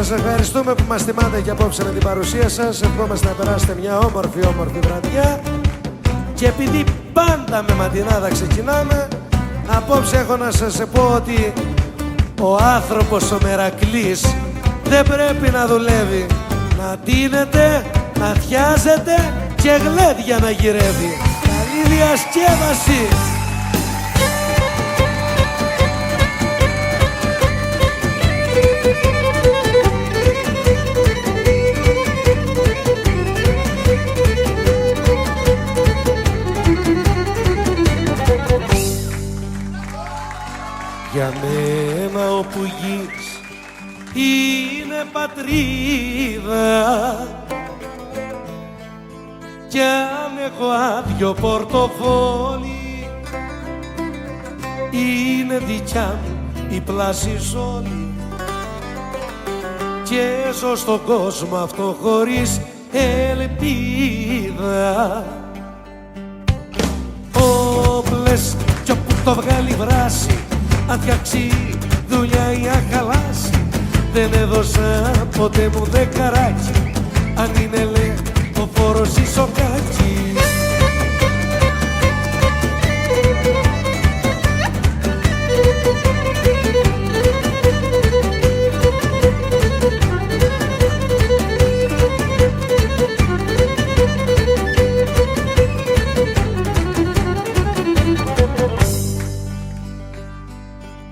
Σας ευχαριστούμε που μας τιμάτε και απόψε με την παρουσία σας. Ευχόμαστε να περάσετε μια όμορφη βραδιά. Και επειδή πάντα με ματινάδα ξεκινάμε, απόψε έχω να σας πω ότι ο άνθρωπος ο Μερακλής δεν πρέπει να δουλεύει, να τίνεται, να θιάζεται και γλέντια να γυρεύει. Καλή διασκέδαση! Για μένα όπου γης είναι πατρίδα κι αν έχω άδειο πορτοφόλι είναι δικιά μου η πλάση ζώνη και ζω στον κόσμο αυτό χωρίς ελπίδα. Όπλες κι όπου το βγάλει βράση, αν φτιάξει δουλειά ή αν χαλάσει, δεν έδωσα ποτέ μου δεκαράκι, αν είναι λέει ο φόρος ή σοκάκι.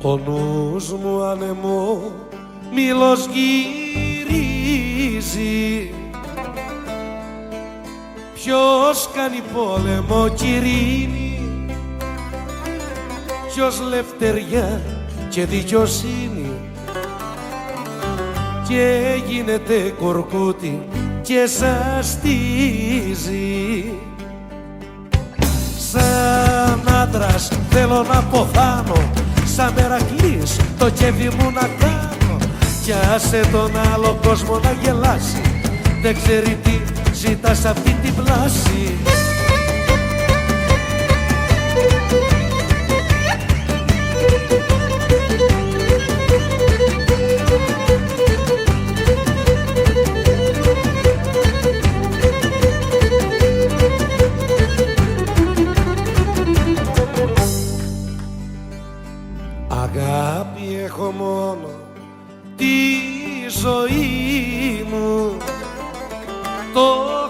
Ο νους μου ανεμό μήλος γυρίζει, ποιος κάνει πόλεμο κυρίνει, ποιος λευτεριά και δικαιοσύνη και γίνεται κορκούτι και σαστίζει. Σαν άντρας θέλω να ποθάνω, σαν Μερακλής το κέφι μου να κάνω κι άσε τον άλλο κόσμο να γελάσει, δεν ξέρει τι ζητά σ' αυτή την πλάση. Αγάπη έχω μόνο τη ζωή μου, το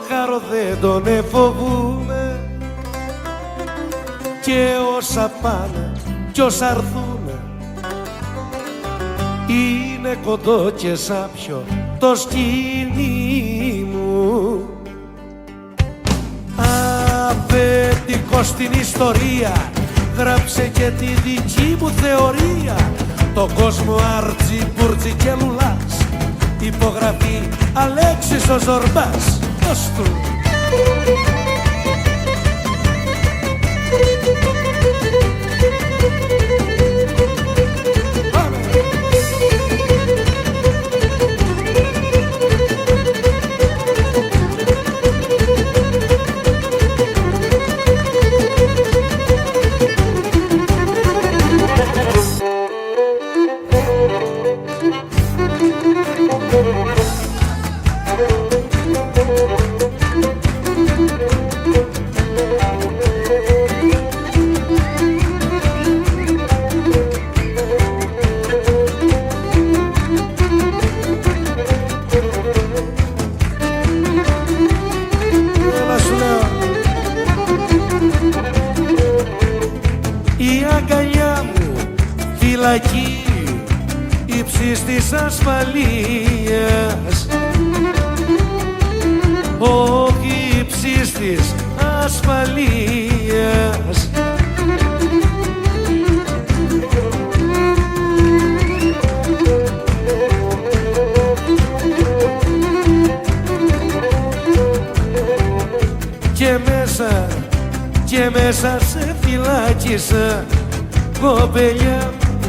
χαρό δεν τον εφοβούμαι και όσα πάνε κι όσα αρθούνε είναι κοντό και σάπιο το σκηνή μου. Αφεντικό στην ιστορία γράψε και τη δική μου θεωρία, το κόσμο Άρτζι, Μπούρτζι και Λουλάς, υπογραφή Αλέξης ο Ζορμπάς. Δώσ' του! Η αγκαλιά μου φυλακή ύψης της ασφαλείας, όχι ύψης της ασφαλείας. Και μέσα σε φυλάκισα, κοπελιά μου,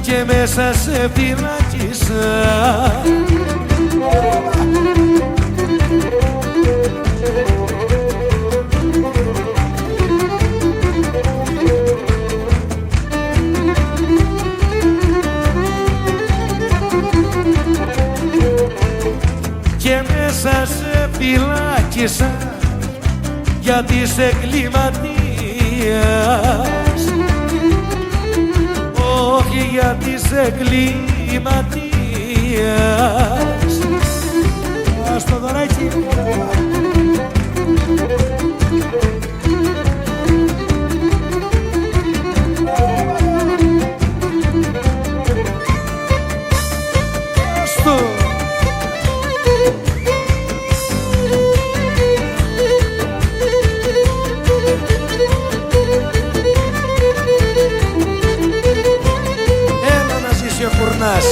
και μέσα σε φυλάκισα. μέσα σε φυλάκισα γιατί είσαι εγκληματίας, όχι γιατί είσαι εγκληματίας. Ας το δωράκι. Έλα να ζήσει ο Φουρνάς.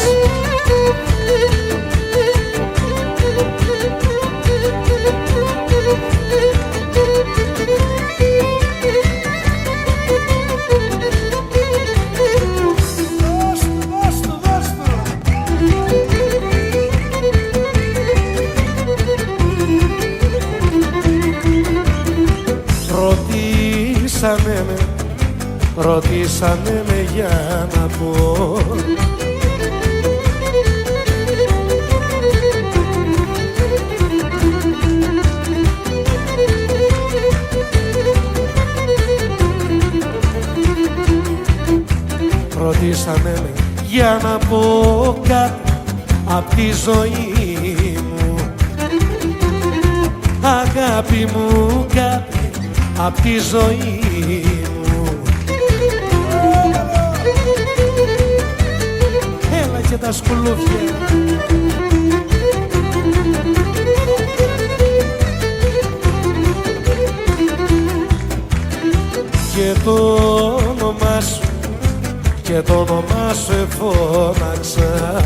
Ρωτήσανε με για να πω Ρωτήσανε με για να πω κάτι απ' τη ζωή μου, αγάπη μου, κάτι απ' τη ζωή μου. Έλα και τα σκουλούφια. Και το όνομά σου, και το όνομά σου εφώναξα.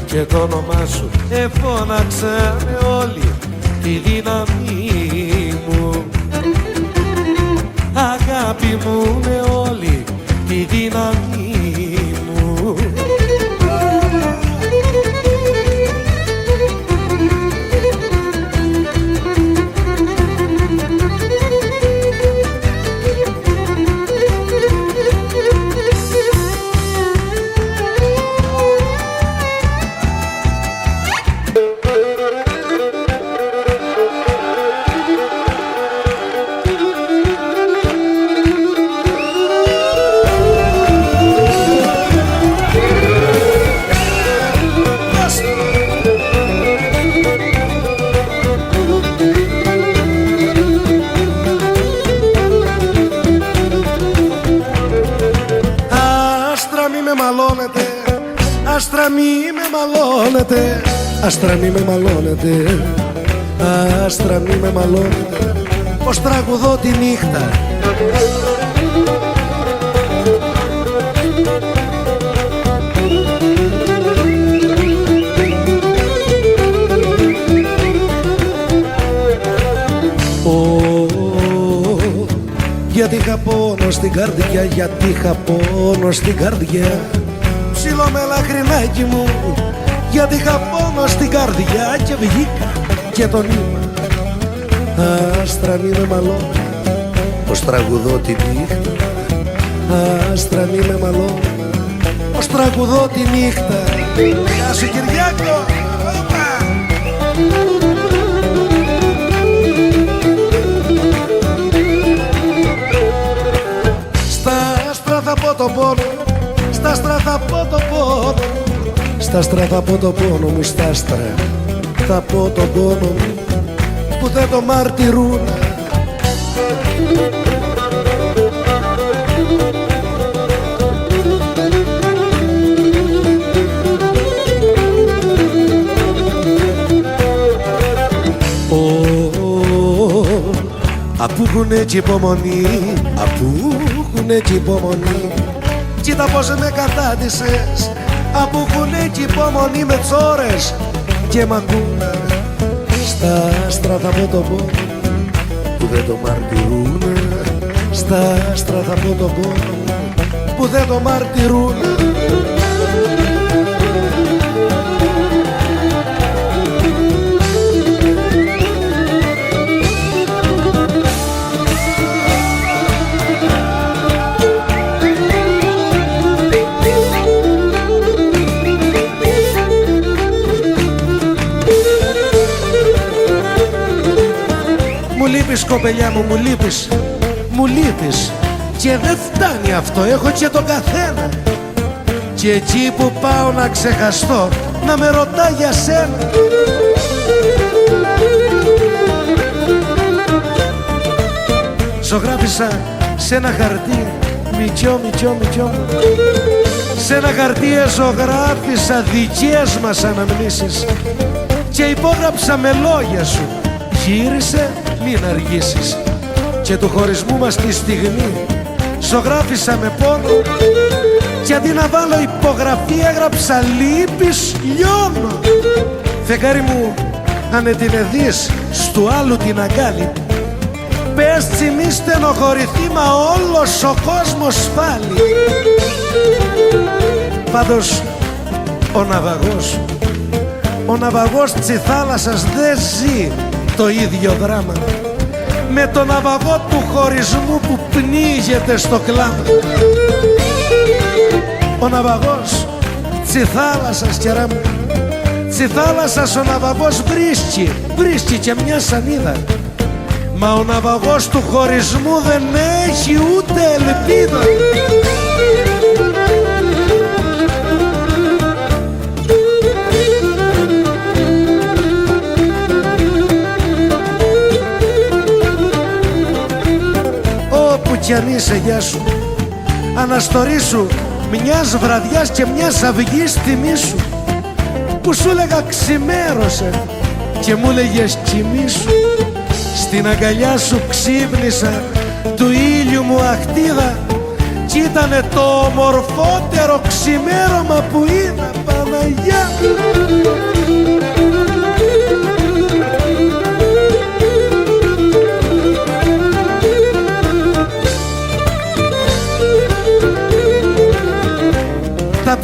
Και το όνομά σου εφώναξα με όλη τη δύναμη μου, αγάπη μου, με όλη τη δύναμη μου. Άστρα μη με μαλώνετε, άστρα μη με μαλώνετε, άστρα μη με μαλώνετε, πως τραγουδώ τη νύχτα. Γιατί είχα πόνο στην καρδιά, γιατί είχα πόνο στην καρδιά, ψηλό με λαχρινάκι μου, γιατί είχα πόνο στην καρδιά και βγήκα και τον είπα. Άστρα μη με μαλώνε, πως τραγουδώ τη νύχτα. Άστρα μη με μαλώνε, πως τραγουδώ τη νύχτα. Γεια σου Κυριάκο. Στα άστρα θα πω το πόνο, στα άστρα θα πω το πόνο, στα άστρα θα πω το πόνο μου, στα άστρα θα πω το πόνο μου που δεν το μαρτυρούν. Απού έχουν έτσι υπομονή, απού έχουν έτσι υπομονή, κοίτα πως με κατάτησες. Απού έχουν έτσι υπομονή με τις ώρες και μ' ακούνε. Στα άστρα θα πω το πόνο που δεν το μαρτυρούνε, στα άστρα θα πω το πόνο που δεν το μαρτυρούνε. Μου λείπεις κοπελιά μου, μου λείπεις. Μου λείπεις. Και δεν φτάνει αυτό, έχω και τον καθένα. Και εκεί που πάω να ξεχαστώ, να με ρωτά για σένα. Ζωγράφισα σε ένα χαρτί, μητσιό, μητσιό, μητσιό μου. Σε ένα χαρτί ζωγράφισα δικές μας αναμνήσεις και υπόγραψα με λόγια σου. Γύρισε, μην αργήσεις. Και του χωρισμού μας τη στιγμή ζωγράφισα με πόνο και αντί να βάλω υπογραφή έγραψα λύπης, λιώνω. Φεγγάρι μου, αν την εδείς στου άλλου την αγκάλη, πες τσι μη στενοχωρηθεί, μα όλος ο κόσμος πάλι. Πάντως ο ναυαγός της θάλασσας δεν ζει το ίδιο δράμα με τον ναυαγό του χωρισμού που πνίγεται στο κλάμα. Ο ναυαγός της θάλασσας, κερά μου, της θάλασσας ο ναυαγός βρίσκει και μια σανίδα, μα ο ναυαγός του χωρισμού δεν έχει ούτε ελπίδα. Όπου κι αν είσαι, γεια σου, αναστορίσου μιας βραδιάς και μιας αυγής τιμή σου, που σου λέγα ξημέρωσε και μου λέγες κοιμήσου. Στην αγκαλιά σου ξύπνησα του ήλιου μου αχτίδα κι ήτανε το ομορφότερο ξημέρωμα που είναι, Παναγιά. Τα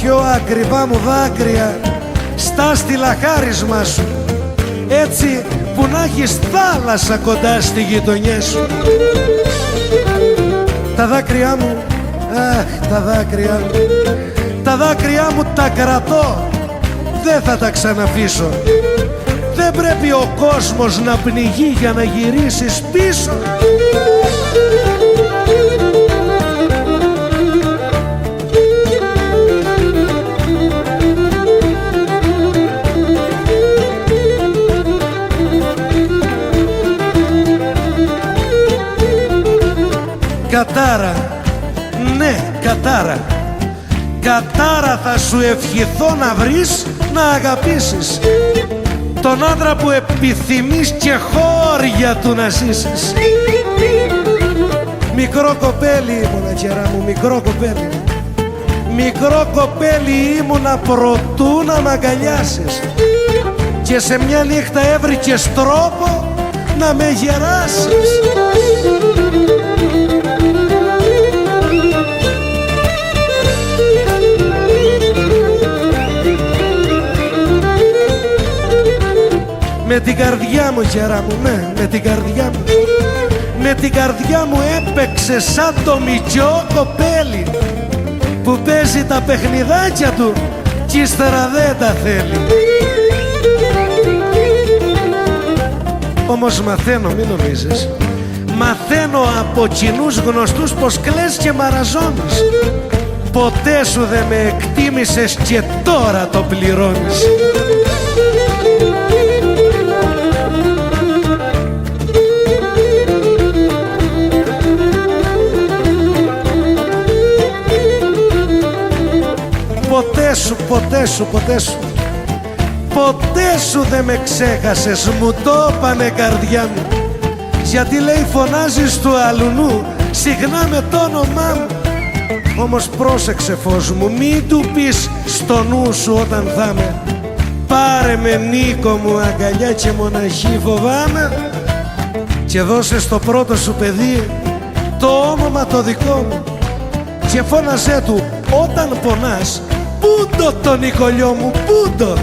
πιο ακριβά μου δάκρυα στάστηλα χάρισμά σου, έτσι που να έχεις θάλασσα κοντά στη γειτονιά σου. Τα δάκρυά μου, αχ, τα δάκρυά μου τα κρατώ, δεν θα τα ξαναφήσω. Δεν πρέπει ο κόσμος να πνιγεί για να γυρίσεις πίσω. Κατάρα, ναι, κατάρα. Κατάρα θα σου ευχηθώ να βρεις, να αγαπήσεις τον άντρα που επιθυμείς και χώρια του να ζήσεις. Μικρό κοπέλι ήμουνα, κερά μου, μικρό κοπέλι. Μικρό κοπέλι ήμουνα προτού να μ' αγκαλιάσεις και σε μια νύχτα έβρικες τρόπο να με γεράσεις. Με την καρδιά μου, κερά μου, ναι, με την καρδιά μου. Με την καρδιά μου έπαιξε σαν το μητσιό κοπέλι που παίζει τα παιχνιδάκια του κι ύστερα δεν τα θέλει. Όμως μαθαίνω, μην νομίζεις, μαθαίνω από κοινούς γνωστούς πως κλαις και μαραζώνεις. Ποτέ σου δεν με εκτίμησες και τώρα το πληρώνεις. Ποτέ σου δεν με ξέχασες, μου το είπανε καρδιά μου. Γιατί λέει φωνάζεις του αλουνού συχνά με το όνομά μου. Όμως πρόσεξε φως μου, μην του πεις στο νου σου όταν θα με. Πάρε με Νίκο μου αγκαλιά και μοναχή φοβάμαι, και δώσε στο πρώτο σου παιδί το όνομα το δικό μου και φώναζέ του όταν πονάς, πούντο το Νικολιό μου, πούντο.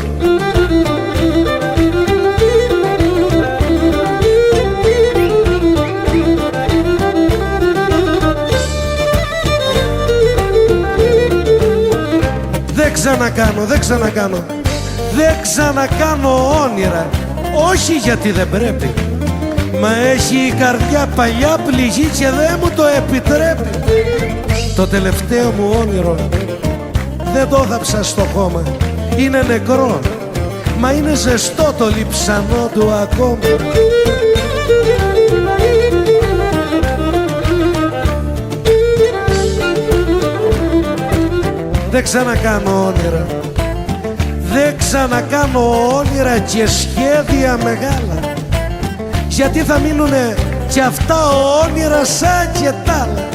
Δεν ξανακάνω όνειρα όχι γιατί δεν πρέπει, μα έχει η καρδιά παλιά πληγή και δεν μου το επιτρέπει. Το τελευταίο μου όνειρο δεν το θάψα στο χώμα, είναι νεκρό, μα είναι ζεστό το λιψανό του ακόμα. Δεν ξανακάνω όνειρα, δεν ξανακάνω όνειρα και σχέδια μεγάλα, γιατί θα μείνουνε κι αυτά όνειρα σαν και τ' άλλα.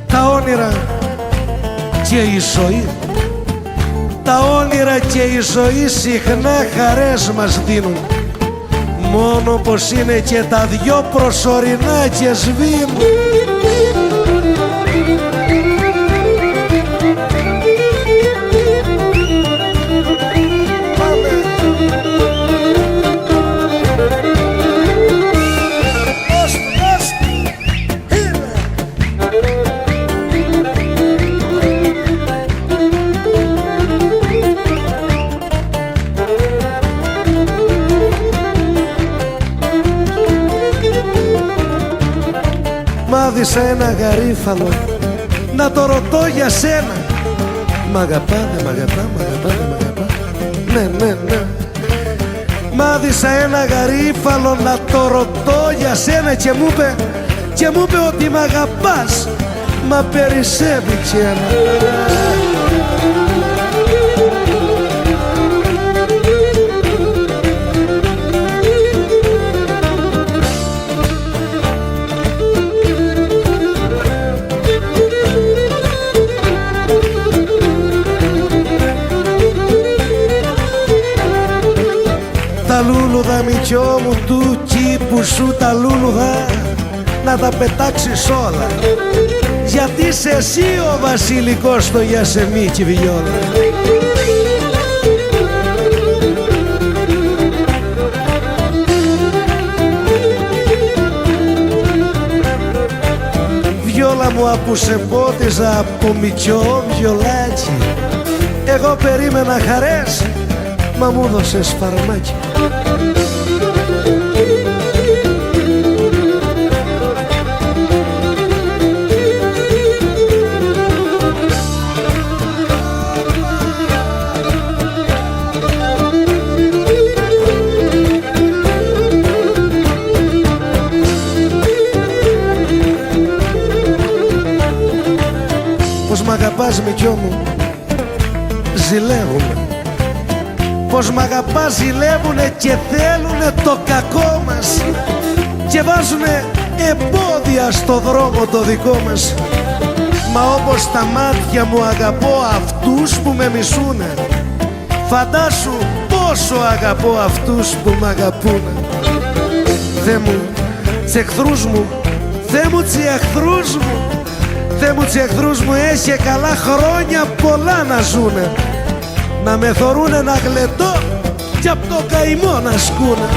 Τα όνειρα και η ζωή, τα όνειρα και η ζωή συχνά χαρές μας δίνουν, μόνο πως είναι και τα δυο προσωρινά και σβήνουν. Μάδισα ένα γαρίφαλο να το ρωτώ για σένα. Μ' αγαπά, δεν μ' αγαπά, μ' αγαπά, δεν μ' αγαπά. Ναι, ναι, ναι. Μάδισα ένα γαρίφαλο να το ρωτώ για σένα και μου είπε ότι μ' αγαπάς, μα περισσεύει κι ένα. Τα λούλουδα μικιό μου του κήπου σου τα λούλουδα να τα πετάξεις όλα, γιατί είσαι εσύ ο βασιλικός στο γιασεμίκι βιόλα. Βιόλα μου που σε πότιζα από μικιό βιολάκι, εγώ περίμενα χαρές, μα μου δώσες φαρμάκι. Πως μ' αγαπάς μικιό μου, ζηλεύουμε. Πως μ' αγαπάς ζηλεύουνε και θέλουνε το κακό μας και βάζουνε εμπόδια στο δρόμο το δικό μας. Μα όπως τα μάτια μου αγαπώ αυτούς που με μισούνε, φαντάσου πόσο αγαπώ αυτούς που μ' αγαπούνε. Θεέ μου, τς εχθρούς μου, Θεέ μου, τς εχθρούς μου, Θεέ μου, τς εχθρούς μου, έχει καλά χρόνια πολλά να ζουνε, να με θωρούνε να γλεντώ κι απ' το καημό να σκούνε.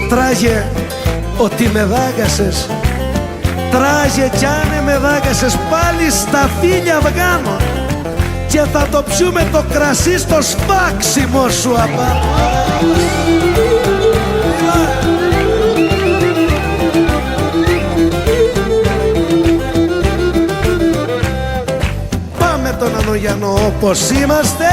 Τράγε ότι με δάγκασες, τράγε κι αν με δάγκασες, πάλι στα φίλια βγάνω και θα το πιούμε το κρασί στο σφάξιμο σου απάνω. Πάμε τον Ανογιαννό όπως είμαστε.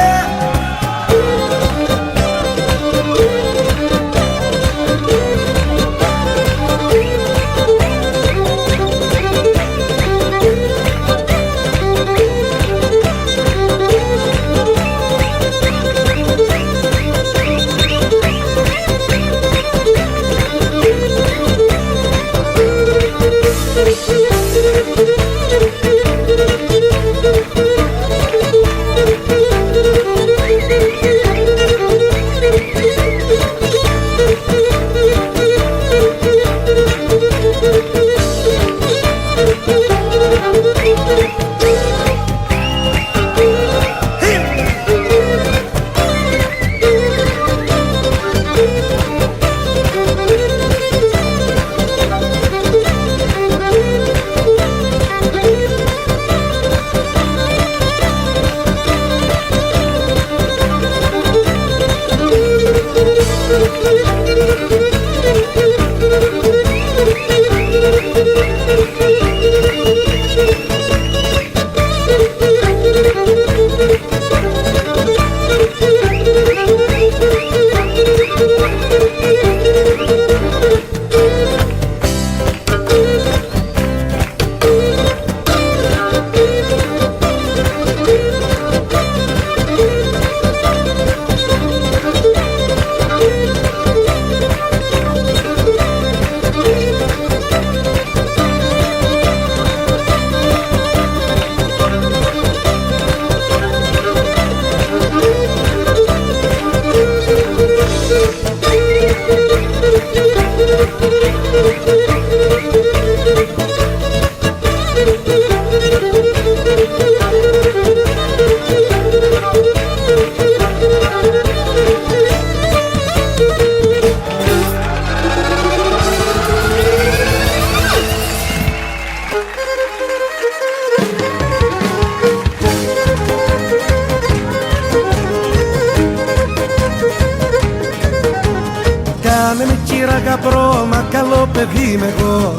γαμπρό, μα καλό παιδί είμαι εγώ.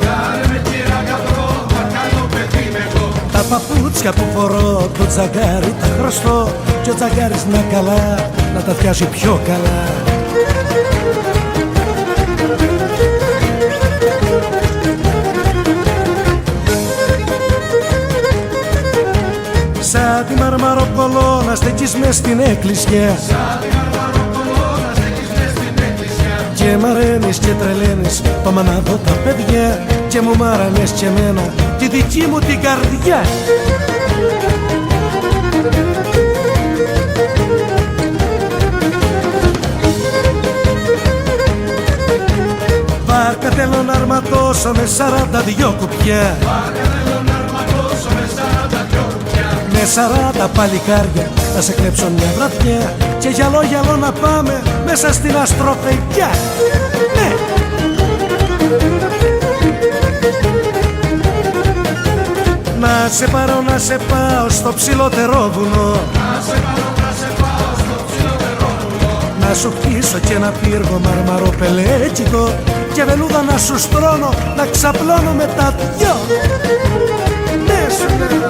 Τα παπούτσια που φορώ, το τζαγκάρι τα χρωστώ, κι ο τζαγκάρις να καλά, να τα φτιάσει πιο καλά. Σαν τη μαρμαροκολόνα στεκείς μες στην εκκλησιά, και μ' αρένεις και τρελαίνεις, πάμε να δω τα παιδιά, και μου μάρανες και εμένα τη δική μου την καρδιά. Βάρκα θέλω να αρματώσω με 42 κουπιά, με 40 παλικάρια να σε κλέψω μια βραδιά, και γυαλό γυαλό να πάμε μέσα στην αστροφεγγιά. Ναι. Να σε πάρω να σε πάω στο ψηλότερο βουνό, να σου χτίσω και ένα πύργο μαρμαροπελέκικο, και βελούδα να σου στρώνω, να ξαπλώνω με τα δυο. Ναι, σου λέω.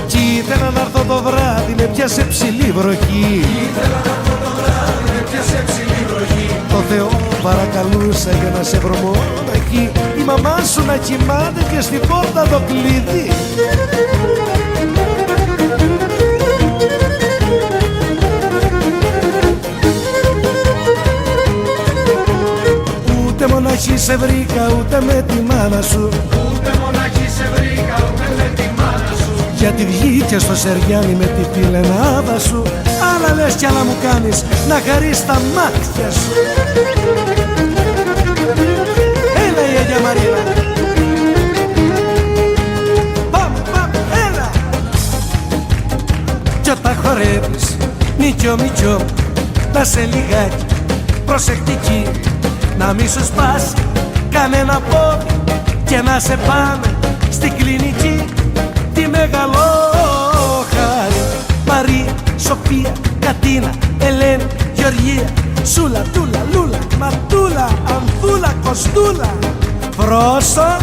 Κι ήθελα να έρθω το βράδυ, με πιάσε ψηλή βροχή. Το Θεό παρακαλούσα για να σε βρω μοναχή, η μαμά σου να κοιμάται και στην πόρτα το κλειδί. Ούτε μοναχή σε βρήκα ούτε με τη μάνα σου, γιατί βγήκες στο Σεριάνι με τη φιλενάδα σου. Άλλα λες κι άλλα μου κάνεις, να χαρείς τα μάτια σου. Έλα η Αγία Μαρίνα, πάμε, πάμε, έλα. Κι όταν χορεύεις μικιό μικιό, να σε λιγάκι προσεκτική, να μη σου σπάσει κανένα πόδι, και να σε πάμε στην κλινική. Τη Μεγαλόχαρη, Μαρία, Σοφία, Κατίνα, Ελένη, Γεωργία, Σούλα, Τούλα, Λούλα, Ματούλα, Ανθούλα, Κοστούλα, Πρόσο,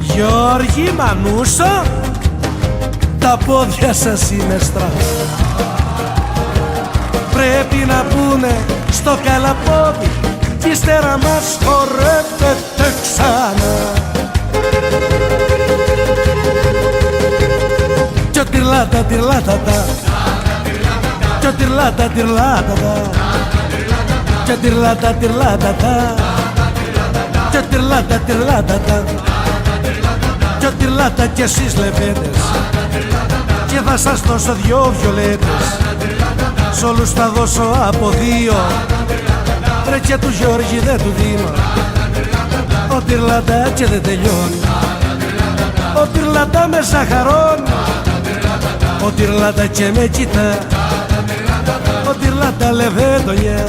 Γιώργη, Μανούσο, τα πόδια σας είναι στραβά. Πρέπει να πούνε στο καλαπόδι, κι ύστερα μας χορεύετε ξανά. Κι τυρλάτα, τυρλάτατα, κι τυρλάτα, τυρλάτατα, κι τυρλάτα, τυρλάτατα, κι τυρλάτα, τυρλάτατα, κι τυρλάτα κι εσείς λεβέντες, και θα σας δώσω 2 βιολέτες, σ' όλους θα δώσω από 2, ρε και του Γιώργη δεν του δίνω. Ο τυρλάτα και δεν τελειώνει, ο τυρλάτα με σαχαρώνει, ο τυρλάτα και με κοιτά, ο τυρλάτα λεβέντονια,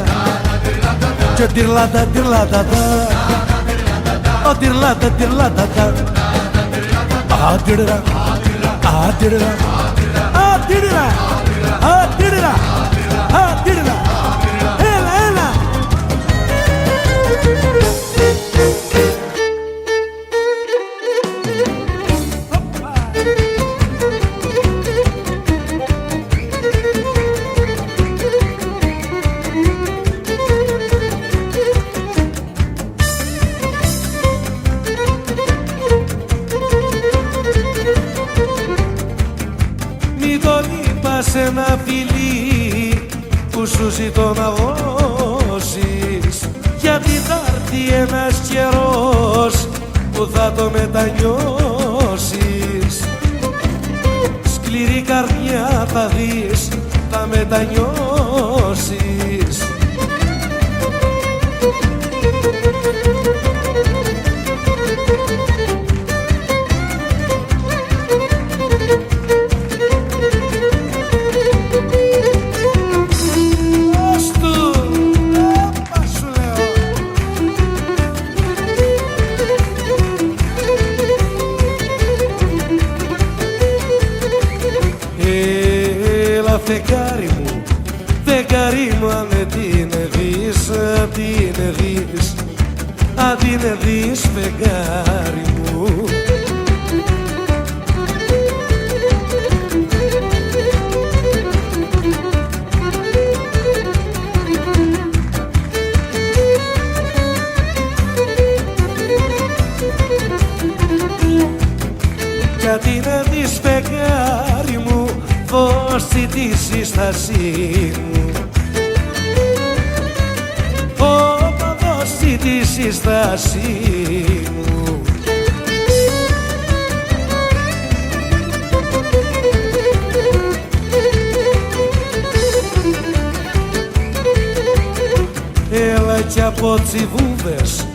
και ο τυρλάτα τυρλάτατα, ο τυρλάτα τυρλάτατα, ατυρρα, ατυρρα, ατυρρα, ατυρρα, ατυρρα, έλα, έλα. Μην το λείπας ένα φιλί που σου ζητώ να δώσεις, γιατί θα έρθει ένας καιρός που θα το μετανιώσεις. Σκληρή καρδιά θα δεις, θα μετανιώσεις. αν την δεις φεγγάρι μου. Γιατί να δεις φεγγάρι μου, δώσει τη σύστασή μου. Όπα δώσει τη σύστασή μου. Έλα κι από τσιβούδες,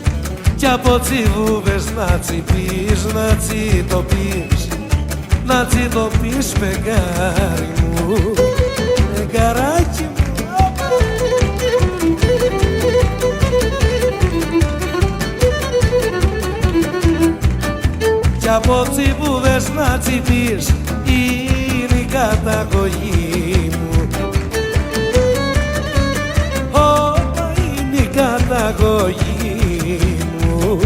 κι από τσιβούδες να τσιπείς, να τσιτοπείς, να τσιτοπείς φεγγάρι μου, φεγγαράκι μου. Κι από τσιβούδες να τσιπείς, είναι η καταγωγή μου. Όπα είναι η καταγωγή μου.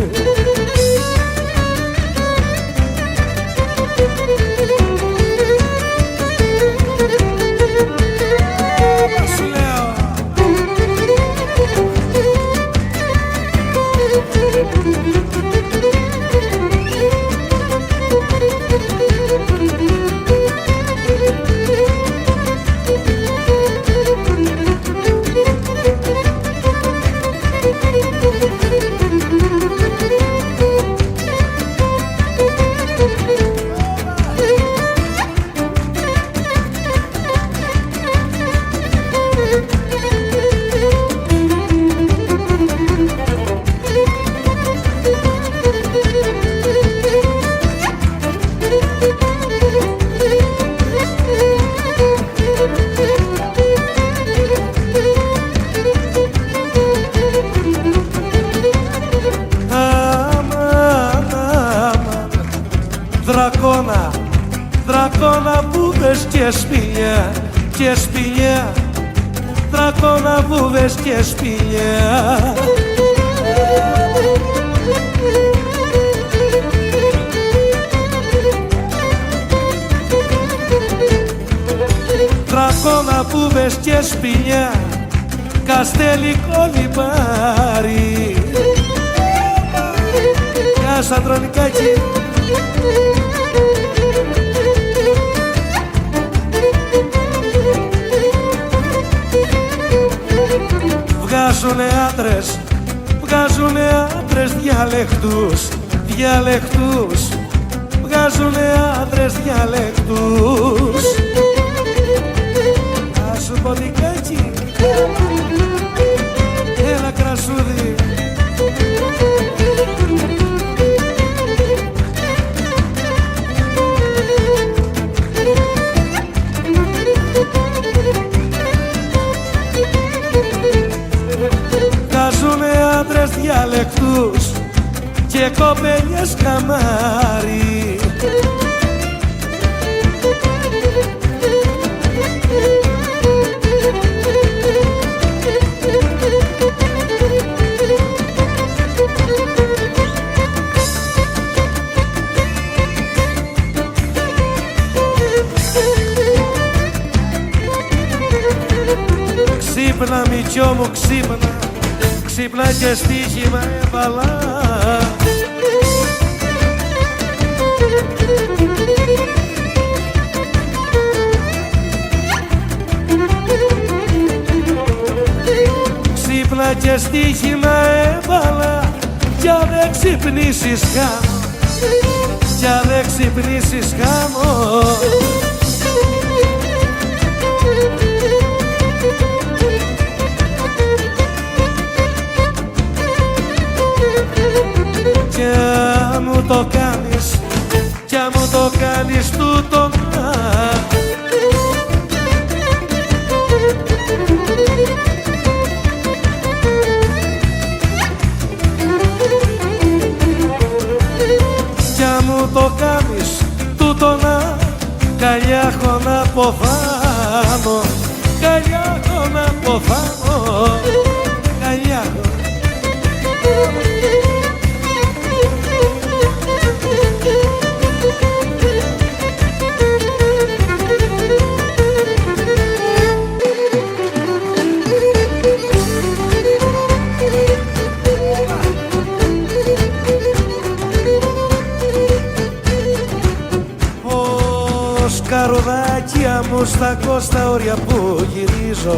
Δρακόνα, δρακόνα βούδες και σπηλιά, και σπηλιά, δρακόνα βούδες και σπηλιά. Δρακόνα βούδες και σπηλιά, καστελικό λιπάρι. Γεια σας Αντρονικάκη. Βγάζουνε άντρες διαλεκτούς, διαλεκτούς, βγάζουνε άντρες διαλεκτούς. Ας σου πω Νικάκη, έλα κρασούδι. Βγάζουνε άντρες διαλεκτούς και κοπέλιες καμάρι. Ξύπνα μητσιό μου ξύπνα, ξύπνα και στοίχημα έβαλα. Ξύπνα και στοίχημα έβαλα, κι αν δεν ξυπνήσεις χάμω, κι αν δεν ξυπνήσεις χάμω. Κι αν μου το κάνεις, κι αν μου το κάνεις τούτο να, κι αν μου το κάνεις τούτο να, καλιά έχω να αποθάνω, καλιά έχω να αποθάνω, καλιά έχω. καρουδάκια μου στα κόστα όρια που γυρίζω.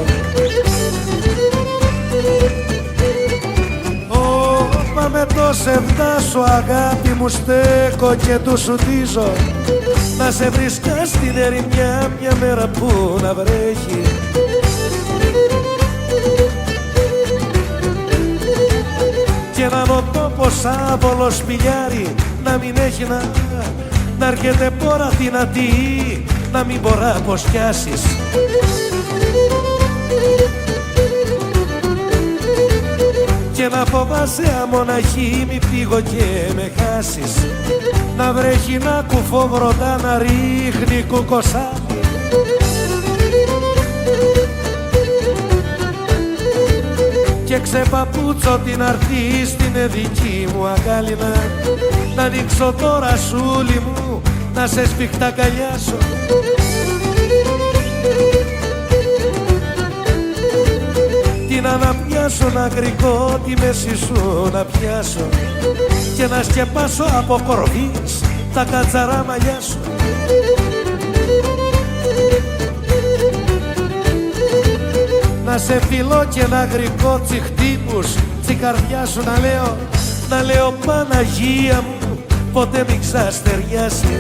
Όπα με το σε φτάσω αγάπη μου στέκω και του σουτίζω. Να σε βρίσκα στην ερημιά μια μέρα που να βρέχει. Και να ο τόπος άβολο σπηλιάρι να μην έχει να έρχεται πόρα δυνατή, να μην μπορά πως πιάσεις. Και να φοβάσαι αμοναχή μη φύγω και με χάσεις. Να βρέχει να κουφώ βροντά να ρίχνει κουκοσάτι. Και ξεπαπούτσω την αρτή στην δική μου αγκάλινα. Να ανοίξω το ρασούλι μου, να σε σφιχταγκαλιάσω. Την αναπιάσω να γρηγώ τη μέση σου να πιάσω. Και να σκεπάσω από κορβής τα κατσαρά μαλλιά σου. Να σε φιλώ και να γρηγώ τσιχτύπους στην καρδιά σου να λέω Παναγία μου ποτέ μη ξαστεριάσει.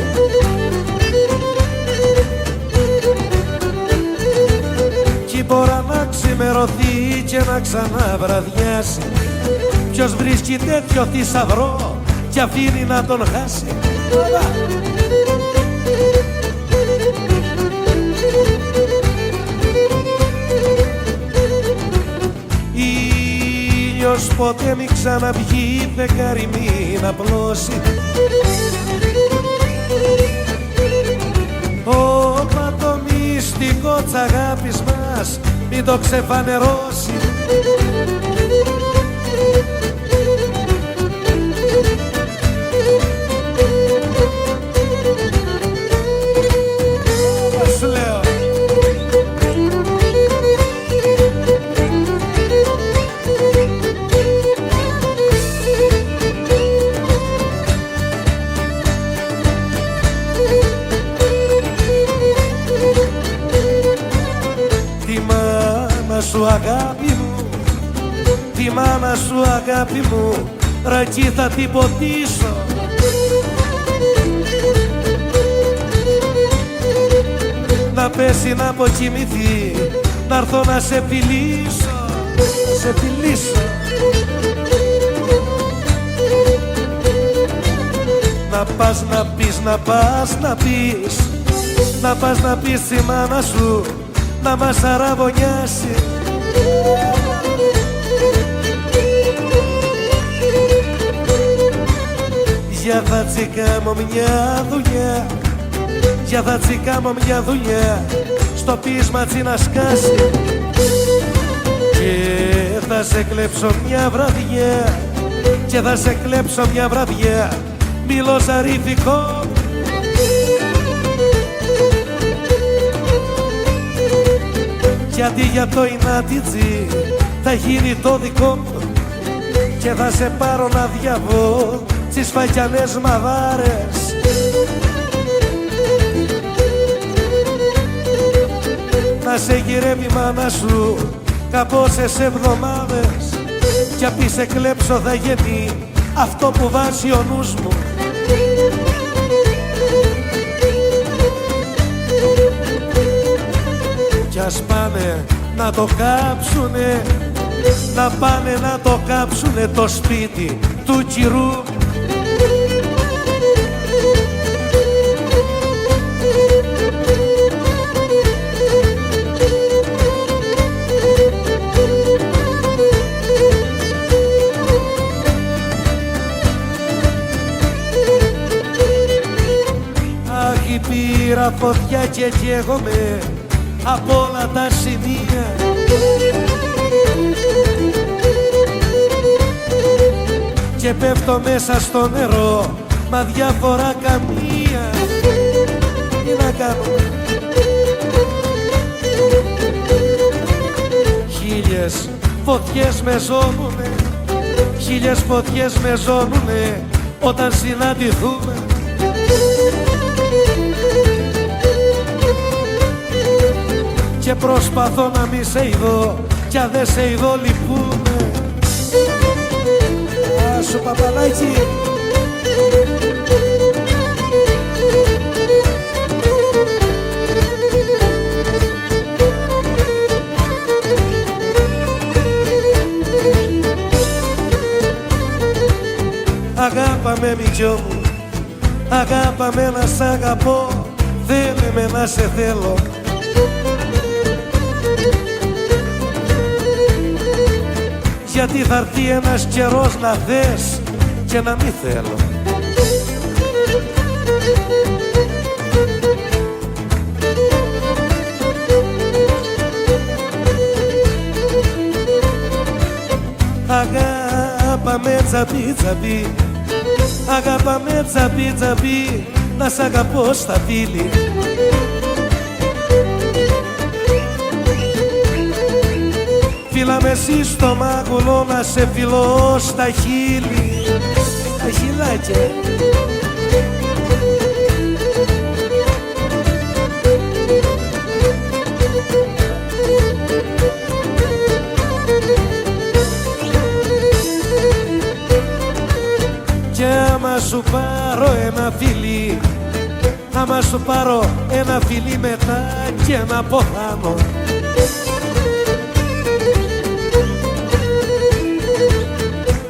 Κι μπορά να ξημερωθεί και να ξαναβραδιάσει. Ποιος βρίσκει τέτοιο θησαυρό κι αφήνει να τον χάσει. Ήλιος ποτέ μη ξαναβγεί, φεγγάρι μην απλώσει. Όπα το μυστικό της αγάπης μας μην το ξεφανερώσει. Σου αγάπη μου, τη μάνα σου αγάπη μου, ρακί θα την ποτίσω. Να πέσει να αποκοιμηθεί, να έρθω να σε φιλήσω, να σε φιλήσω. Να πας να πεις, να πας να πεις, να πας να πεις στη μάνα σου να μας αραβωνιάσει. Για θα τσικάμω μια δουλειά, για θα τσικάμω μια δουλειά στο πείσμα τσι να σκάσει. Και θα σε κλέψω μια βραδιά, και θα σε κλέψω μια βραδιά μιλοζαρίφικο. Γιατί για το Ινάτιτζι θα γίνει το δικό μου. Και θα σε πάρω να διαβώ στις φακιανές μαδάρες. Να σε γυρεύει η μάνα σου καπόσες εβδομάδες. Κι απ' σε κλέψω θα γίνει αυτό που βάζει ο νους μου. Κι ας πάνε να το κάψουνε, να πάνε να το κάψουνε το σπίτι του κυρού. Αχ, η πήρα φωτιά και καίγομαι απ' όλα τα σημεία. Και πέφτω μέσα στο νερό, μα διαφορά καμία. Τι να κάνω. Χίλιες φωτιές με ζώνουνε, χίλιες φωτιές με ζώνουνε όταν συναντηθούμε. και προσπαθώ να μη σε ειδώ, κι αν δεν σε ειδώ λυπούμαι. Άσου παπαλάκι. Αγάπα με μητιό μου, αγάπα με να σ' αγαπώ, θέλε με να σε θέλω. Γιατί θα έρθει ένας καιρός να θες και να μη θέλω. Αγάπα με τσαπί τσαπί, αγάπα με τσαπί τσαπί, να σ' αγαπώ στα φίλη. Φίλα με εσύ στο μάγουλο, να σε φιλώ στα χείλη, στα χειλάκια. Και άμα σου πάρω ένα φιλί, άμα σου πάρω ένα φιλί μετά και να ποθάνω,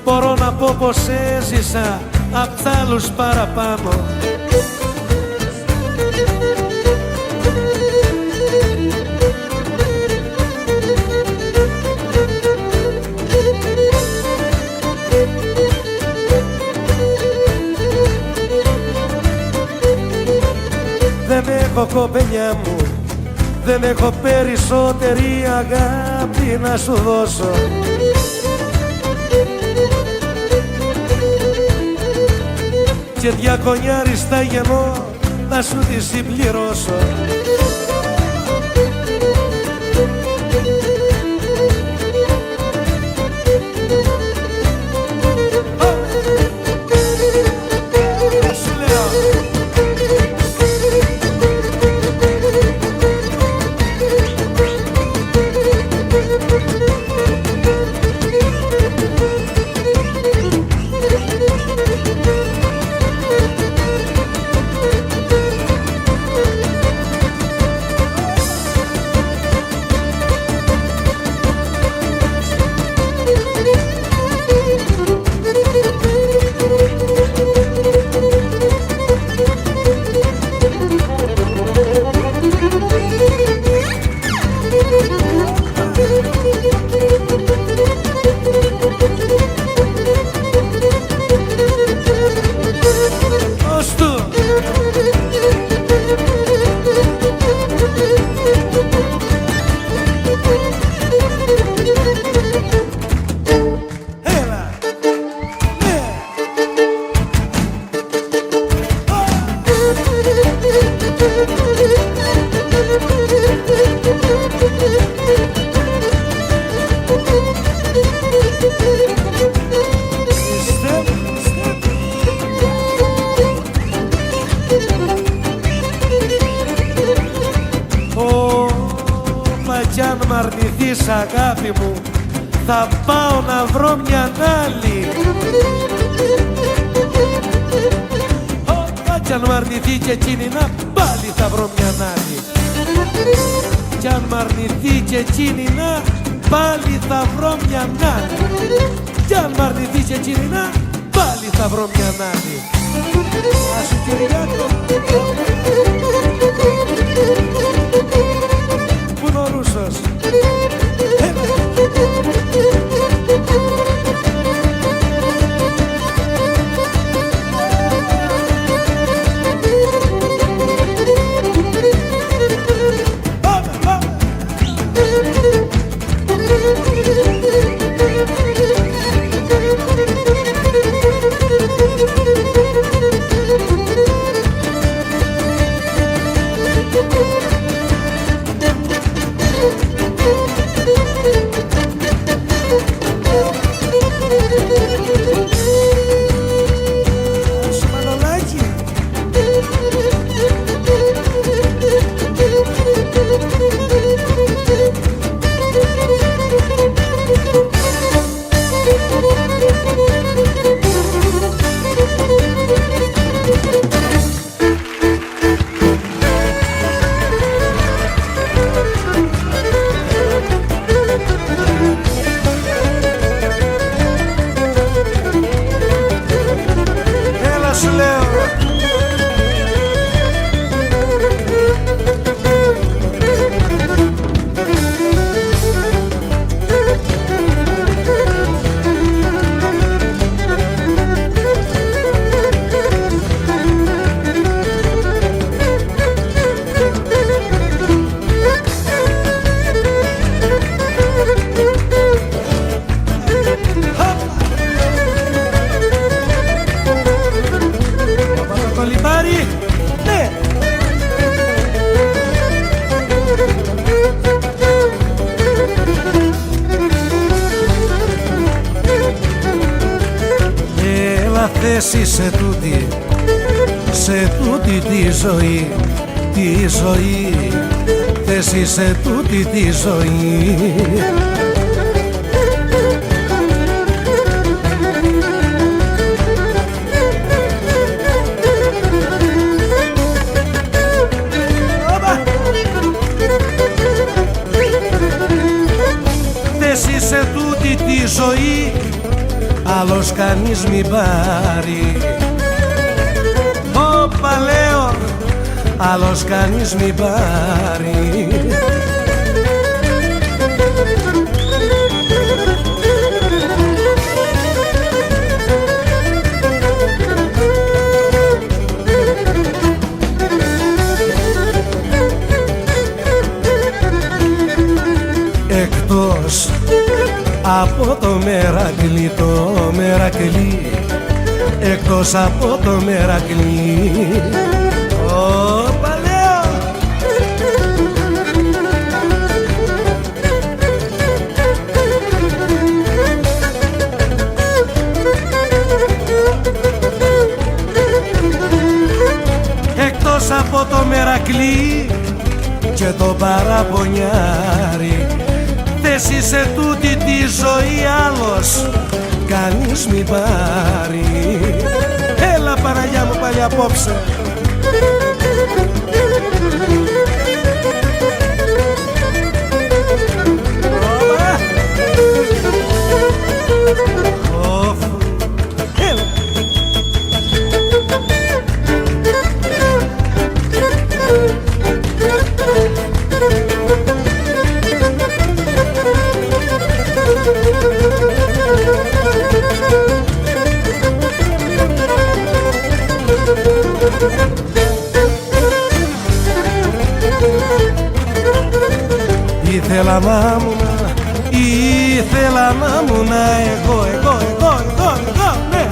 μπορώ να πω πως έζησα απ' τ' άλλους παραπάνω. Δεν έχω κοπελιά μου, δεν έχω περισσότερη αγάπη να σου δώσω. Και διακονιάρης θα γεννώ να σου τη συμπληρώσω. Κι αν μ' αρνηθείς αγάπη μου, θα πάω να βρω μια άλλη. Κι αν μ' αρνηθεί και εκείνη, να πάλι θα βρω μια άλλη. Κι αν μ' αρνηθεί και εκείνη, να πάλι θα βρω μια άλλη. Κι αν μ' αρνηθεί και εκείνη, να πάλι θα βρω μια άλλη. Άσου Κυριάκο. Πού είναι ο Ρούσος? σου λέω. Ναι. Έλα θέση σε τούτη τη ζωή, τη ζωή, θέση σε τούτη τη ζωή. Σε τούτη τη ζωή άλλος κανείς μη πάρει. Όπα λέω, άλλος κανείς μη πάρει. Εκτός από το Μερακλή, εκτός από το Μερακλή, όπα λέω. Εκτός από το Μερακλή και το παραπονιάρι, θέση σε τούτη τη ζωή άλλος κανείς μη πάρει. Έλα Παναγιά μου πάλι απόψε. Ήθελα να ήμουν εγώ, ναι.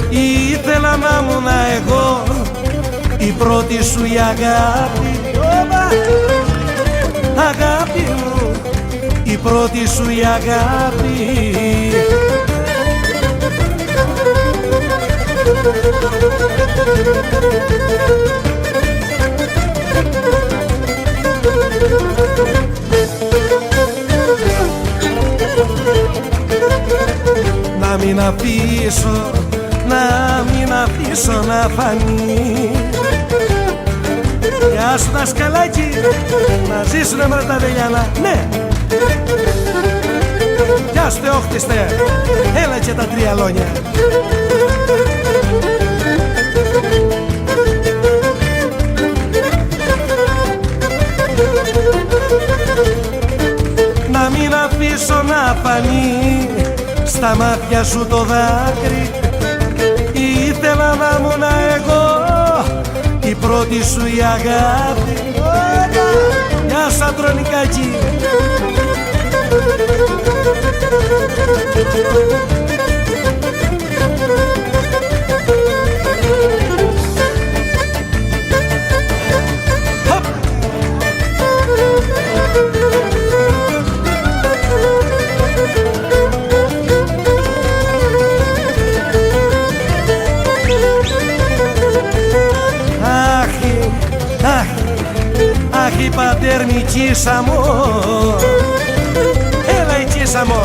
Ήθελα να ήμουν εγώ η πρώτη σου η αγάπη, αγάπη μου, η πρώτη σου η αγάπη. Να μην αφήσω να φανεί. Γεια σου δασκαλάκι, να ζήσουνε με τα Δελιάνα, ναι. Γεια σου Θεόχτιστε, έλα και τα τρία λόγια. Να μην αφήσω να φανεί στα μάτια σου το δάκρυ. Ήθελα να ήμουν εγώ η πρώτη σου η αγάπη. Γεια σου Αντρονικάκη. Αχ, η πατέρνη κίσα μου, έλα η κίσα μου.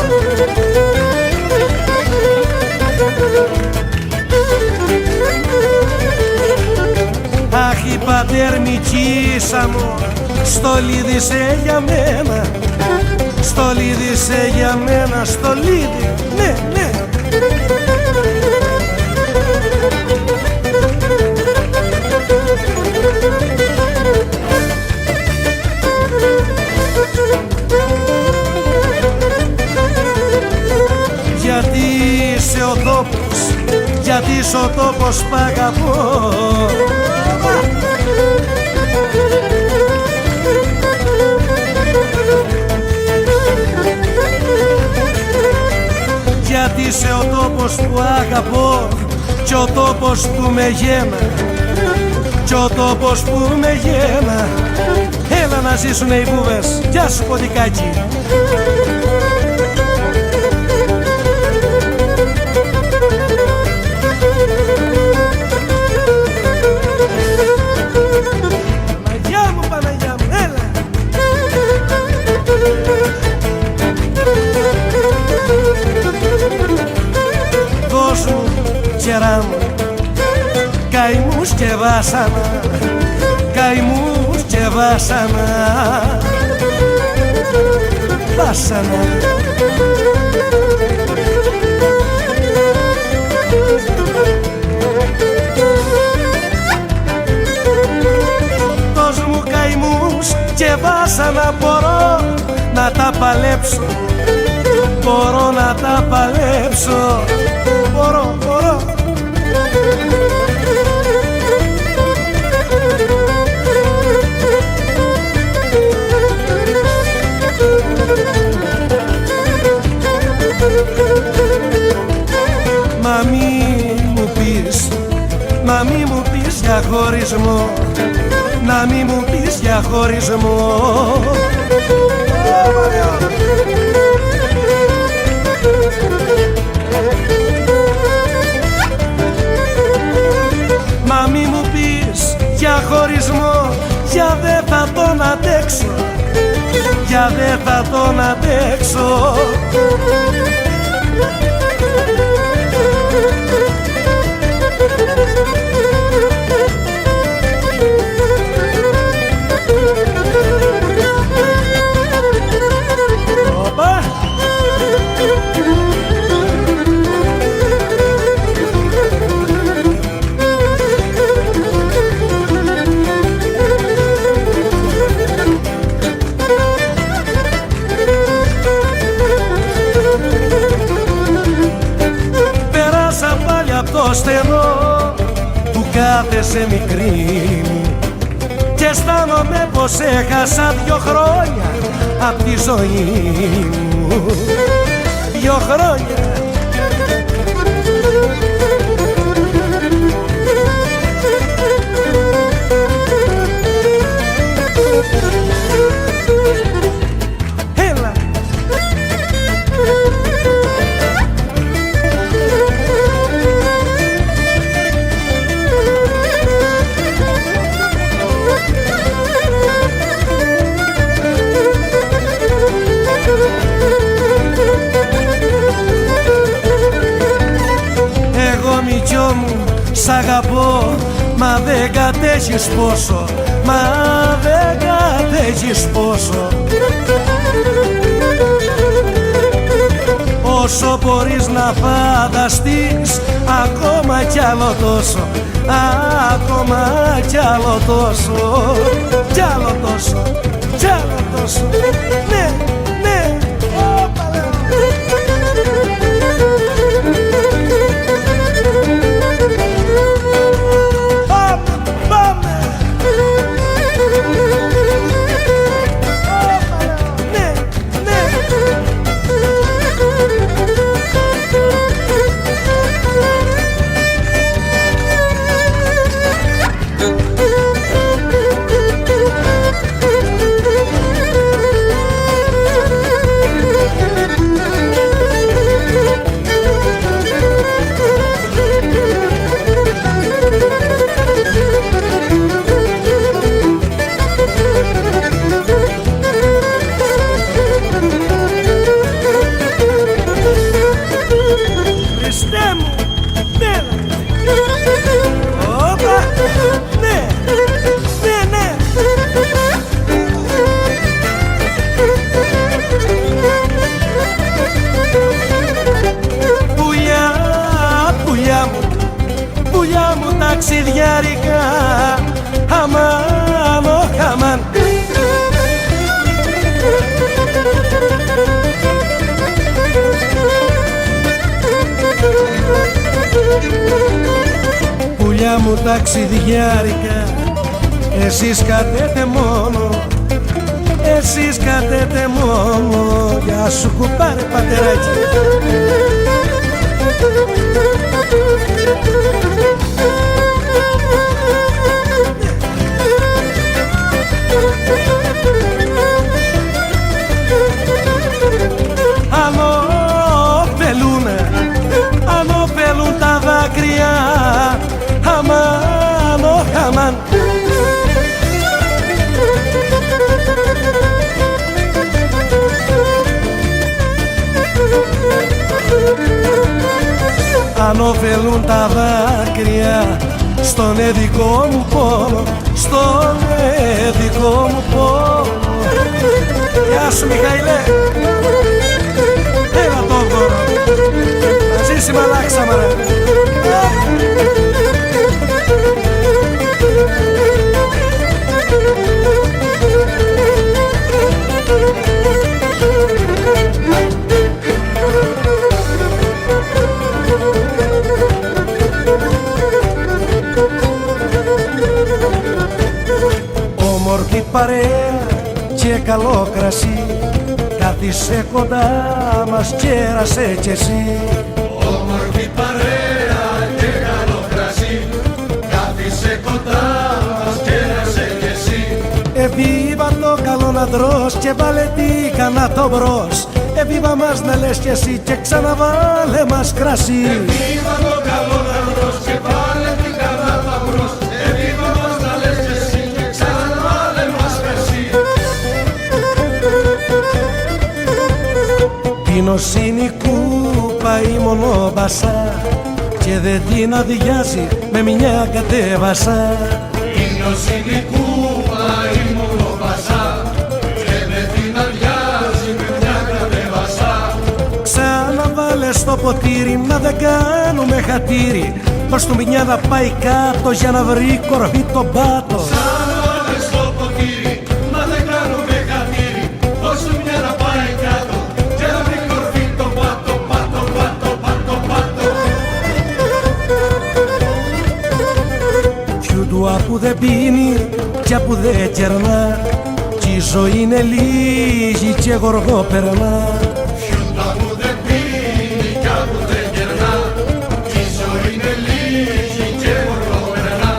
Αχ, η πατέρ Μικίσα μου, στολίδησε για μένα, στολίδησε για μένα, στολίδι, ναι, ναι. Γιατί είσαι ο τόπος, γιατί είσαι ο τόπος που αγαπώ. Γιατί είσαι ο τόπος που αγαπώ κι ο τόπος που με γένα, κι ο τόπος που με γένα. Έλα να ζήσουνε οι βούβες, γεια σου ποντικάκι. Παναγιά μου, Παναγιά μου, έλα. Δώσ' μου, κερά μου, καημούς και βάσανα, καημούς και βάσανα, βάσανα. Δώσ' μου καημούς και βάσανα, μπορώ να τα παλέψω, μπορώ να τα παλέψω, μπορώ, μπορώ. Μα μη μου πεις, μα μη μου πεις για χωρισμό, να μη μου πεις για χωρισμό. Μα μη μου πεις για χωρισμό, για δε θα τον αντέξω, για δε θα τον αντέξω. Οπα! Πέρασα πάλι απ' το στενό που κάθεσαι μικρή μου και αισθάνομαι πως έχασα 2 χρόνια απ' τη ζωή μου, 2 χρόνια. Έλα. Εγώ μητσιό μου σ' αγαπώ, μα δεν κατέχεις πόσο, μα δεν κατέχεις πόσο. Όσο μπορείς να φανταστείς, ακόμα κι άλλο τόσο, ακόμα κι άλλο τόσο, κι άλλο τόσο, κι άλλο τόσο. Ναι, ναι, όπα λέω. ταξιδιάρικα, εσείς κατέτε μόνο, εσείς κατέτε μόνο. Γεια σου κουμπάρε πατεράκι. Αν ωφελούν τα δάκρυα, αμάν, ωχ αμάν. Αν ωφελούν τα δάκρυα στον δικό μου πόνο, στον δικό μου πόνο. Γεια σου Μιχαήλε. Έλα το δώρο. Να ζήσει μαλάξα μωρέ. Όμορφη παρέα και καλό κρασί, κάθισε κοντά μας, κέρασε κι εσύ. Όμορφη παρέα και καλό κρασί, κάθισε κοντά μας, κέρασε κι εσύ. Εβίβα το καλό αντρός και βάλε τι κανά το μπρος. Εβίβα μας να λες κι εσύ και ξαναβάλε μας κρασί. Εβίβα το καλό αντρός και βάλε τι κανά το μπρος. Εβίβα μας να λες κι εσύ και ξαναβάλε μας κρασί. Πίνος είναι η κούπα η μονόμπασα και δεν την αδειάζει με μια κατέβασα. Πίνος είναι η κούπα η μονόμπασα και δεν την αδειάζει με μια κατέβασα. Ξαναβάλε στο ποτήρι να δεν κάνουμε χατήρι, πως του μια να πάει κάτω για να βρει κορφή τον πάτο. Ξαναβάλε στο ποτήρι να δεν κάνουμε χατήρι, πως του μια να πάει κάτω για να βρει κορφή τον πάτο, πάτο, πάτο, πάτο, πάτο. Πιούντουα που δεν πίνει και που δεν κερνά, κι η ζωή είναι λίγη και γοργό περνά. Φιούντα που δεν πίνει κι που δεν κερνά, κι η ζωή είναι λίγη και γοργό περνά.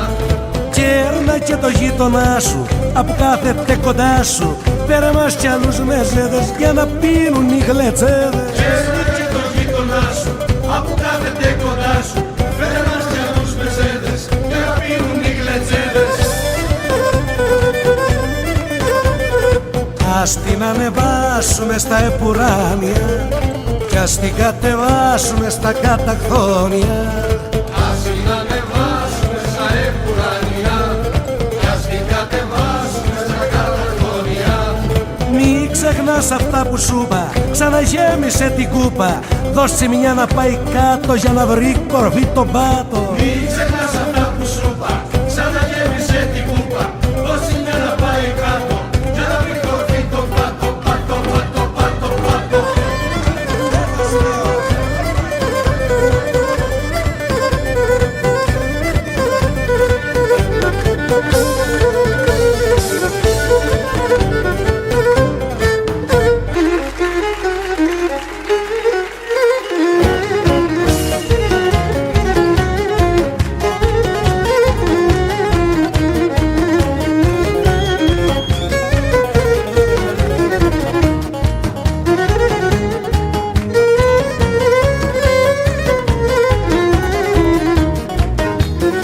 Κέρνα και το γείτονά σου, απ' κάθεται κοντά σου, πέρα μας κι άλλους μεζέδες για να πίνουν οι γλετσέδες. Κέρνα και το γείτονά σου, απ' κάθεται κοντά σου, φέρε μας κι άλλους μεζέδες για να πίνουν οι γλετσέδες. Ας την ανεβάσουμε στα επουράνια κι ας την κατεβάσουμε στα καταχθόνια. Ας την ανεβάσουμε στα επουράνια κι ας την κατεβάσουμε στα καταχθόνια. Μη ξεχνάς αυτά που σου είπα, ξαναγέμισε την κούπα, δώσε μια να πάει κάτω για να βρει κορφή τον πάτο. Μη ξεχνάς αυτά που σου είπα, ξαναγέμισε την κούπα, δώσε μια να πάει κάτω για να βρει κορφή τον πάτο, πάτο, πάτο, πάτο, πάτο.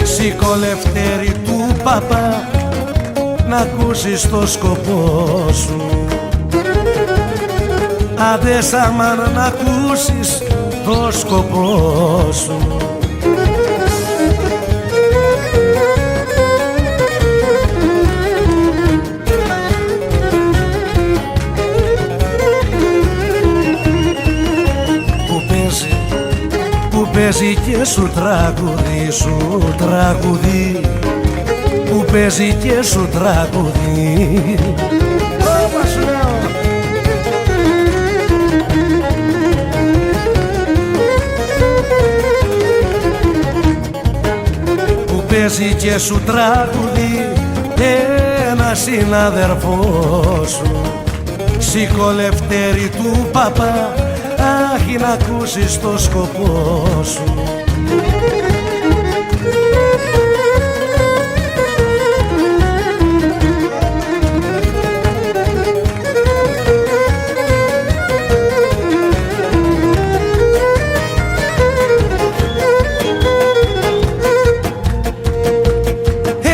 Σήκω Λευτέρη του παπά να ακούσεις το σκοπό σου. Άντε σαμάν να ακούσεις το σκοπό σου. Που παίζει και σου τραγουδί, σου τραγουδί, που παίζει και σου τραγουδί. Ωπα σου λέω. Που παίζει και σου τραγουδεί ένα συνάδελφό σου. Σήκω Λευτέρη του παπά, άχι να ακούσεις το σκοπό σου.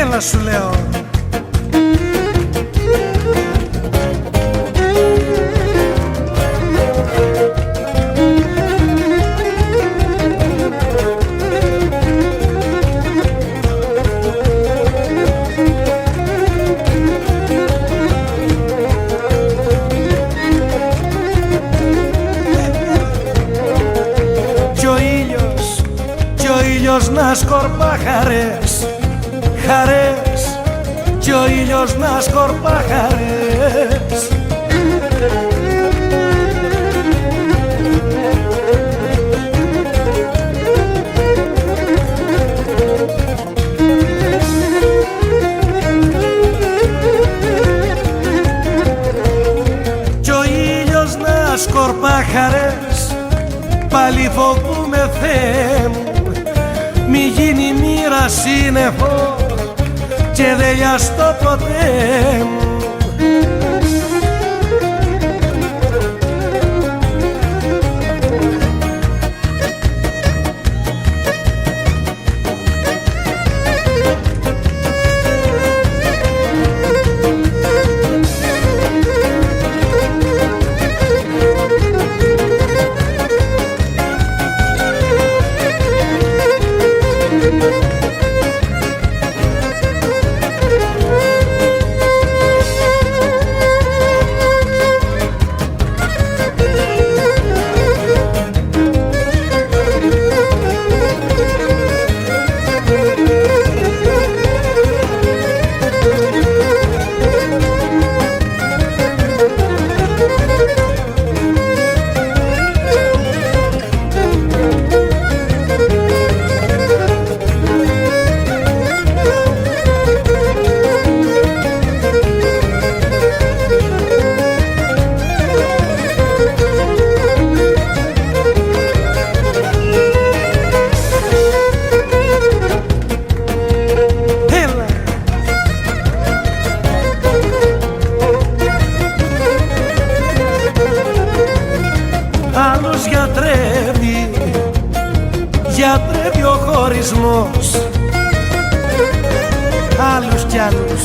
Έλα σου λέω. Να σκορπά χαρές, χαρές, κι ο ήλιος να σκορπά χαρές. Κι ο ήλιος να σκορπά χαρές, πάλι φοβούμαι Θεέ μου, μη γίνει μοίρα σύννεφο και δεν λιαστώ ποτέ μου. Γιατρεύει ο χωρισμός, άλλους κι άλλους.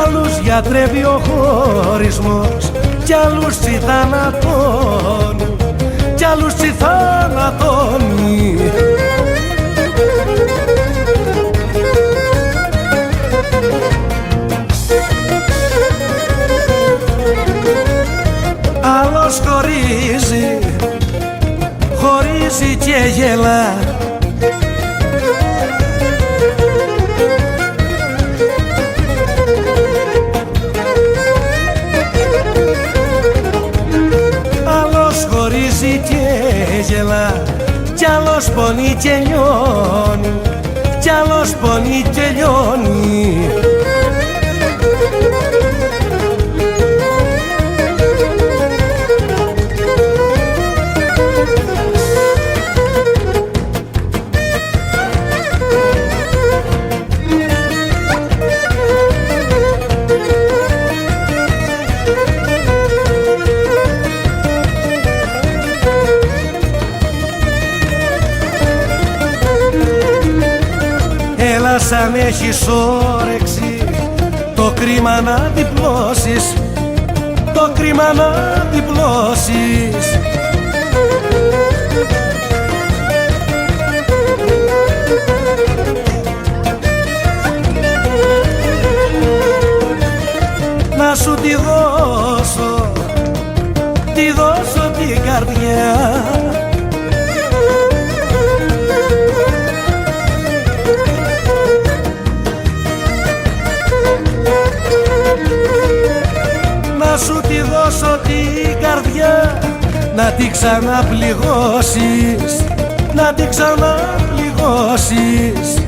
Άλλους γιατρεύει ο χωρισμός, κι άλλους θανατώνει, κι άλλους θανατώνει. Άλλος χωρίζει, χωρίζει και γελά. Άλλος χωρίζει και γελά, κι άλλος πονεί και λιώνει, κι άλλος πονεί και λιώνει. Έλα σαν έχεις όρεξη το κρίμα να διπλώσεις, το κρίμα να διπλώσεις. Να σου τη δώσω, τη δώσω την καρδιά. Να να την ξαναπληγώσεις, να την ξαναπληγώσεις.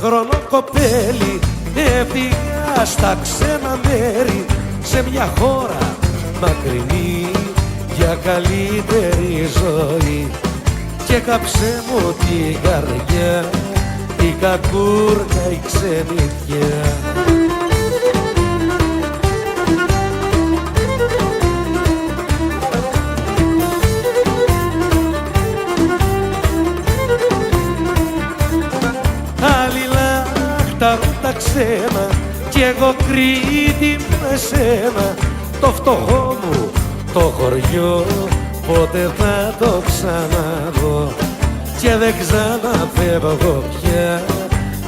Χρονό κοπέλι έφυγα στα ξένα μέρη, σε μια χώρα μακρινή για καλύτερη ζωή, και κάψε μου την καρδιά η κακούρκα η ξενιτιά. Τα ξένα κι εγώ Κρήτη με σένα, το φτωχό μου το χωριό ποτέ θα το ξαναδώ, και δεν ξαναφεύγω πια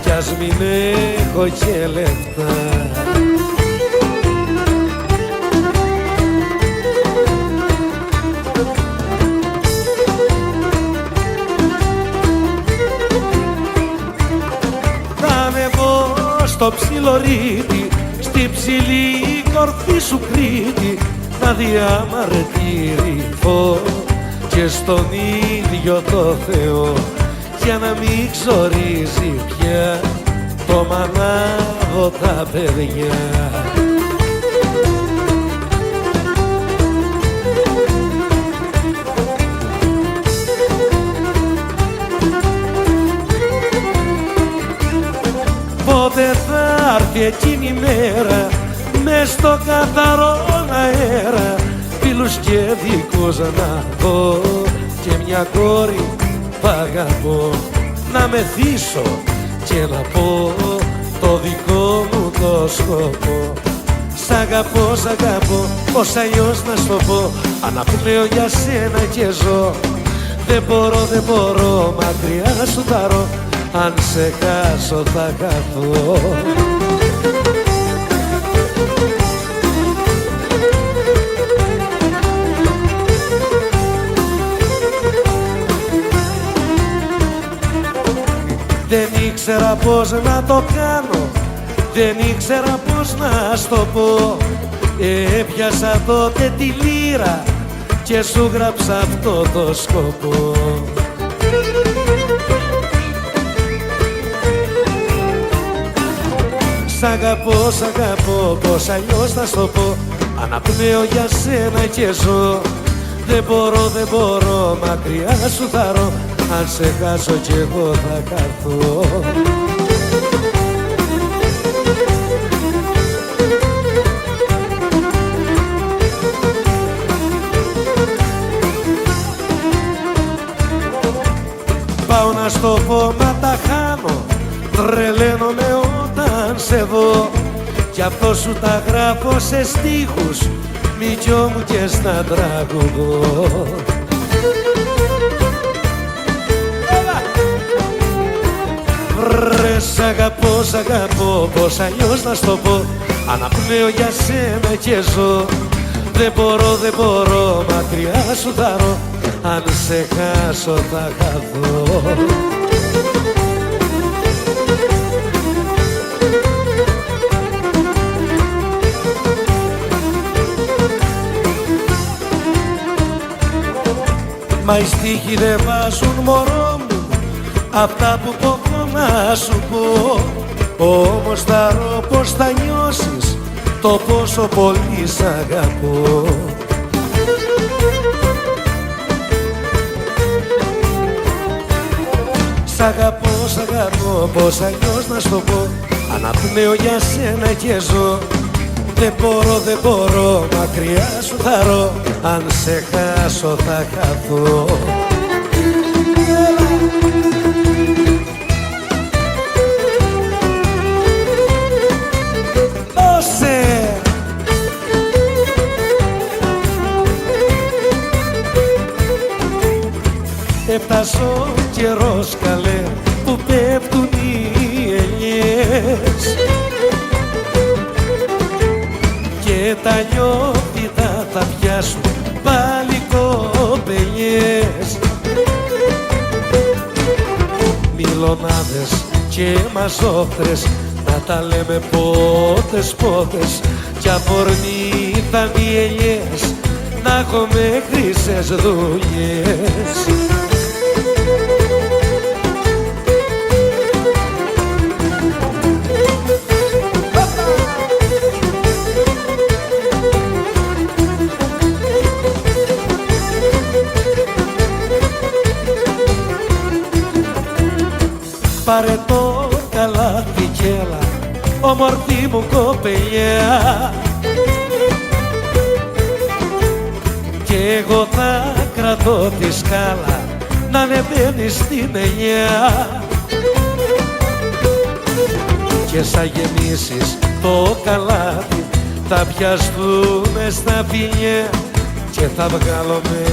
κι ας μην έχω και λεφτά. Στο ψιλορίτη, στη ψηλή κορφή σου Κρήτη, να διαμαρτυρηθώ και στον ίδιο το Θεό, για να μην ξορίζει πια το μανάβο τα παιδιά. Πότε θα έρθει εκείνη η μέρα μες στο καθαρό αέρα, φίλους και δικούς να δω και μια κόρη που αγαπώ, να μεθύσω και να πω το δικό μου το σκοπό. Σ' αγαπώ, σ' αγαπώ, πως αλλιώς να σου πω, αναπνέω για σένα και ζω. Δεν μπορώ, δεν μπορώ, μακριά σου θαρώ, αν σε χάσω θα χαθώ. Δεν ήξερα πώς να το κάνω, δεν ήξερα πώς να στο πω. Έπιασα τότε τη λύρα και σου γράψα αυτό το σκοπό. Σ' αγαπώ, σ' αγαπώ, πως αλλιώς θα στο πω, αναπνέω για σένα και ζω. Δεν μπορώ, δεν μπορώ, μακριά σου θαρώ, αν σε χάσω κι εγώ θα χαθώ. Πάω να στο πω, μα τα χάνω, τρελαίνομαι όταν σε δω, κι αυτό σου τα γράφω σε στίχους, μητσιό μου και στα τραγουδώ. Βρε σ' αγαπώ, σ' αγαπώ, πως αλλιώς να στο πω, αναπνέω για σένα και ζω. Δεν μπορώ, δεν μπορώ, μακριά σου θαρώ, αν σε χάσω θα χαθώ. Μα οι στίχοι δεν βάζουν μωρό μου αυτά που πω να σου πω, όμως θα ρω πως θα νιώσεις το πόσο πολύ σ' αγαπώ. Σ' αγαπώ, σ' αγαπώ, πως αλλιώς να στο πω, αναπνέω για σένα και ζω. Δεν μπορώ, δεν μπορώ, μακριά σου θαρώ, αν σε χάσω θα χαθώ. πας ο καιρός καλέ που πέφτουν οι ελιές και τα νιώθητα θα πιάσουν πάλι κοπελιές. Μιλονάδες και μαζόχτρες να τα λέμε πότες πότες κι αφορμή θα οι ελιές να έχουμε χρυσές δουλειές. Πάρε το καλάθι κι έλα, όμορφη μου κοπελιά, κι εγώ θα κρατώ τη σκάλα να ανεβαίνει στην ελιά. Και σαν γεμίσεις το καλάθι θα πιαστούμε στα φιλιά και θα βγάλουμε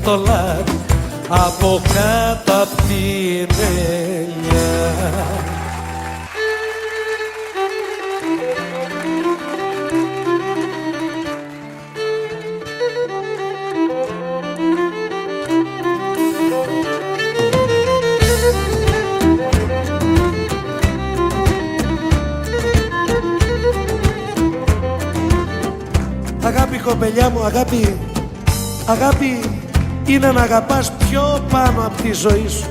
το λάδι από κάτω απ' την ελιά. Αγάπη κοπελιά μου, αγάπη, αγάπη είναι να αγαπάς πιο πάνω από τη ζωή σου.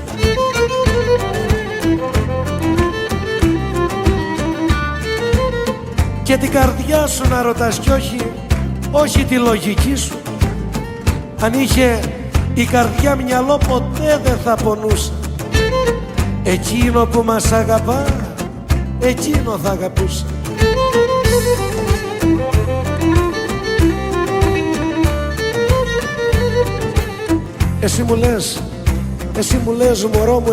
Και την καρδιά σου να ρωτάς κι όχι τη λογική σου. Αν είχε η καρδιά μυαλό ποτέ δεν θα πονούσε. Εκείνο που μας αγαπά, εκείνο θα αγαπούσε. Εσύ μου λες μωρό μου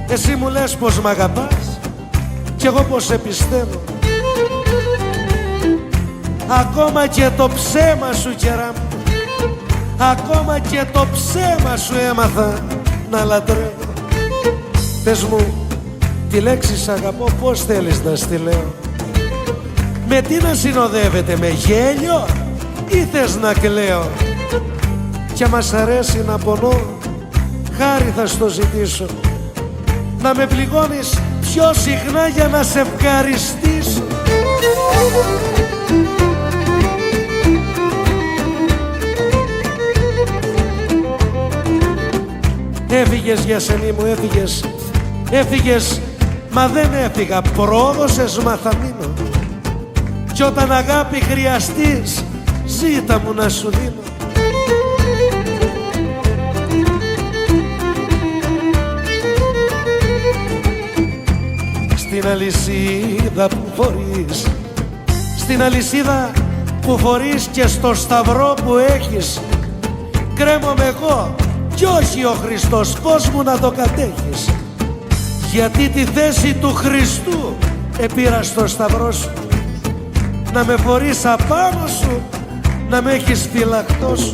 εσύ μου λες πως μ' αγαπάς κι εγώ πως σε πιστεύω. Ακόμα και το ψέμα σου κερά μου, ακόμα και το ψέμα σου έμαθα να λατρεύω. Πες μου τη λέξη σ' αγαπώ πως θέλεις να στη λέω. Με τι να συνοδεύεται, με γέλιο ή θες να κλαίω? Κι άμα σ' αρέσει να πονώ, χάρη θα στο ζητήσω, να με πληγώνεις πιο συχνά για να σε ευχαριστήσω. Έφυγες Γιασενή μου, έφυγες, μα δεν έφυγα, πρόδωσες μα θα μείνω. Κι όταν αγάπη χρειαστείς, ζήτα μου να σου δίνω. Στην αλυσίδα που φορείς, στην αλυσίδα που φορείς και στο σταυρό που έχεις, κρέμομαι εγώ κι όχι ο Χριστός, πώς μου να το κατέχεις? Γιατί τη θέση του Χριστού επήρα στο σταυρό σου, να με φορείς απάνω σου, να με έχεις φυλακτό σου.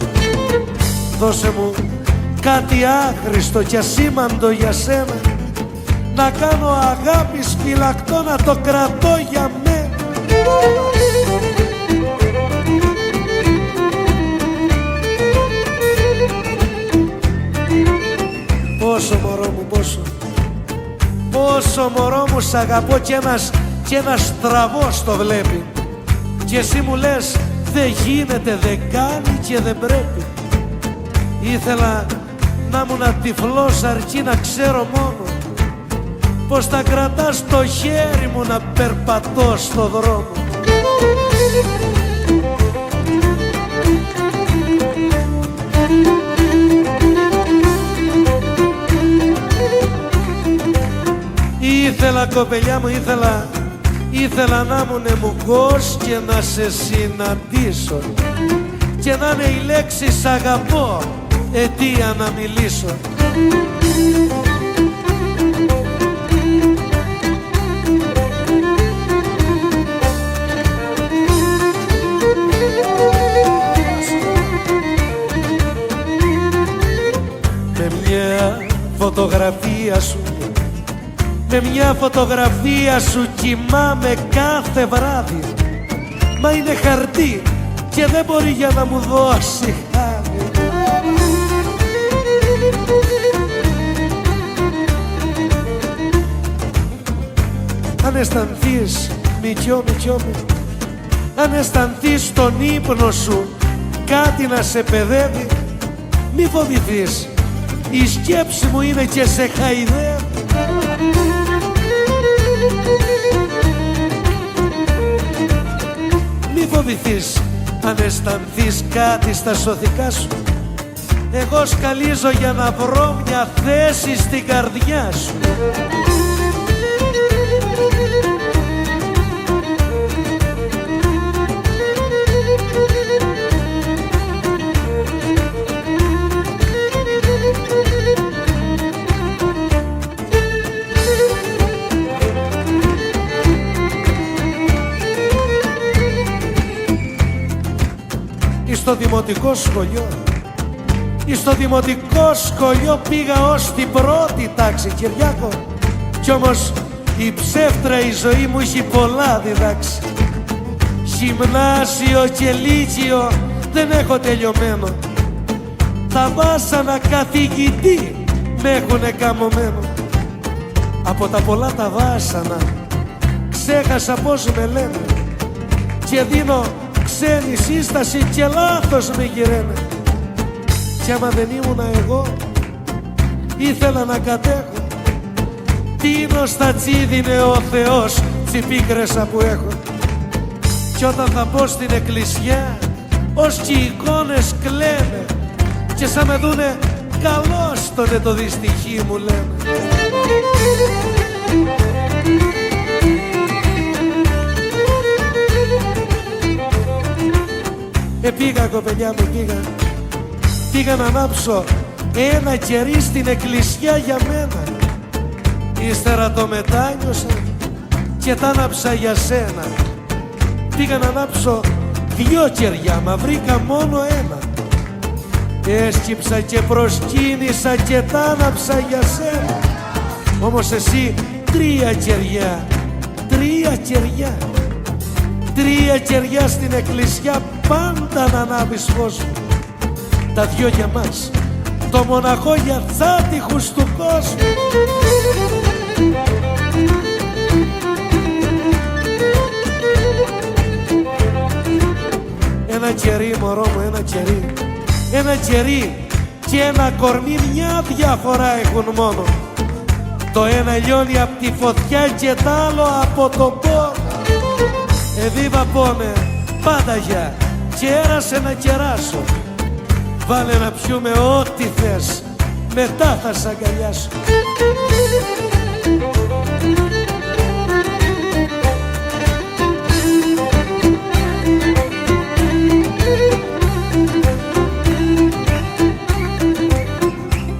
Δώσε μου κάτι άχρηστο και ασήμαντο για σένα, να κάνω αγάπης φυλακτό, να το κρατώ για μένα. Πόσο μωρό μου, πόσο μωρό μου σ' αγαπώ κι ένας τραβός το βλέπει. Και εσύ μου λες δεν γίνεται, δεν κάνει και δεν πρέπει. Ήθελα να ήμουν τυφλός αρκεί να ξέρω μόνο πως τα κρατάς στο χέρι μου να περπατώ στο δρόμο. Ήθελα κοπελιά μου, ήθελα να ήμουν μουγκός και να σε συναντήσω και να είναι η λέξη σ' αγαπώ αιτία να μιλήσω. Με μια απουσία σου. Με μια φωτογραφία σου κοιμάμαι κάθε βράδυ. Μα είναι χαρτί και δεν μπορεί για να μου δώσει χάδι. Αν αισθανθείς μικιό μου, αν αισθανθείς τον ύπνο σου κάτι να σε παιδεύει, μη φοβηθείς, η σκέψη μου είναι και σε χαϊδεύει. Μη φοβηθείς αν αισθανθείς κάτι στα σωθικά σου. Εγώ σκαλίζω για να βρω μια θέση στην καρδιά σου. Στο δημοτικό σχολείο, στο δημοτικό σχολείο πήγα ως την πρώτη τάξη, Κυριάκο, κι όμως η ψεύτρα η ζωή μου έχει πολλά διδάξει. Γυμνάσιο και λύκειο δεν έχω τελειωμένο. Τα βάσανα καθηγητή με έχουνε καμωμένο. Από τα πολλά τα βάσανα ξέχασα πως με λένε και δίνω ξένη σύσταση και λάθος με γυρένε. Κι άμα δεν ήμουνα εγώ, ήθελα να κατέχω. Τίνο στα τσίδινε ο Θεός τσιπίκρεσα που έχω. Κι όταν θα πω στην εκκλησιά, ως κι οι εικόνες κλαίνε και σαν με δούνε καλώς τότε το δυστυχή μου λένε. Πήγα κοπελιά μου, πήγα να ανάψω ένα κερί στην εκκλησιά για μένα. Ύστερα το μετάνιωσα και τα άναψα για σένα. Πήγα να ανάψω 2 κεριά, μα βρήκα μόνο ένα. Έσκυψα και προσκύνησα και τα άναψα για σένα. Όμως εσύ 3 κεριά, 3 κεριά. 3 κεριά στην εκκλησιά πάντα να ανάβεις φως μου. Τα 2 για μας, το μοναχό για τσάτιχους του κόσμου. Ένα κερί μωρό μου, ένα κερί. Ένα κερί και ένα κορμί μια διαφορά έχουν μόνο. Το ένα λιώνει απ' τη φωτιά και τ' άλλο από το πόνο. Εβίβα πόνε, πάντα για, κέρασε να κεράσω. Βάλε να πιούμε ό,τι θες, μετά θα σ' αγκαλιάσω.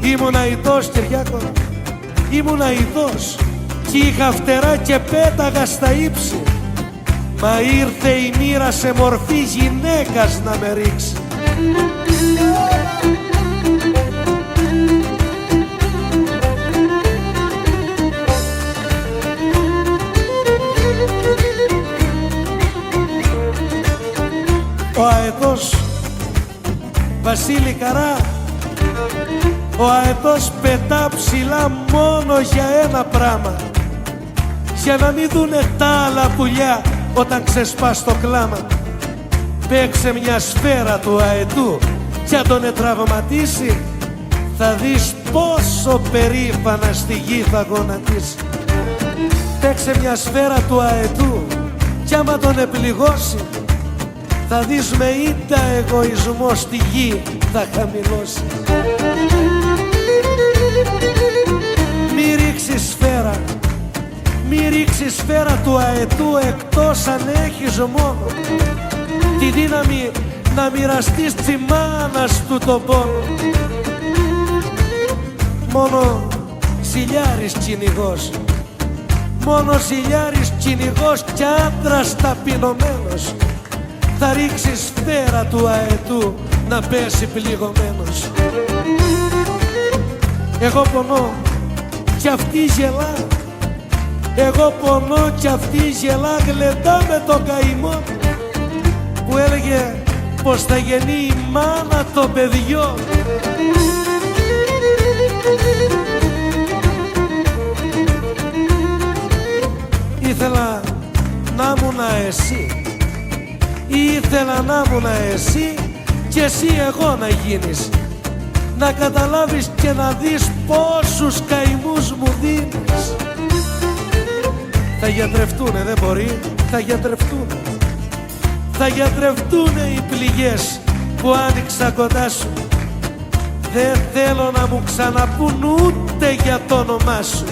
Ήμουν αητός, Κυριάκο, ήμουν αητός κι είχα φτερά και πέταγα στα ύψη. Μα ήρθε η μοίρα σε μορφή γυναίκας να με ρίξει. Ο αετός Βασίλη Καρά, ο αετός πετά ψηλά μόνο για ένα πράμα, για να μην δουνε τα άλλα πουλιά όταν ξεσπάς το κλάμα. Παίξε μια σφαίρα του αετού κι αν τον ετραυματίσει, θα δεις πόσο περήφανα στη γη θα γονατίσει. Παίξε μια σφαίρα του αετού κι άμα τον επληγώσει, θα δεις με ήττα εγωισμό στη γη θα χαμηλώσει. Μη ρίξεις σφαίρα, μη ρίξεις σφαίρα του αετού εκτός αν έχεις μόνο τη δύναμη να μοιραστείς τη μάνας του τον πόνο. Μόνο ζηλιάρης κυνηγός, μόνο ζηλιάρης κυνηγός κι άντρας ταπεινωμένος θα ρίξει σφαίρα του αετού να πέσει πληγωμένος. Εγώ πονώ κι αυτή γελά. Εγώ πονώ κι αυτή γελά, γλεντά με το καημό που έλεγε πως θα γεννεί η μάνα το παιδιό. Ήθελα να ήμουνα εσύ, ήθελα να ήμουνα εσύ και εσύ εγώ να γίνεις, να καταλάβεις και να δεις πόσους καημούς μου δίνεις. Θα γιατρευτούνε, δεν μπορεί, θα γιατρευτούνε. Θα γιατρευτούνε οι πληγές που άνοιξα κοντά σου. Δεν θέλω να μου ξαναπούν ούτε για το όνομά σου.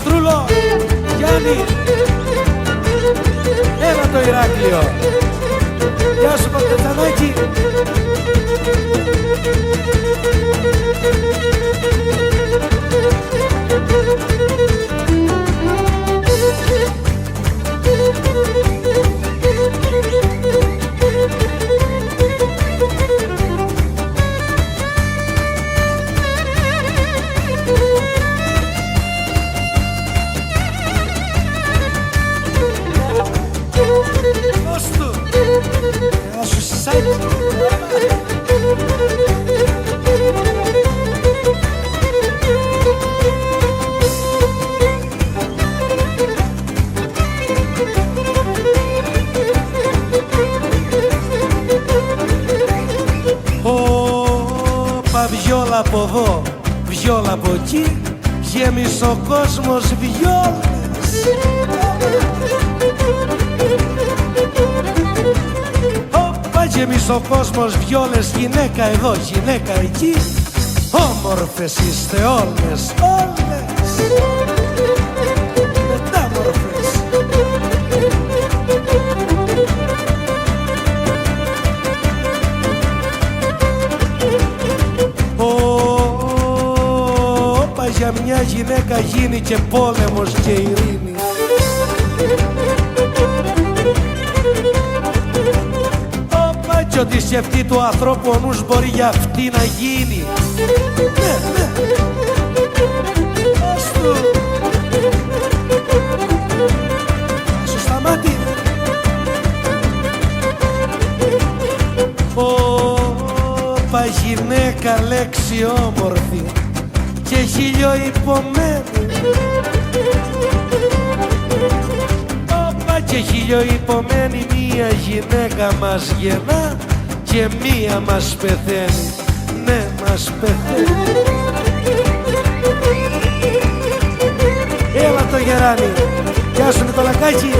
Τρούλο, Γιάννη, έλα το Ηράκλειο. Γεια σου Παπτετανάκη. Βιόλα από εδώ, βιόλα από εκεί, γέμισε ο κόσμος βιόλες. Όπα, γέμισε ο κόσμος βιόλες, γυναίκα εδώ, γυναίκα εκεί, όμορφες είστε όλες, όλες, μετάμορφες. Για μια γυναίκα γίνει και πόλεμος και ειρήνη. Όπα, κι ό,τι σκεφτεί του ανθρώπου ο νους μπορεί για αυτή να γίνει. Ναι, ναι. Ως του. Σου σταμάτη. Όπα, γυναίκα λέξη όμορφη και χίλιο υπομένη. Όπα, και χίλιο υπομένη, μία γυναίκα μας γεννά και μία μας πεθαίνει. Ναι, μας πεθαίνει. Έλα το Γεράνι. Γεια σου Νικολακάκη.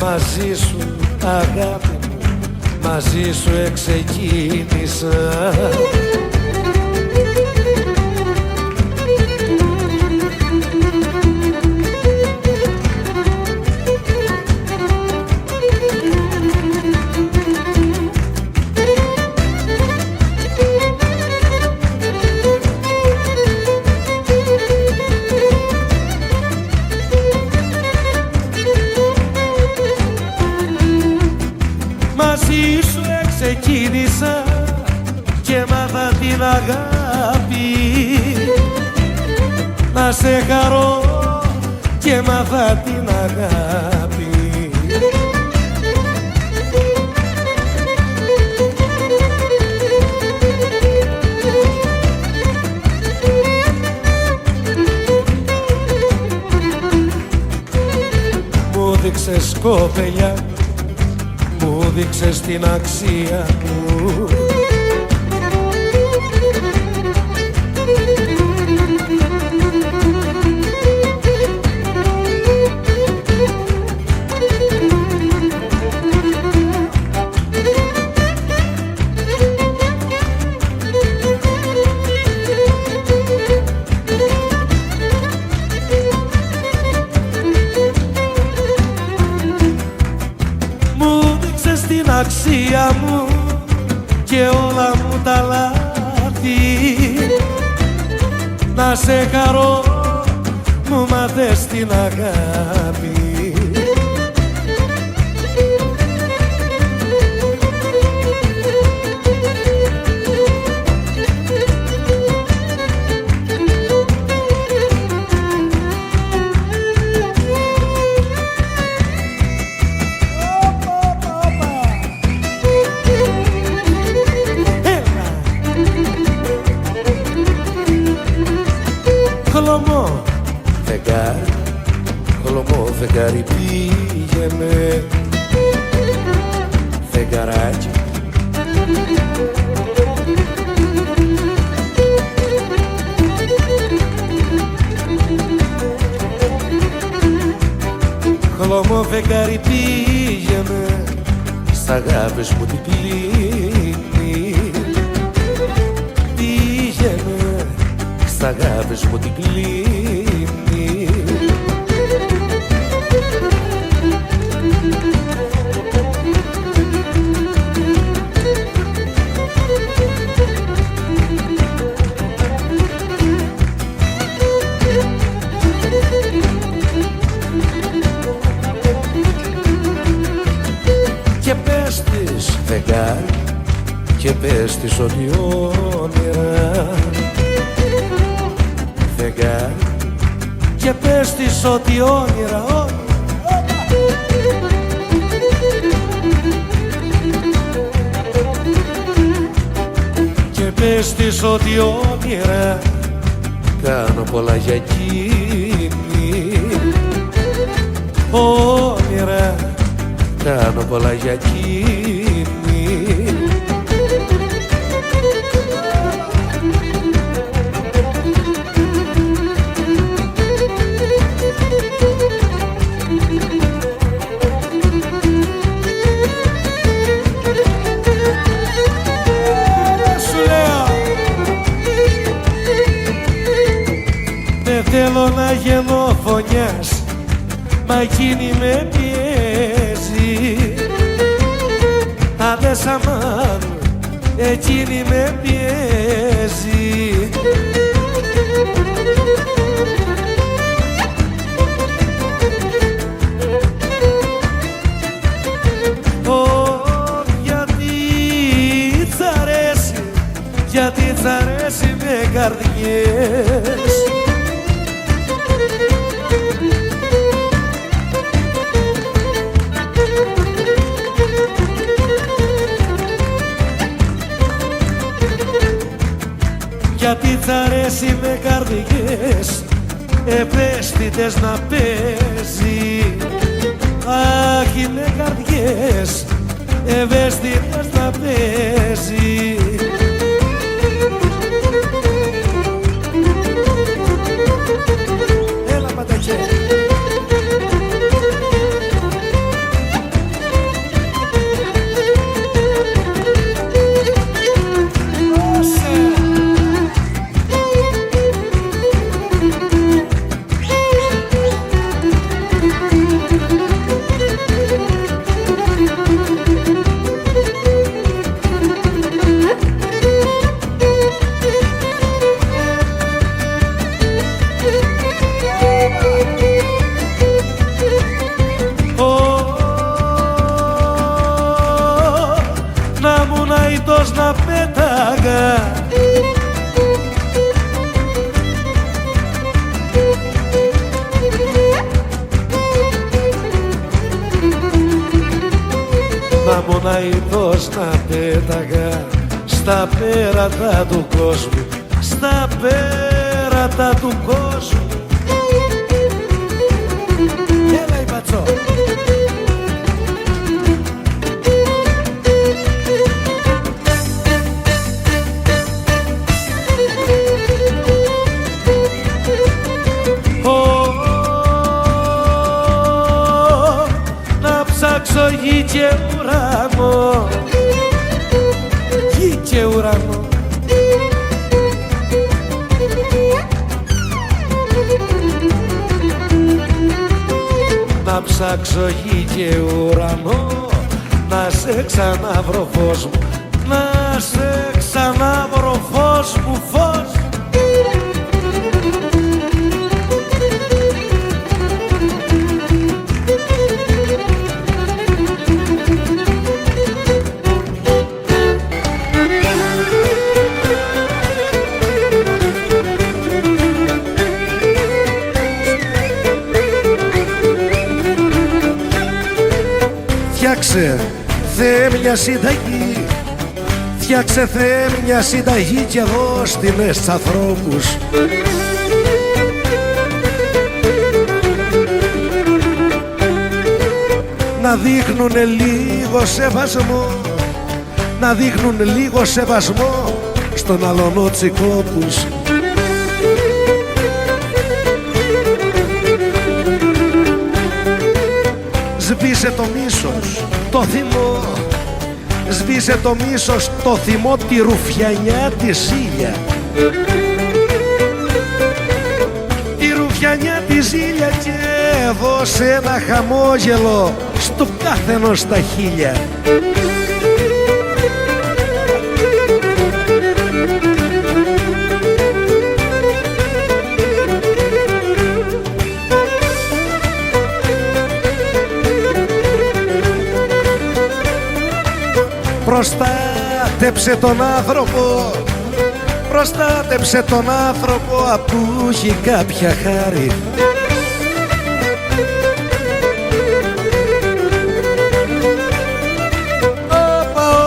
μαζί σου αγάπη μου, μαζί σου εξεκίνησα. Μαζί σου ξεκίνησα και μάθα την αγάπη, να σε χαρώ και μάθα την αγάπη. Μου δείξες κοπελιά, μου δείξες την αξία μου, την αξία μου και όλα μου τα λάθη, να σε χαρώ μου μάθες την αγάπη. Χλωμό φεγγάρι, χλωμό φεγγάρι πήγαινε, φεγγαράκι. Χλωμό φεγγάρι πήγαινε, σ' αγάπης μου την πλήνη, πήγαινε σ' αγάπης μου την πλήνη. Και πες της φεγγάρι, και πες της ότι όνειρα, φεγγάρι, και πες της ότι όνειρα, και πες της ότι όνειρα κάνω πολλά για εκείνη, όνειρα κάνω πολλά για εκείνη. Δεν θέλω να γίνω φωνιάς, μα εκείνη με πιέζει. Αν δεν σ' αμάνω, εκείνη με πιέζει. Γιατί τ' αρέσει, γιατί τ' αρέσει με καρδιές. Γιατί τ' αρέσει με καρδιές ευαίσθητες να παίζει. Αχ, με καρδιές ευαίσθητες να παίζει. Έλα παταχέ. να μοναϊτός να πέταγα στα πέρατα του κόσμου, στα πέρατα του κόσμου. Έλα η Πατσό. Να ψάξω γη και ουρανό, γη και ουρανό. Να ψάξω γη και ουρανό, να σε ξαναβρω φως μου, να σε ξαναβρω φως μου, φως. Φτιάξε Θεέ μια συνταγή, φτιάξε Θεέ μια συνταγή κι εγώ στείλες στους ανθρώπους. Να δείχνουνε λίγο σεβασμό, να δείχνουν λίγο σεβασμό στον αλωνότσικό τους. Σβήσε το μίσος, το θυμό, σβήσε το μίσος, το θυμό, τη ρουφιανιά τη ζήλια. Τη ρουφιανιά τη ζήλια και δώσε ένα χαμόγελο στο καθενός στα χείλια. Προστάτεψε τον άνθρωπο, προστάτεψε τον άνθρωπο που έχει κάποια χάρη.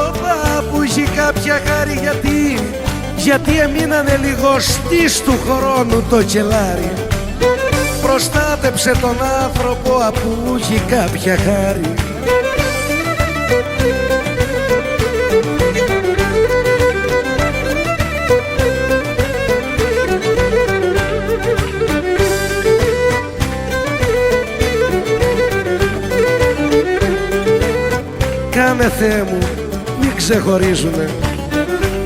Όπα, που έχει κάποια χάρη, γιατί έμεινανε λιγοστής του χρόνου το κελάρι. Προστάτεψε τον άνθρωπο που έχει κάποια χάρη. Κάνε Θεέ μου μη ξεχωρίζουνε,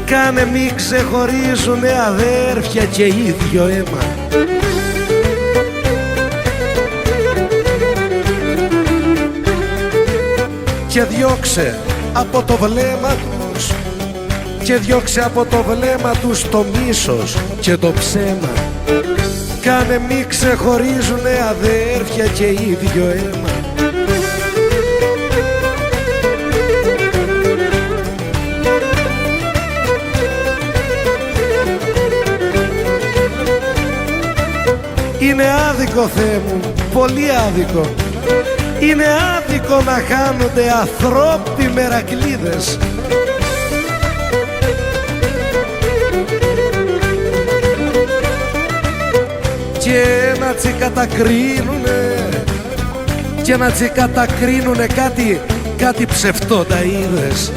κάνε μη ξεχωρίζουνε αδέρφια και ίδιο αίμα. Και διώξε από το βλέμμα τους, και διώξε από το βλέμμα τους το μίσος και το ψέμα. Κάνε μη ξεχωρίζουνε αδέρφια και ίδιο αίμα. Είναι άδικο Θεέ μου, πολύ άδικο. Είναι άδικο να χάνονται ανθρώποι μερακλείδες. Και να τσικατακρίνουνε, και να τσικατακρίνουνε κάτι ψευτοταΐδες.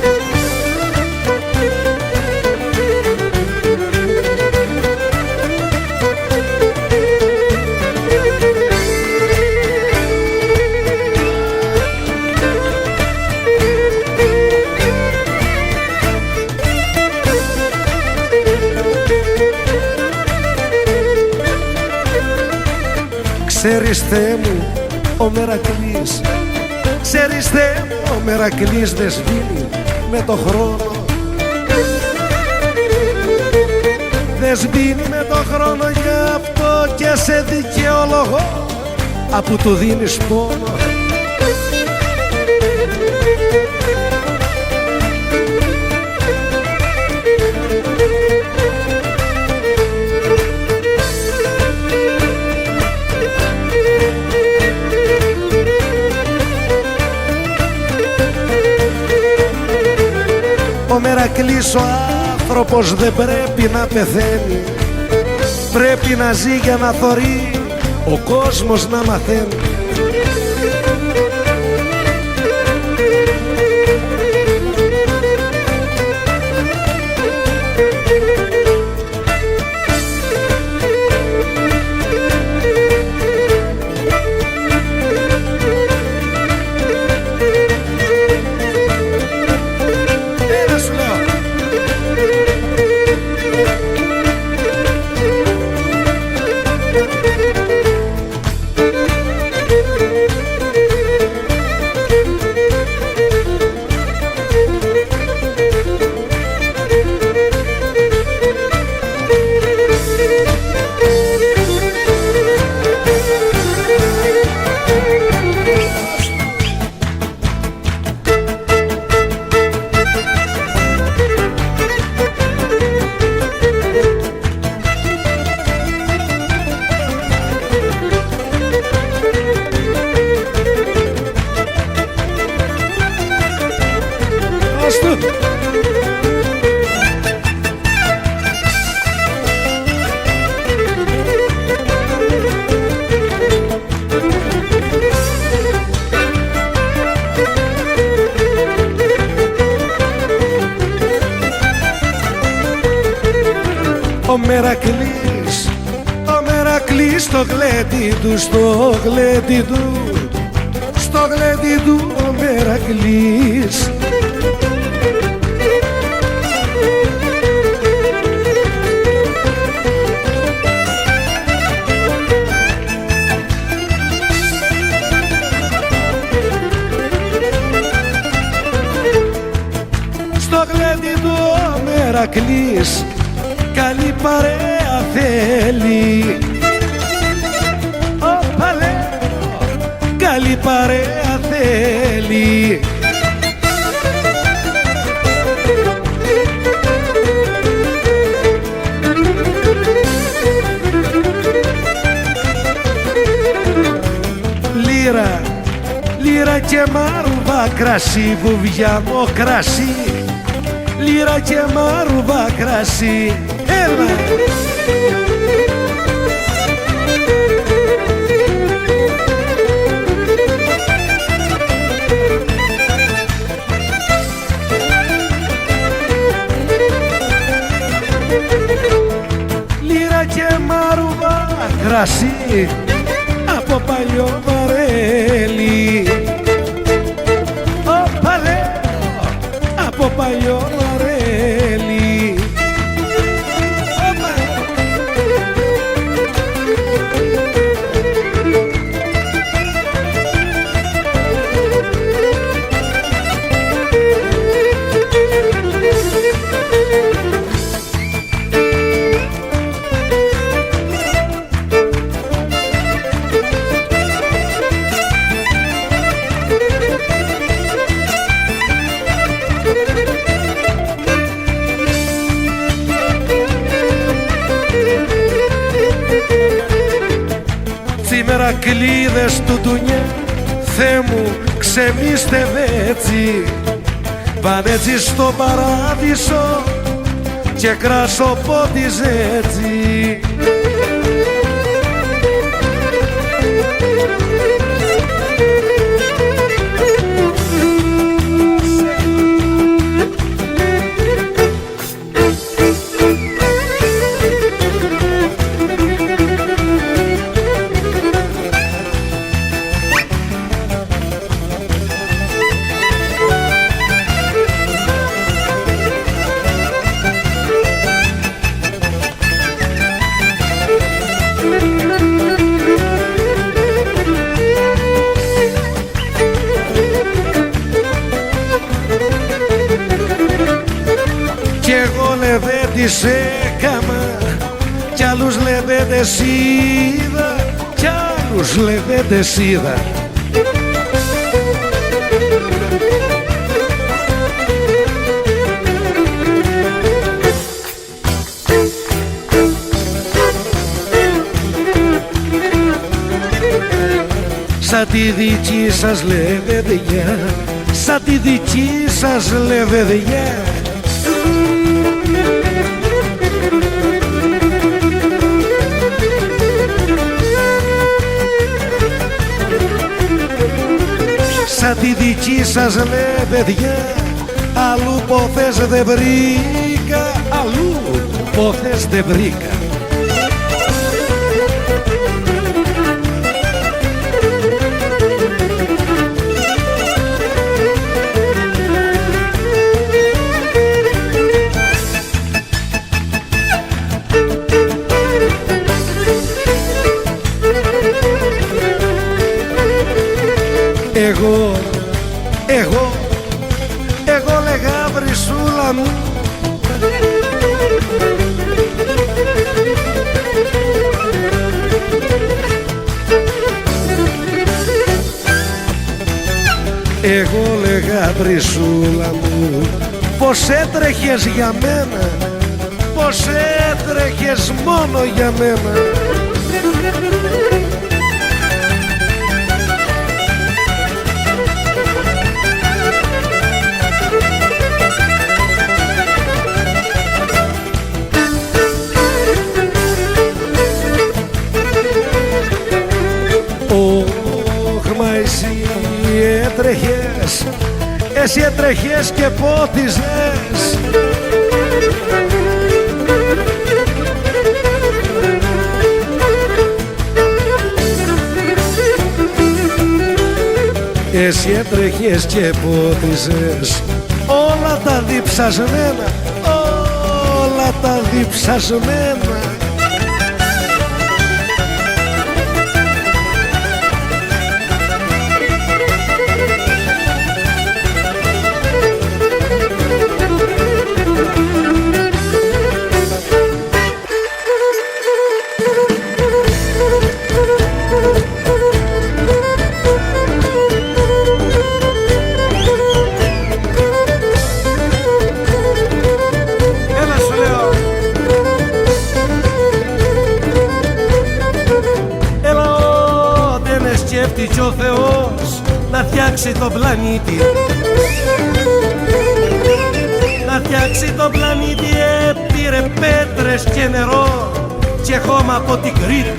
Ξέρεις Θεέ μου ο Μερακλής, ξέρεις Θεέ μου ο Μερακλής δεν σβήνει με το χρόνο. Δεν σβήνει με το χρόνο, γι' αυτό και σε δικαιολογώ απού του δίνεις πόνο. Μερακλής ο άνθρωπος δεν πρέπει να πεθαίνει, πρέπει να ζει για να θωρεί ο κόσμος να μαθαίνει. Ο Μερακλής στο γλέντι του, στο γλέντι του, στο γλέντι του ο Μερακλής. Στο γλέντι του ο Μερακλής καλή παρέα θέλει. Όπα λέω, καλή παρέα θέλει. Λύρα, λύρα και μάρουβα κρασί, βουβιανό κρασί. Λύρα και μάρουβα κρασί. Έλα! Λύρα και μάρουβα κρασί από παλιό βαρέλι. Όπα λέω, από παλιό βαρέλι. Μερακλείδες του ντουνιά, Θεέ μου ξεμίστε έτσι. Πάνε έτσι στο παράδεισο και κράσο πότις έτσι. Λεβέντης έκαμα κι άλλους λεβέντες είδα, κι άλλους λεβέντες είδα. Σαν τη δική σας λεβεδιά, σαν τη δική σας λεβεδιά, σαν τη δική σας ναι παιδιά, αλλού ποθές δεν βρήκα, αλλού ποθές δεν βρήκα. Εγώ λέγα βρυσούλα μου, εγώ λέγα βρυσούλα μου, πως έτρεχες για μένα, πως έτρεχες μόνο για μένα. Εσύ έτρεχες και πότιζες, εσύ έτρεχες και πότιζες όλα τα διψασμένα, όλα τα διψασμένα. Κι ο Θεός να φτιάξει τον πλανήτη, να φτιάξει τον πλανήτη, πήρε πέτρες και νερό και χώμα από την Κρήτη.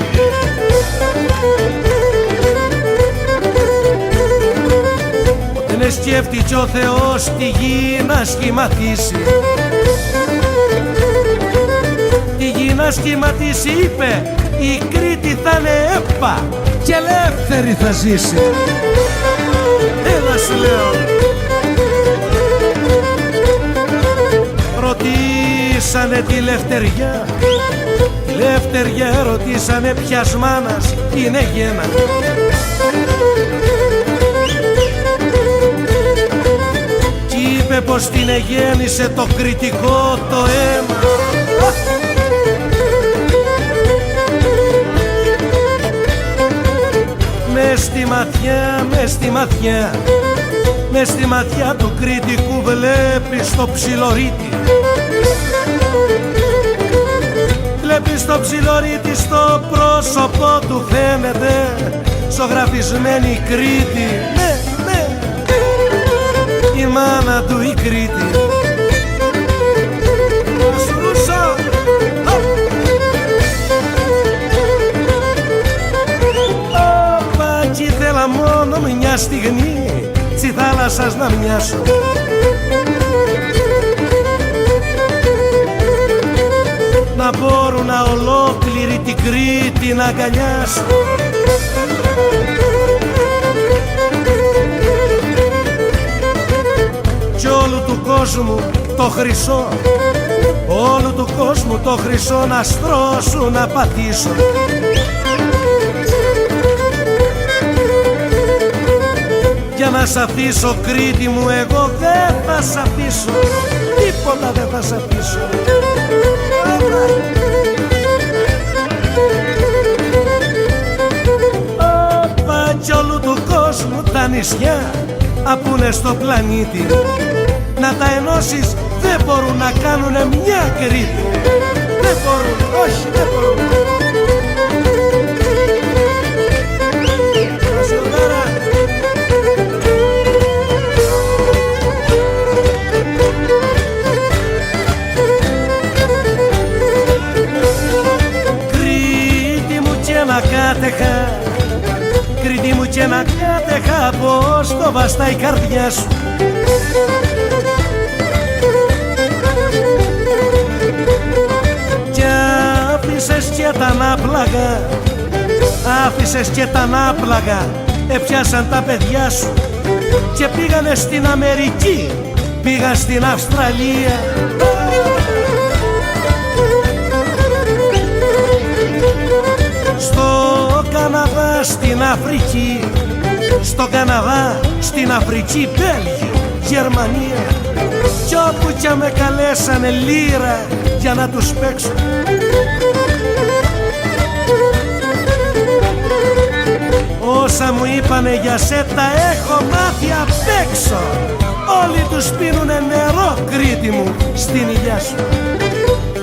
Δεν σκέφτηκε ο Θεός τη γη να σχηματίσει, τη γη να σχηματίσει, είπε η Κρήτη θα είναι έπα και ελεύθερη θα ζήσει. Έλα σου λέω. Ρωτήσανε τη Λευτεριά, τη Λευτεριά ρωτήσανε ποιας μάνας είναι γένα. Κι είπε πως την εγέννησε το κριτικό το αίμα. Μες στη ματιά, μες στη ματιά, μες στη ματιά του κριτικού βλέπεις το ψιλορίτη. Βλέπεις το ψιλορίτη, στο πρόσωπο του φαίνεται ζωγραφισμένη Κρήτη. Ναι, ναι, η μάνα του η Κρήτη. Μόνο μια στιγμή στη θάλασσας να μοιάσω, να μπορούν να ολόκληρη την Κρήτη να αγκαλιάσω. Κι όλου του κόσμου το χρυσό, όλου του κόσμου το χρυσό να στρώσω, να πατήσω. Για να σ' αφήσω Κρήτη μου, εγώ δεν θα σ' αφήσω, τίποτα δεν θα σ' αφήσω. Όπα κι όλου του κόσμου τα νησιά απούνε στο πλανήτη, να τα ενώσεις δεν μπορούν να κάνουνε μια Κρήτη. Δεν μπορούν, όχι δεν μπορούν. Κρήτη μου και να κάτεχα πως το βαστά η καρδιά σου. Κι άφησες και τα νάπλαγα, άφησες και τα νάπλαγα, έπιασαν τα παιδιά σου και πήγανε στην Αμερική, πήγαν στην Αυστραλία. Στο Καναδά, στην Αφρική, στο Καναδά, στην Αφρική, Βέλγιο, Γερμανία, κι όπου κι με καλέσανε λύρα για να τους παίξω. Όσα μου είπανε για σε τα έχω μάθει απ' έξω. Όλοι τους πίνουνε νερό, Κρήτη μου, στην ηλιά σου,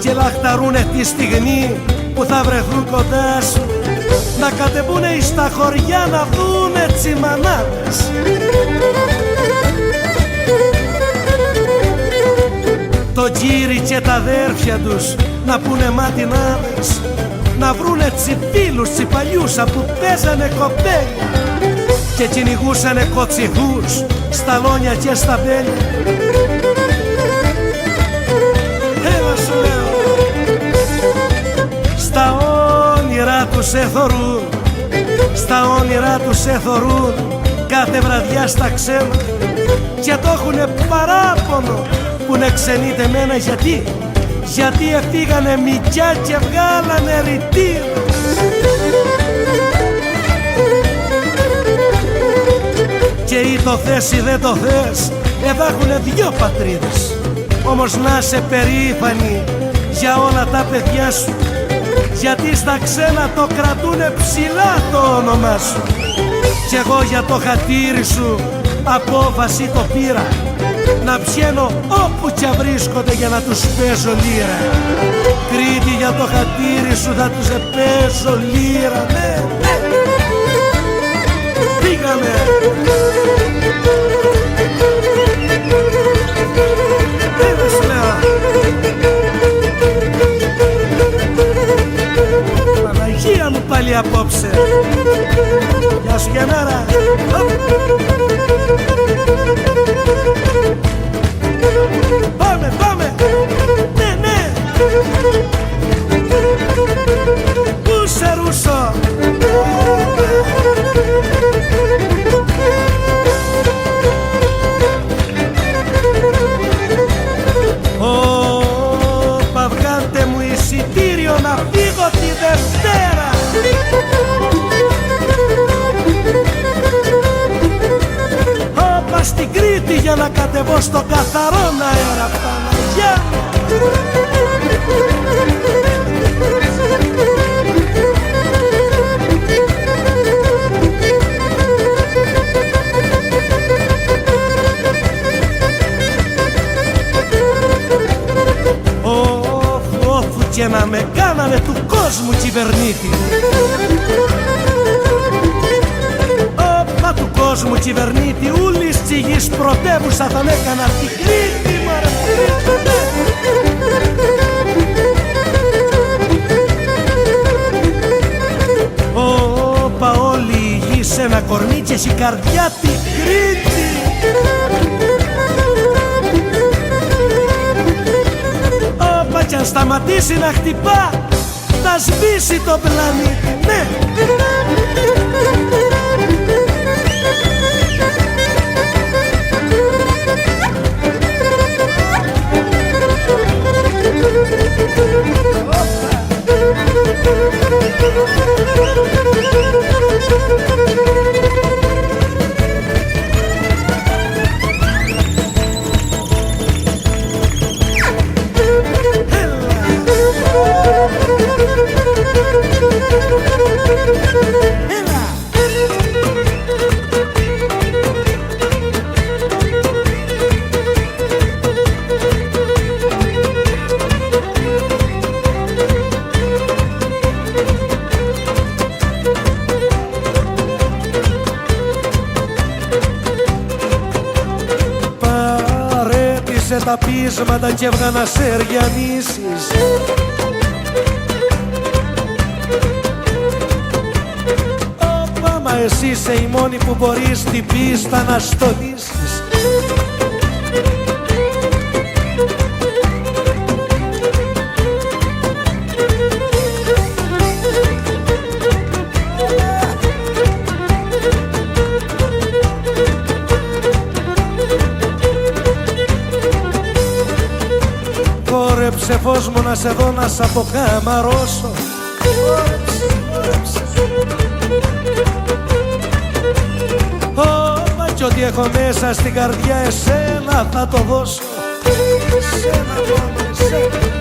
και λαχταρούνε τη στιγμή που θα βρεθούν κοντά σου, να κατεβούνε εις τα χωριά να δούνε τσιμανάδες. Το γύρι και τα αδέρφια τους να πούνε ματινάδες, να βρούνε τσιπίλους τσιπαλιούσα που παίζανε κοπέλια και κυνηγούσανε κοτσιχούς στα λόνια και στα βέλια. Έλα σου λέω, στα όνειρά τους εθωρούν, στα όνειρά τους εθωρούν κάθε βραδιά στα ξένα, και το έχουνε παράπονο που είναι ξενείτε μένα. Γιατί έφυγανε μικιά και βγάλανε ρητήρα. Και ή το θες ή δεν το θες, εδώ έχουνε δυο πατρίδες. Όμως να σε περήφανη για όλα τα παιδιά σου, γιατί στα ξένα το κρατούνε ψηλά το όνομά σου. Κι εγώ για το χατήρι σου απόφαση το πήρα, να πιένω όπου κι βρίσκονται για να τους παίζω λύρα. Κρήτη, για το χατήρι σου θα τους παίζω λύρα. Ναι, ναι. Πήγαμε. Δεν σου λέω. Παναγία μου πάλι απόψε. Γεια σου Γιαννάρα. Πάμε, πάμε. Ναι, ναι. Πού σε ρούσω. Ωπα, βγάλτε μου εισιτήριο να φύγω τη Δευτέρα. Ωπα, στην Κρήτη για να κατεβώ στο καθαρό αέρα. Παναγιά. Όφου και να με κάνανε του κόσμου κυβερνήτη. Όπα, του κόσμου κυβερνήτη, ούλης της γης πρωτεύουσα θα με έκανα την Κρήτη, μωρέ. Όπα, όλη η γη σε ένα κορμί και έχει καρδιά την Κρήτη. Όπα, κι αν σταματήσει να χτυπά θα σβήσει το πλανήτη. Ναι. Τα πείσματα και έβγα να σεριανίσεις. Όπα, μα Μα εσύ είσαι η μόνη που μπορείς την πίστα να στολίσεις. Χόρεψε φως μου να σε δω, να σ' αποκαμαρώσω. Όπα κι ό,τι έχω μέσα στην καρδιά εσένα θα το δώσω. Εσένα μόνο, εσένα.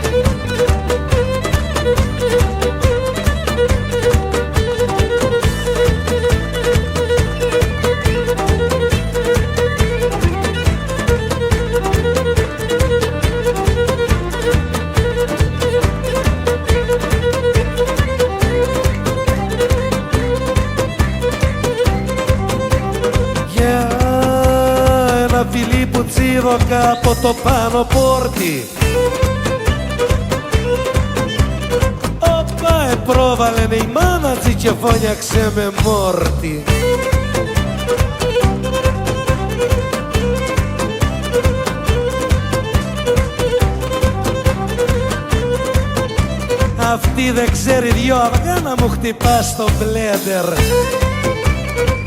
Φιλί που τσίρωκα από το πάνω πόρτι. Όπα επρόβαλαινε η μάνατζη και φώνιαξε με μόρτι. Αυτή δεν ξέρει δυο αυγά να μου χτυπά στο μπλέντερ.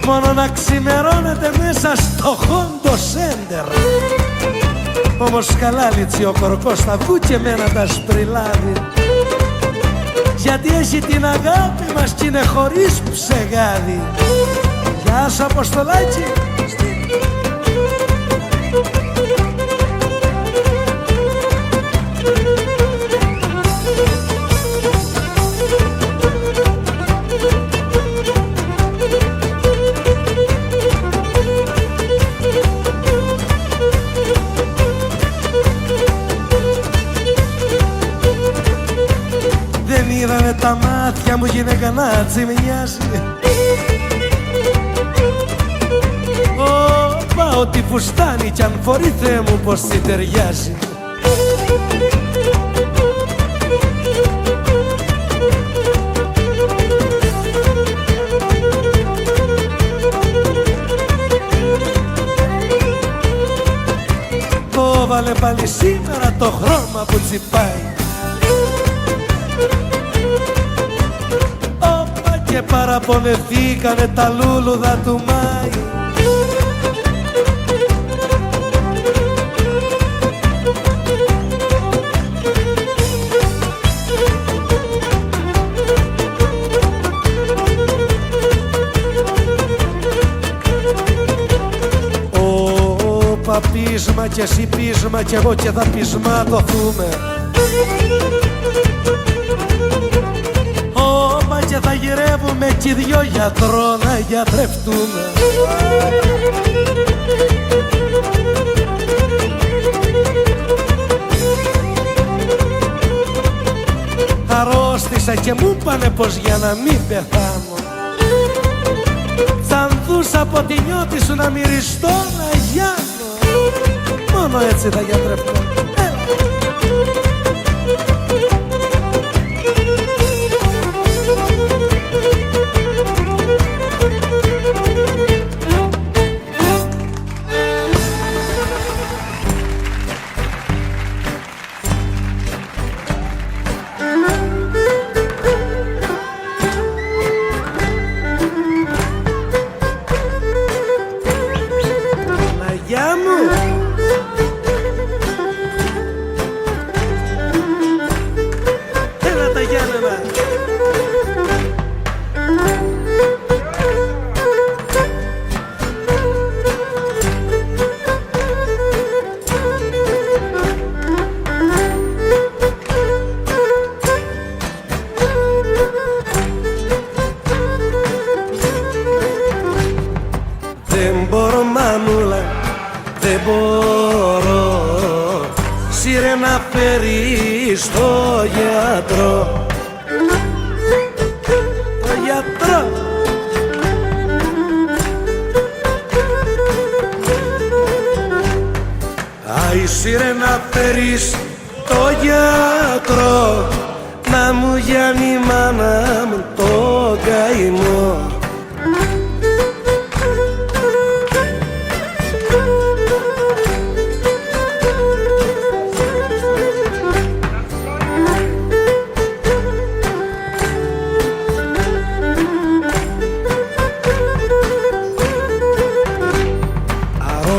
Μόνο να ξημερώνεται μέσα στο Honda Center. Όμως καλά λύτσι ο κορκός θα βγει και εμένα τα σπριλάδι. Γιατί έχει την αγάπη μας κι είναι χωρίς ψεγάδι. Γεια σου Αποστολάκη. Είδανε τα μάτια μου γυναίκα να τσιμιάζει. Όπα ό,τι φουστάνει κι αν φορεί Θεέ μου πως τη ταιριάζει. Το βάλε πάλι σήμερα το χρώμα που τσιπάει. Και παραπονεθήκανε τα λούλουδα του Μάη. Όπα πείσμα και εσύ πείσμα κι εγώ και θα πεισματωθούμε. Και θα γυρεύουμε κι οι δυο γιατρό να γιατρευτούμε. Αρρώστησα και μου πάνε πως για να μην πεθάνω θανθούσα από τη νιώτη σου να μυριστώ να γιάνω. Μόνο έτσι θα γιατρευτώ. Δεν μπορώ μανούλα, δεν μπορώ. Σύρε να φέρεις στο γιατρό. Το γιατρό. Άι σύρε να φέρεις το γιατρό, να μου γιάνει η μάνα μου το καημό.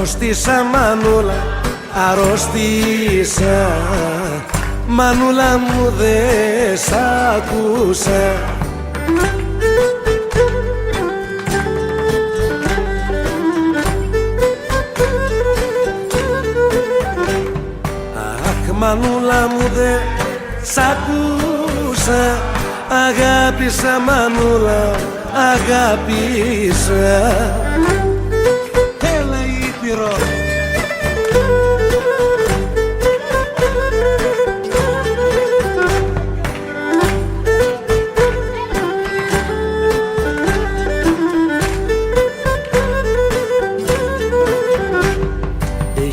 Αρρώστησα μανούλα, αρρώστησα. Μανούλα μου δε σ' άκουσα. Αχ μανούλα μου δε σ' άκουσα. Αγάπησα μανούλα, αγάπησα. Έλα Ήπειρο.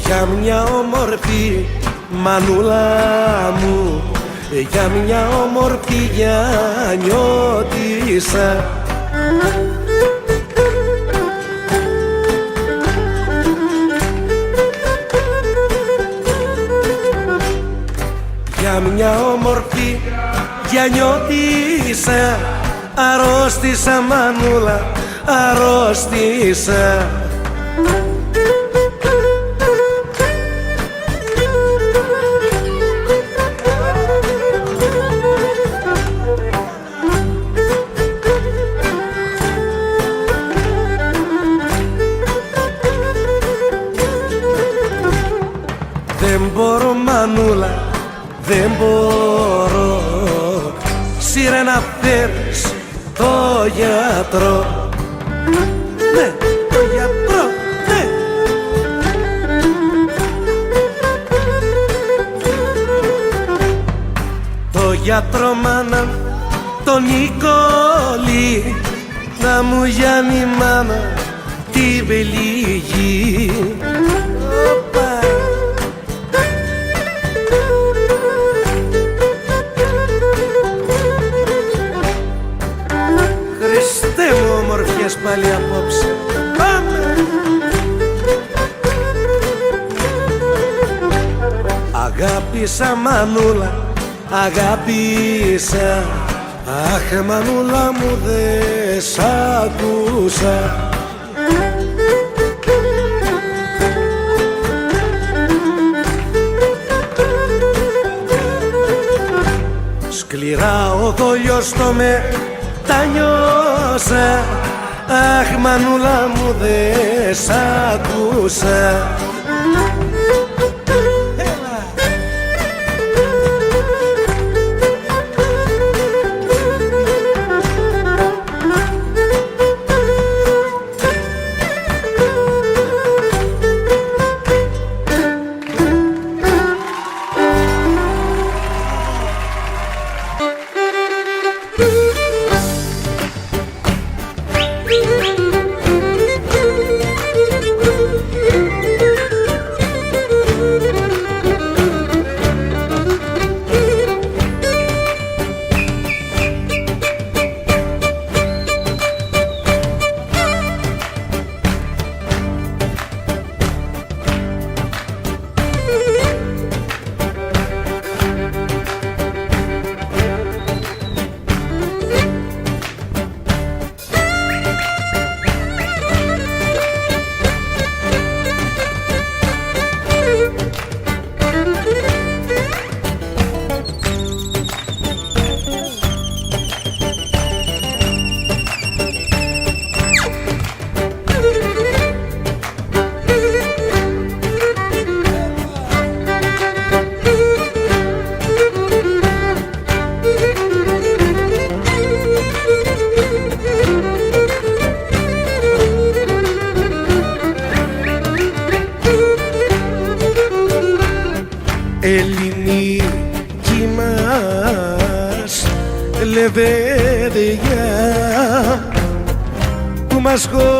Για μια όμορφη μανούλα μου, για μια όμορφη γιαννιώτισσα, για μια όμορφη γιαννιώτισσα, αρρώστησα μανούλα, αρρώστησα. Δεν μπορώ μανούλα, δεν μπορώ. Σύρε να φέρεις το γιατρό. Ναι, το γιατρό, ναι. Το γιατρό μάνα, τον Νικόλη, να μου γιάνει μάνα τη βελίγη. Χριστέ μου ομορφιές πάλι απόψε. Πάμε! Αγάπησα μανούλα, αγάπησα. Αχ μανούλα μου δε σ' άκουσα. Σκληρά ο δόλιος το τα νιώσα. Αχ μανούλα μου δε σ' άκουσα. Ελληνική μας λεβέδια που μας χορεύει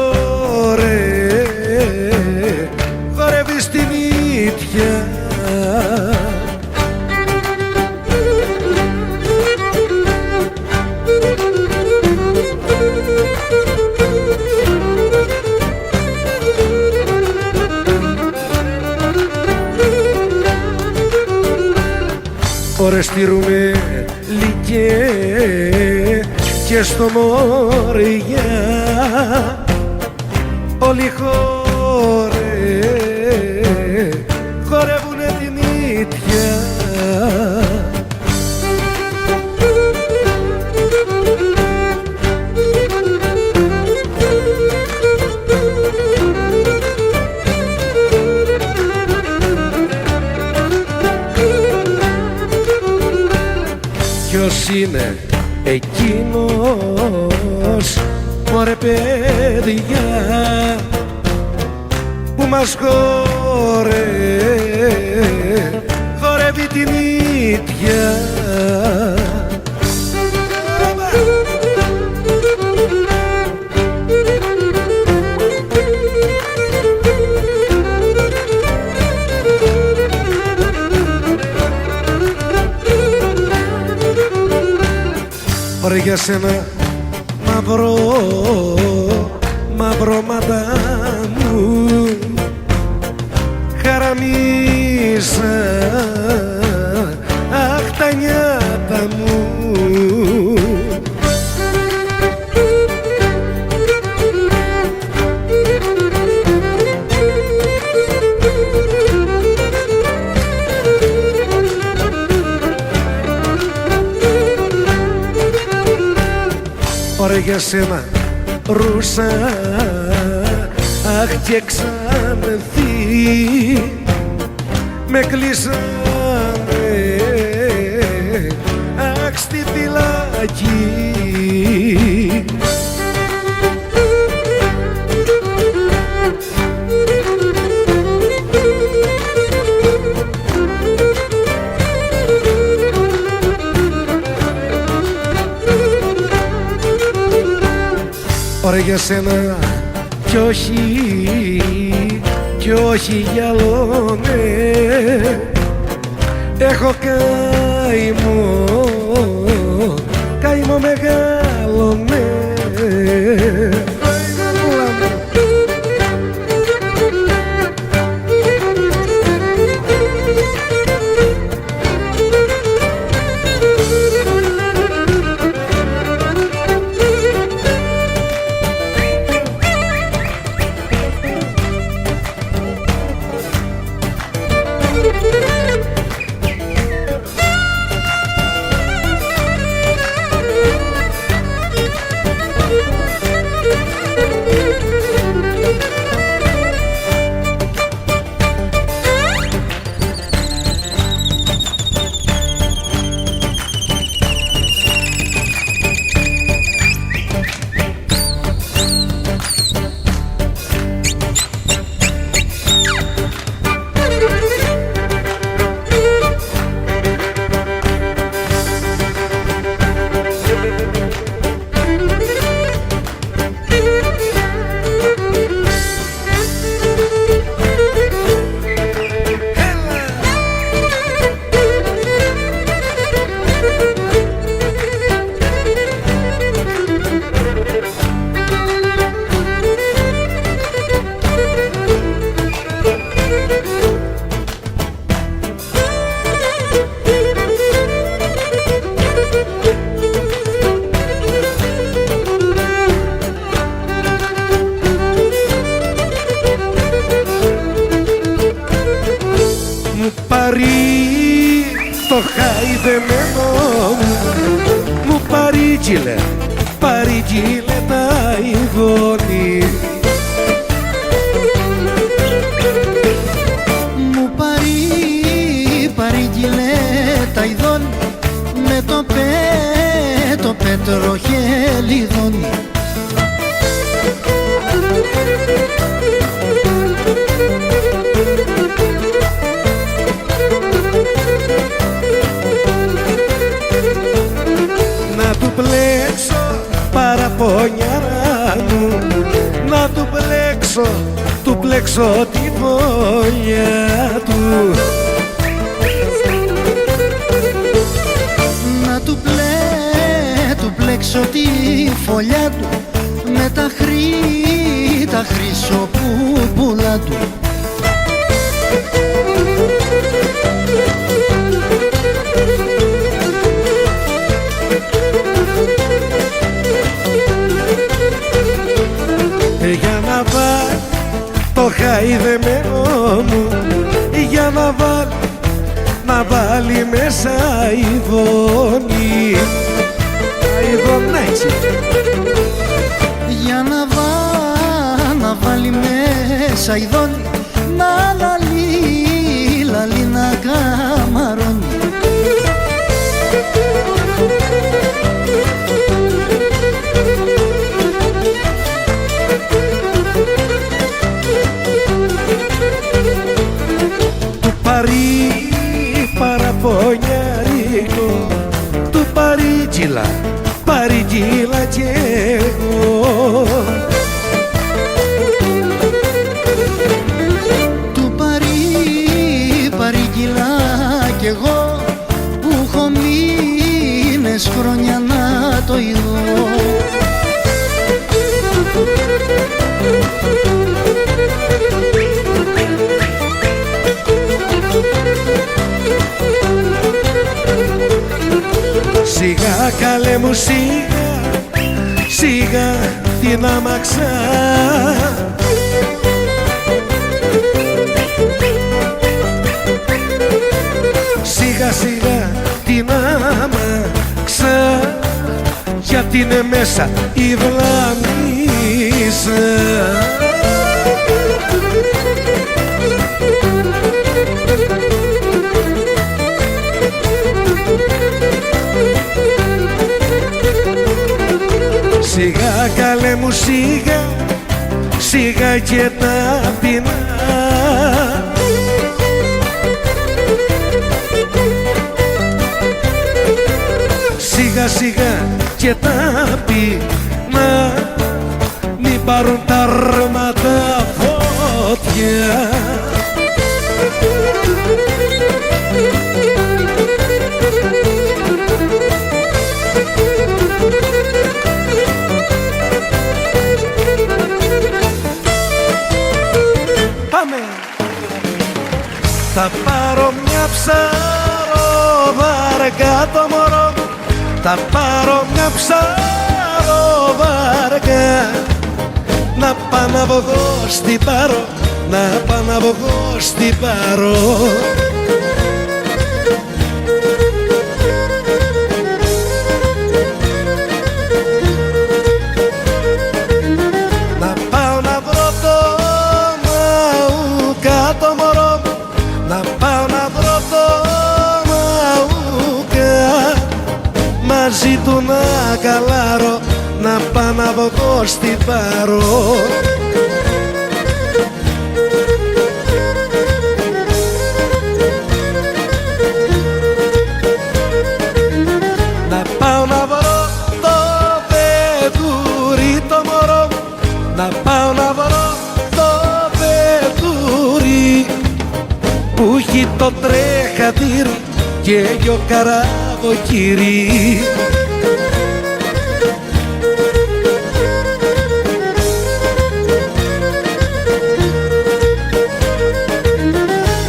στην ίδια. Ωρες στηρούμε λυκέ και στο Μόρια όλοι χορεύουν είναι εκείνος, μωρέ παιδιά, που μας χορεύει την ίδια. Ωραία για σένα μαύρο μαντάμου, χαραμίσα, αχ τα νιάτα μου. Ωραία για σένα ρούσα, αχ και ξανθή, με κλείσανε, αχ στη φυλακή. Ωραία για σένα κι όχι γυαλό, ναι, έχω καημό μεγάλο, ναι. Το χαϊδεμένο μου παρήγγειλε τα ειδώνει. Μου παρήγγειλε τα ειδώνει, με το πέτρο χελιδόνι. Να του πλέξω παραπονιάρα μου, να του πλέξω τη φωλιά του. Να του πλέξω τη φωλιά του, με τα χρυσοπούλα του. Για να βάλει το χαϊδεμένο μου, για να βάλει μέσα ειδώνει. Για να βάλει μέσα ειδώνει, να λαλεί να καμαρώνει. παρήγγειλα κι εγώ. Του παρήγγειλα κι εγώ που έχω μήνες χρόνια να το ειδώ. Σιγά καλέ μου σιγά, σιγά την άμαξα. Σιγά σιγά την άμαξα, γιατί είναι μέσα η βλάμισα. Σιγά καλέ μου σιγά, σιγά και ταπεινά. Σιγά σιγά και ταπεινά, μην πάρουν τα αρμάτα φωτιά. Θα πάρω μια ψαροβάρκα το μωρό, θα πάρω μια ψαροβάρκα, να πάω να βγω στην Πάρο, να πάω να βγω στην Πάρο. Να πάω να βρω το μαούκα το μωρό, να πάω να βρω το μαούκα, μαζί του να καλάρω, να πάω να βγω στην Πάρο. Να πάω να βρω το παιδούρι το μωρό, να πάω να βρω το παιδούρι που έχει το τρέχατήρι και γιο καραβοκύρι.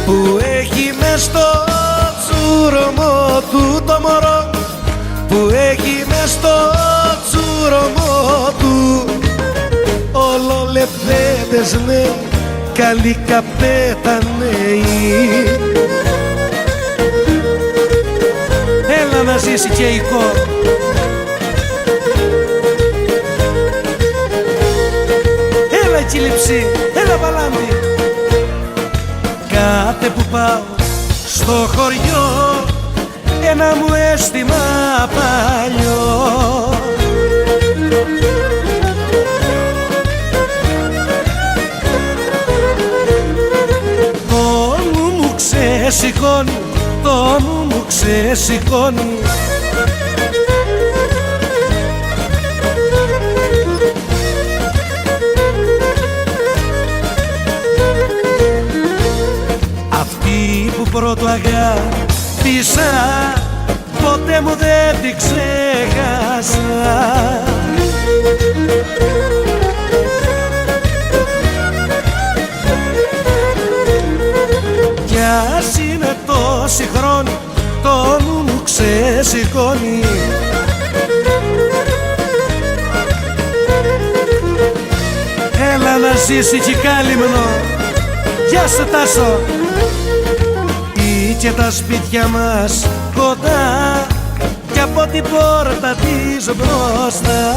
Που έχει μες στο τσούρωμο του το μωρό, που έχει μες στο τσούρωμο του ολολευθέντες νέοι, καλοί καπέτανοι. Έλα να ζήσει και η κόρη. Έλα Κιλιψή, έλα Παλάντη. Κάθε που πάω στο χωριό ένα μου αίσθημα παλιό. Το νου μου ξεσηκώνει, το νου μου ξεσηκώνει. Αυτή που πρώτο αγάπησα ποτέ μου δεν την ξέχασα. Κι ας είναι τόσοι χρόνοι, το νου μου ξεσηκώνει. Έλα να ζήσει κι Κάλυμνο. Γεια σου Τάσο. Ή και τα σπίτια μας κοντά κι από την πόρτα της μπροστά.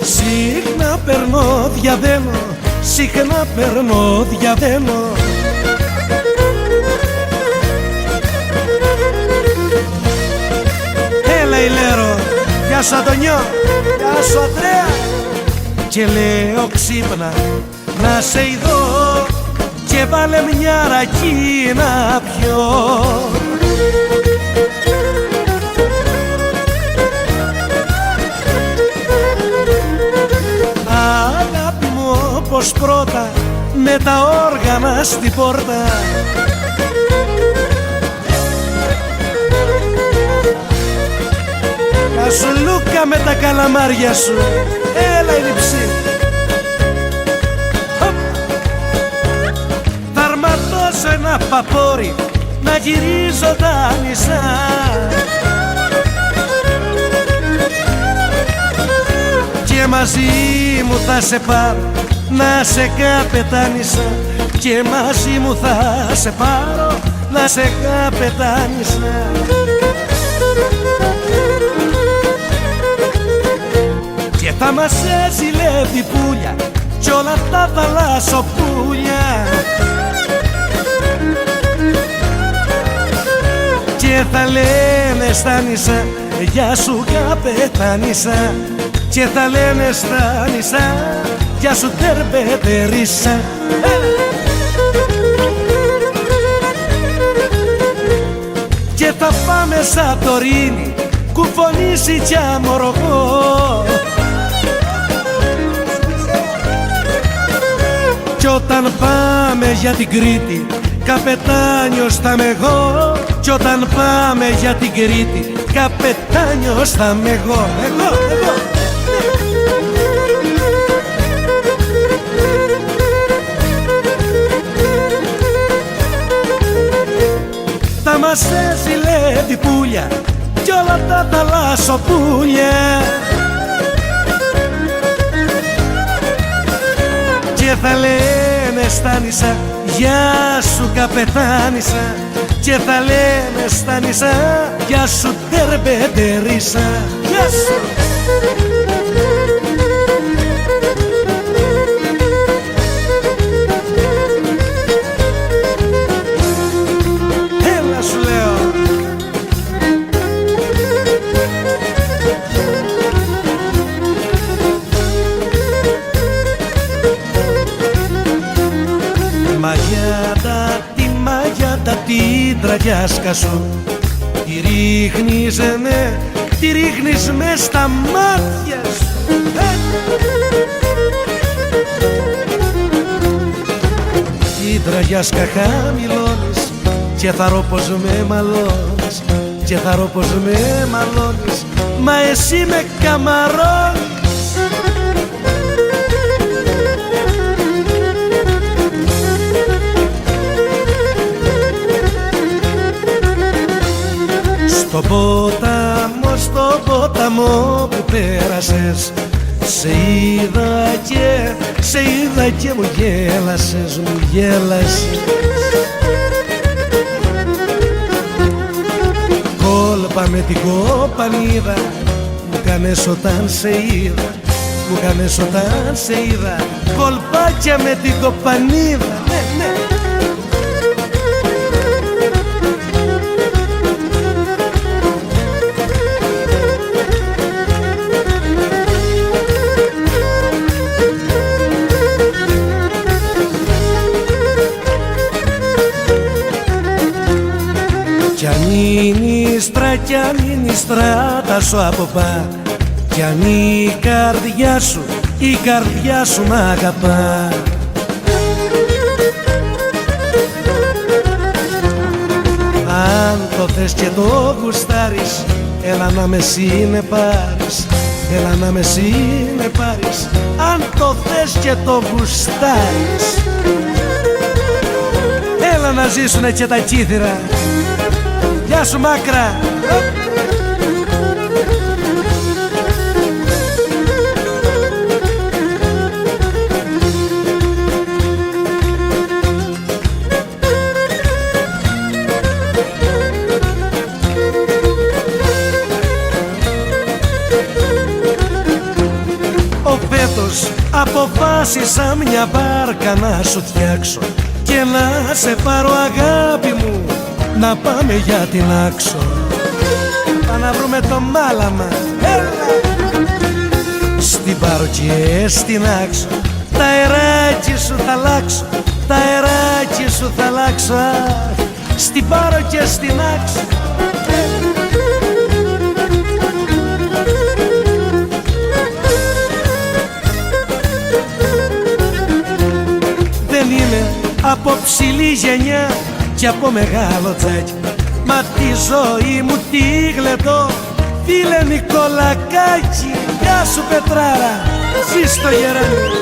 Συχνά περνώ διαβαίνω, συχνά περνώ διαβαίνω. Έλα Ηλέρο, γεια σου Αντωνιό, γεια σου Ανδρέα. Και λέω ξύπνα να σε ειδώ και και βάλε μια ρακή να πιω. Αγάπη μου όπως πρώτα με τα όργανα στην πόρτα, Κασουλούκα με τα καλαμάρια σου, έλα η λειψή. Θα αρματώσω ένα παπόρι να γυρίζω τα νησά, και μαζί μου θα σε πάρω να σε καπετάνισα, και μαζί μου θα σε πάρω να σε καπετάνισα. Και θα μας έζηλεύει πουλια κι όλα τα θαλάσσοπούλια, και θα λένε στα νησά γεια σου καπετάνισα, και θα λένε στα νησά γεια σου τερμπετερίσα. Και θα πάμε Σαντορίνη, κουφονίσει κι αμοργό, κι όταν πάμε για την Κρήτη καπετάνιος θα είμαι εγώ, κι όταν πάμε για την Κρήτη καπετάνιος θα είμαι εγώ. Θα μας έζηλεύει πουλια κι όλα τα θαλάσσοπούλια, και θα λένε στα νησά γεια σου καπετάνισα, και θα λένε στα νησά γεια σου τερμπετερίσα. Γεια σου. Έλα σου λέω. Μαγιάτα την τραγιάσκα σου, τη ρίχνεις, ναι, τη ρίχνεις μες στα μάτια σου. Την τραγιάσκα χαμηλώνεις και θα ρω πως με μαλώνεις, και θα ρω πως με μαλώνεις, μα εσύ με καμαρώνεις. Στον ποταμό που πέρασες σε είδα και μου γέλασες, μου γέλασες. Κόλπα με την κοπανίδα μου κάνες όταν σε είδα, μου κάνες όταν σε είδα, κολπάκια με την κοπανίδα, ναι, ναι. Κι αν είναι η στράτα σου από πά, κι αν η καρδιά σου μ' αγαπά, αν το θες και το γουστάρεις, έλα να με συνεπάρεις, έλα να με συνεπάρεις, αν το θες και το γουστάρεις. Έλα να ζήσουνε και τα κύθυρα. Γεια σου Μάκρα. Ο φέτος αποφάσισα μια μπάρκα να σου φτιάξω και να σε πάρω αγάπη μου, να πάμε για την Άξο. Πάμε να βρούμε το μάλαμα, έλα! Στην πάρω και στην Άξο, τα αεράκι σου θα αλλάξω στα αεράκι σου θα αλλάξα, στην Πάρο και στην Άξο. Δεν είμαι από ψηλή γενιά και από μεγάλο τσάκι, μα τη ζωή μου τη γλεντώ, φίλε Νικολακάκη. Γεια σου Πετράρα, ζεις στο γεράνι.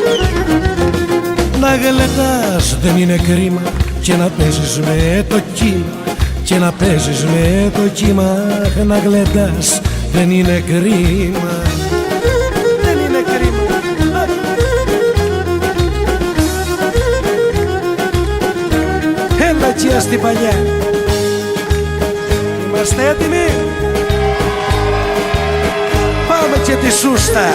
Να γλεντάς δεν είναι κρίμα και να παίζεις με το κύμα, και να παίζεις με το κύμα. Να γλεντάς δεν είναι κρίμα, δεν είναι κρίμα. Έλα τσιά στην παλιά. Είμαστε έτοιμοι? Πάμε και τη σούστα.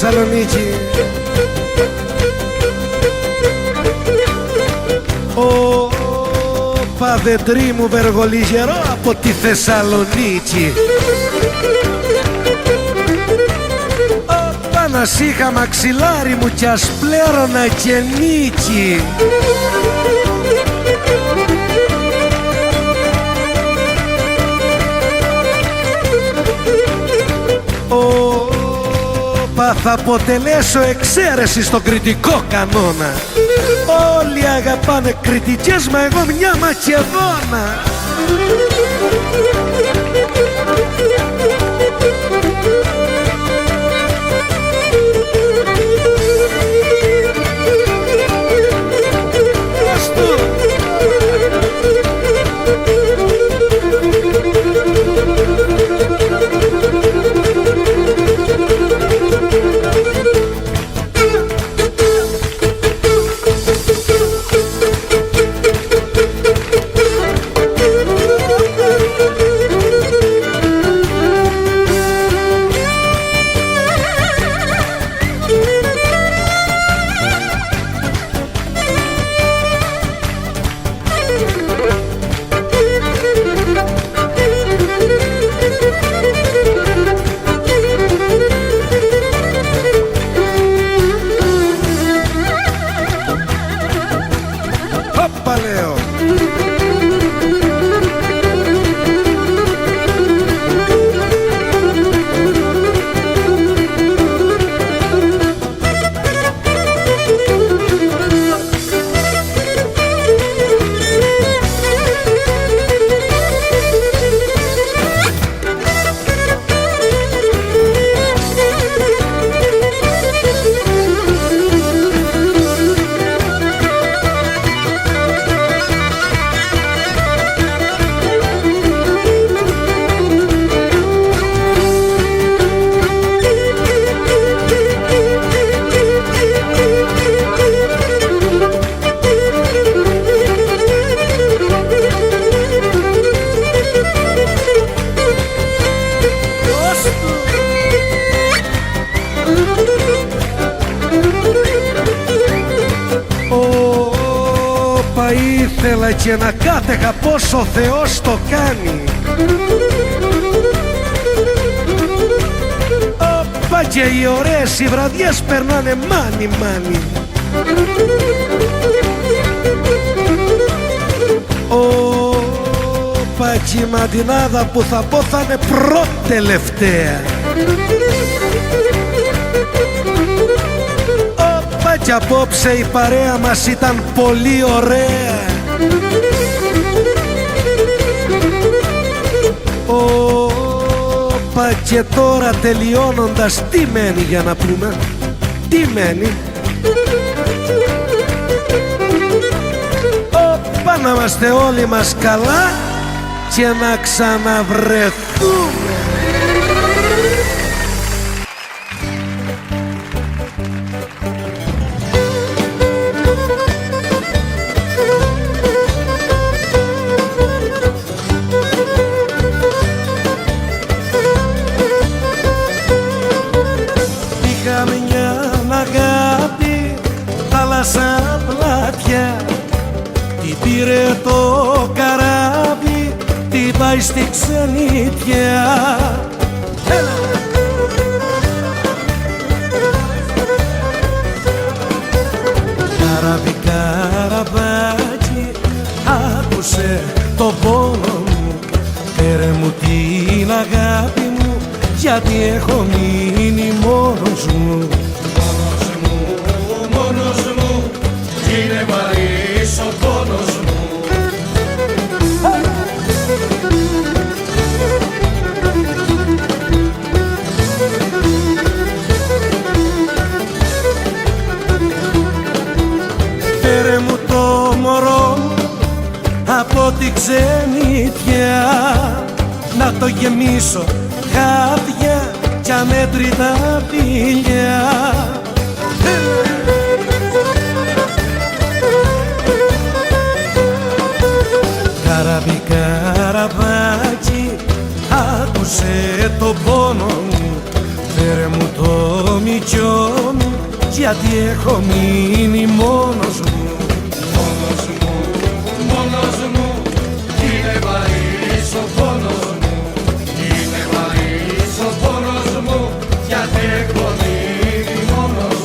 Θεσσαλονίκη. Ο παδεντρί μου βεργολιγερό από τη Θεσσαλονίκη. Ο Πανασίχα μαξιλάρι μου κι ας πλέρωνα και νίκη. Θα αποτελέσω εξαίρεση στον κριτικό κανόνα. Όλοι αγαπάνε κριτικές, μα εγώ μια Μακεδόνα. Ήθελα και να κάτεχα πως ο Θεός το κάνει. Όπα και οι ωραίες οι βραδιές περνάνε μάνι μάνι. Όπα και η μαντινάδα που θα πω θα είναι προτελευταία. Όπα κι απόψε η παρέα μας ήταν πολύ ωραία. Όπα και τώρα τελειώνοντας τι μένει για να πούμε, τι μένει. Όπα να είμαστε όλοι μας καλά και να ξαναβρεθούμε. Θάλασσα πλάτια, την πήρε το καράβι, την πάει στη ξενιτιά. Καράβι, καραβάκι, άκουσε το πόνο μου, φέρε μου την αγάπη μου, γιατί έχω μείνει μόνος μου. Είναι βαρύς ο πόνος μου. Φέρε μου το μωρό από τη ξενιτιά, να το γεμίσω χάδια κι αμέτρητα φιλιά. Καράβι, καραβάκι, άκουσε το πόνο μου, φέρε μου το κοριτσιό μου, γιατί έχω μείνει μόνος μου. Μόνος μου, μόνος μου, είναι βαρύς ο πόνος μου. Είναι βαρύς ο πόνος μου, γιατί έχω μείνει μόνος μου.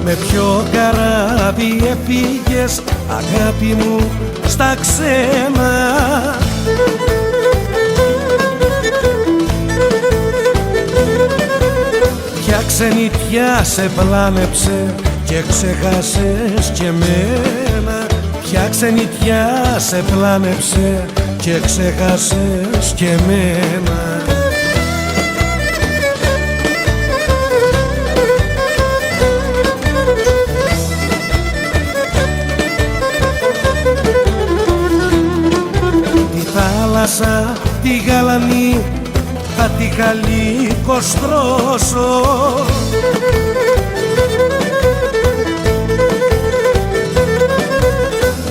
Με ποιο καράβι έφυγες, αγάπη μου, στα ξένα? Ποια ξενιτιά σε πλάνεψε και ξεχάσες και μένα? Ποια ξενιτιά σε πλάνεψε και ξεχάσες και μένα? Θάλασσα τη γαλανή θα τη χαλικοστρώσω.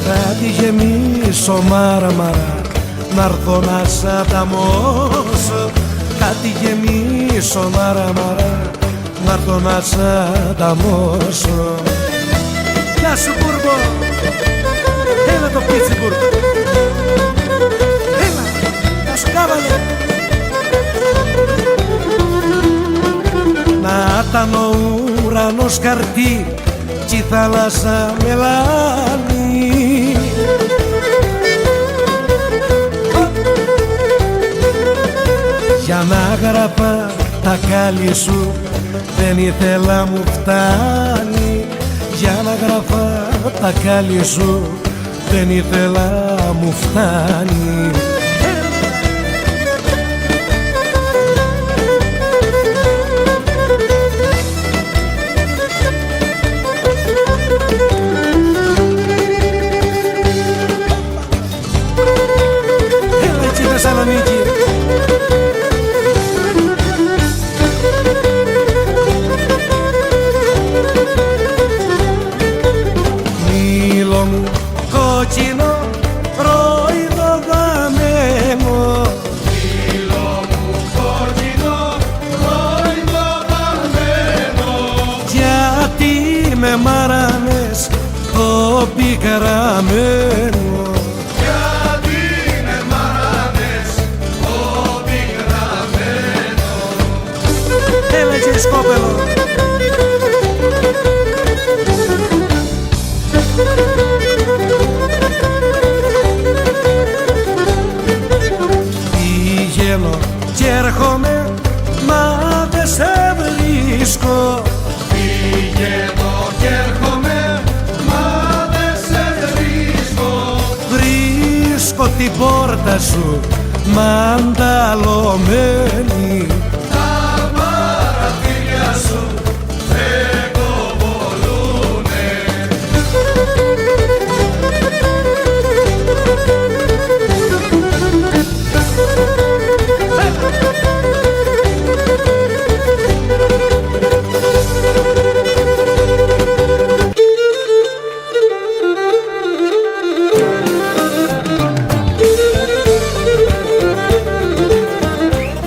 Θα τη γεμίσω μάρμαρα, να'ρθω να σ' ανταμώσω. Θα τη γεμίσω μάρμαρα, να'ρθω να σ' ανταμώσω. Γεια σου Μπούρμπο, έλα το πίτσι Μπούρμπο. Να ήταν ο ουρανός χαρτί κι η θάλασσα μελάνι. Για να γράφα τα κάλλη σου δεν ήθελα μου φτάνει. Για να γράφα τα κάλλη σου δεν ήθελα μου φτάνει. Θεσσαλονίκη. Μήλο μου κόκκινο ρόιδο δαμένο. Μήλο μου κόκκινο ρόιδο δαμένο. Γιατί με μάρανες το πικραμένο? Σκόπελο. Πηγαίνω κι έρχομαι, μα δεν σε βρίσκω. Πηγαίνω κι έρχομαι, μα δεν σε βρίσκω. Βρίσκω την πόρτα σου μανταλωμένη.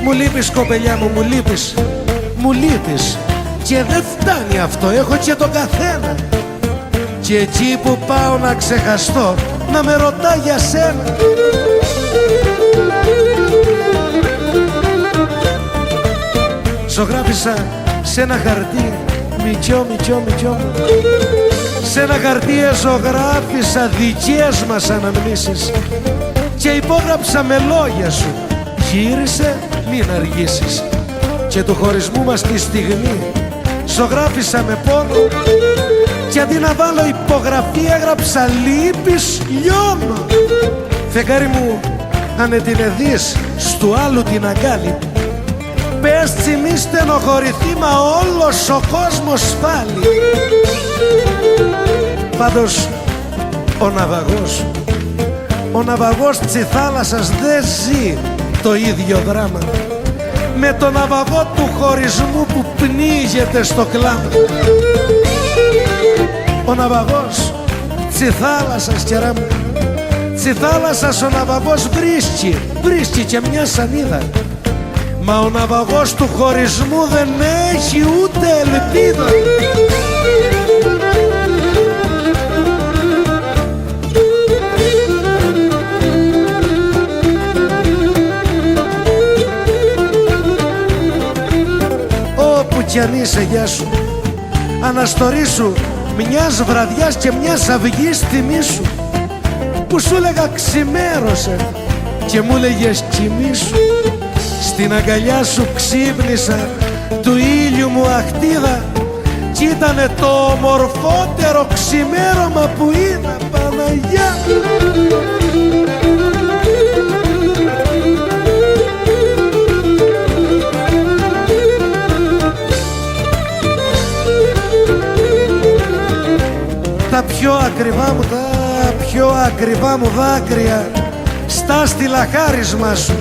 Μου λείπεις κοπελιά μου, μου λείπεις. Μου λείπεις. Και δεν φτάνει αυτό, έχω και τον καθένα. Και εκεί που πάω να ξεχαστώ, να με ρωτά για σένα. Ζωγράφισα σε ένα χαρτί, μητσιό, μητσιό, μητσιό μου. Σε ένα χαρτί ζωγράφισα δικές μας αναμνήσεις και υπόγραψα με λόγια σου. Γύρισε, μην αργήσεις. Και του χωρισμού μας τη στιγμή ζωγράφισα με πόνο και αντί να βάλω υπογραφή έγραψα λύπης, λιώνω. Φεγγάρι μου, αν την εδείς στου άλλου την αγκάλη, πες τσι μη στενοχωρηθεί, μα όλος ο κόσμος φάλει. Πάντως ο ναυαγός της θάλασσας δεν ζει το ίδιο δράμα με τον ναυαγό του χωρισμού που πνίγεται στο κλάμα. ο ναυαγός τσι θάλασσας, κερά μου, τσι θάλασσας ο ναυαγός βρίσκει και μια σανίδα. Μα ο ναυαγός του χωρισμού δεν έχει ούτε ελπίδα. Όπου κι αν είσαι, γεια σου, αναστορίσου μιας βραδιάς και μιας αυγής θυμήσου, που σου λέγα ξημέρωσε και μου λέγες κοιμήσου. Στην αγκαλιά σου ξύπνησα του ήλιου μου αχτίδα κι ήτανε το ομορφότερο ξημέρωμα που είδα, Παναγιά. Τα πιο ακριβά μου δάκρυα στάστηλα χάρισμα σου,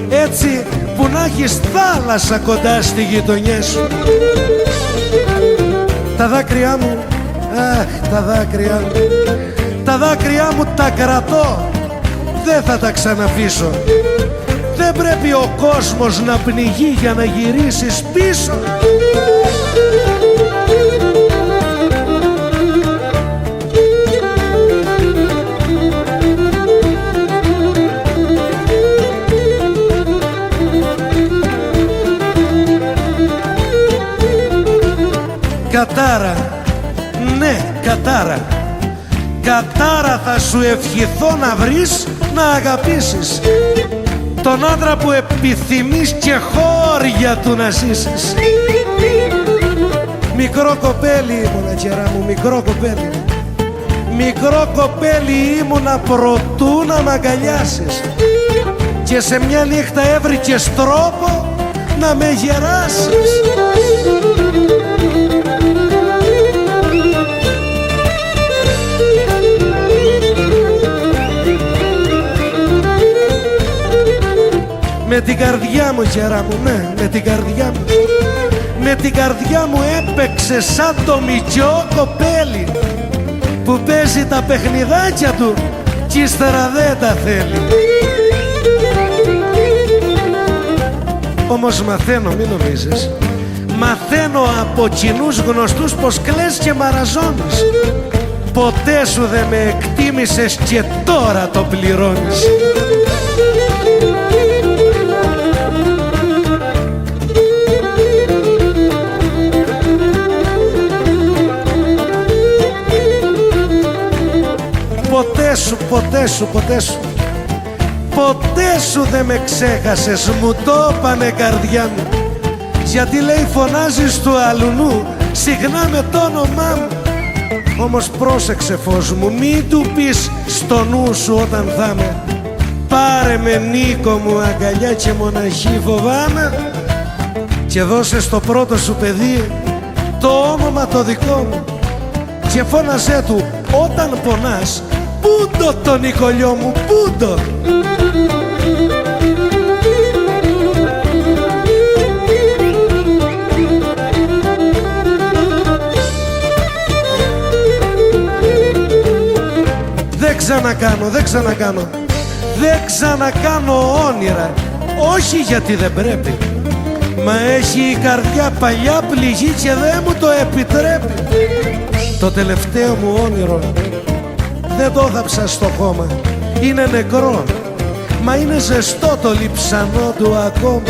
έτσι που να έχεις θάλασσα κοντά στη γειτονιά σου. Τα δάκρυά μου, τα δάκρυά μου τα κρατώ, δεν θα τα ξαναφήσω. Δεν πρέπει ο κόσμος να πνιγεί για να γυρίσεις πίσω. Κατάρα, ναι, κατάρα. Κατάρα θα σου ευχηθώ να βρεις, να αγαπήσεις τον άντρα που επιθυμείς και χώρια του να ζήσεις. Μικρό κοπέλι ήμουνα, κερά μου, μικρό κοπέλι. Μικρό κοπέλι ήμουνα προτού να μ' αγκαλιάσεις και σε μια νύχτα έβρικες τρόπο να με γεράσεις. Με την καρδιά μου, κερά μου, ναι, με την καρδιά μου. Με την καρδιά μου έπαιξε σαν το μικιό κοπέλι που παίζει τα παιχνιδάκια του κι ύστερα δεν τα θέλει. Όμως μαθαίνω, μην νομίζεις, μαθαίνω από κοινούς γνωστούς πως κλαις και μαραζώνεις. Ποτέ σου δεν με εκτίμησες και τώρα το πληρώνεις. Ποτέ σου δεν με ξέχασες, μου το είπανε καρδιά μου. Γιατί λέει φωνάζεις του αλουνού συχνά με το όνομά μου. Όμως πρόσεξε φως μου, μην του πεις στο νου σου όταν θα με. Πάρε με Νίκο μου αγκαλιά και μοναχή φοβάμαι, και δώσε στο πρώτο σου παιδί το όνομα το δικό μου και φώναζέ του όταν πονάς, πούντο το Νικολιό μου, πούντο. Δεν ξανακάνω όνειρα, όχι γιατί δεν πρέπει, μα έχει η καρδιά παλιά πληγή και δεν μου το επιτρέπει. Το τελευταίο μου όνειρο δεν το θάψα στο χώμα, είναι νεκρό, μα είναι ζεστό το λιψανό του ακόμα.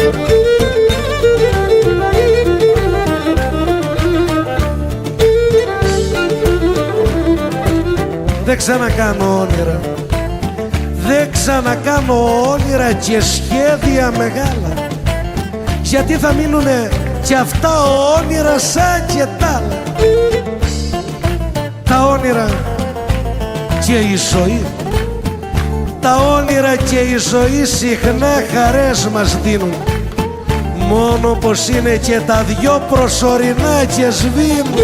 Δεν ξανακάνω όνειρα, δεν ξανακάνω όνειρα και σχέδια μεγάλα, γιατί θα μείνουνε κι αυτά όνειρα σαν και τ' άλλα. Τα όνειρα και η ζωή, τα όνειρα και η ζωή συχνά χαρές μας δίνουν, μόνο πως είναι και τα δυο προσωρινά και σβήνουν.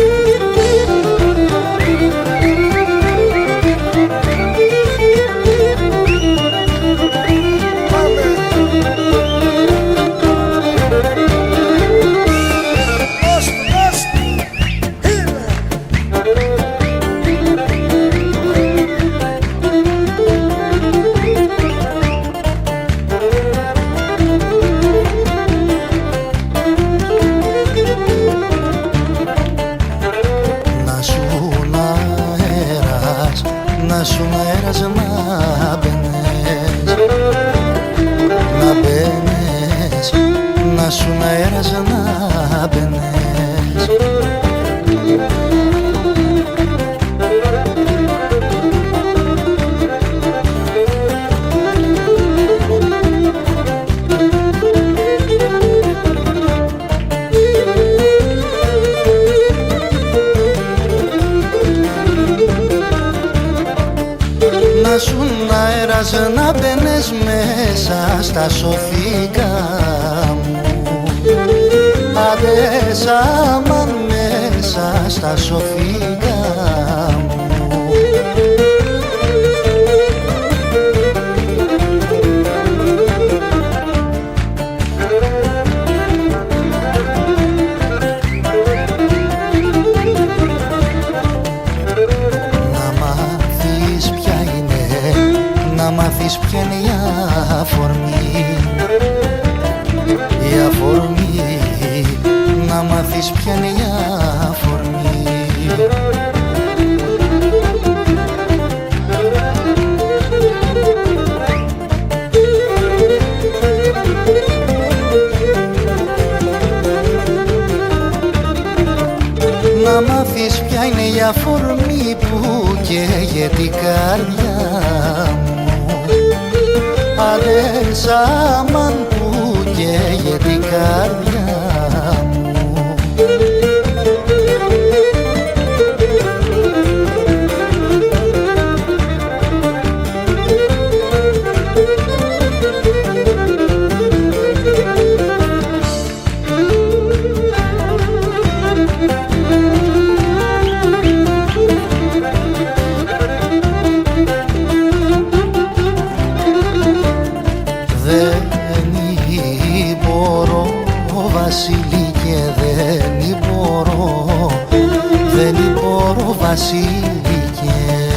Πας να μπαίνες μέσα στα σωθήκα μου, άντε σάμαν μέσα στα σωθήκα μου. Να μάθεις ποια είναι η αφορμή, η αφορμή, να μάθεις ποια είναι η αφορμή. Να μάθεις ποια είναι η αφορμή που καίγε την καρδιά μου, άντε σάμαν που καίγε την καρδιά μου. Βασίλη και δεν μπορώ Βασίλη και δεν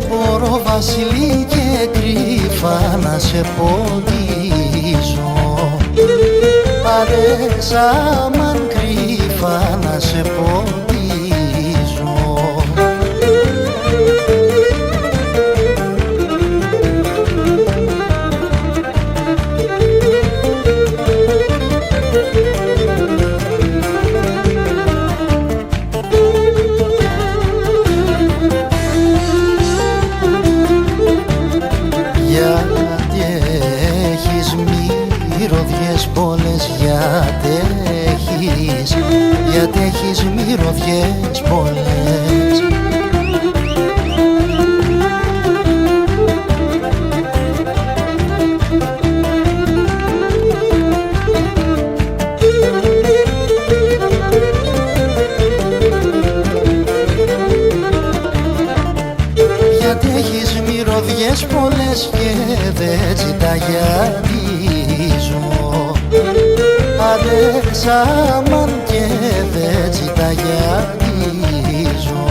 μπορώ Βασίλη και κρύφα να σε ποντίζω, πάρε σάμαν κρύφα να σε ποντίζω. Γιατί έχεις μυρωδιές πολλές, γιατί έχεις μυρωδιές πολλές. Γιατί έχεις μυρωδιές πολλές και δεν τα γυαλίζω, άντε σάμαν και δεν τα γυαλίζω.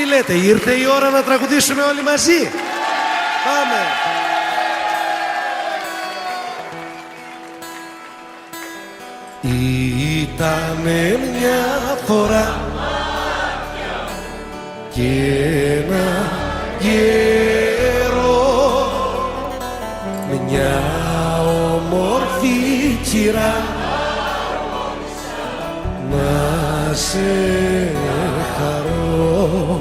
λέτε, ήρθε η ώρα να τραγουδήσουμε όλοι μαζί? Πάμε! Ήτανε μια φορά και ένα γέρο, μια όμορφη κυρά, να σε χαρώ.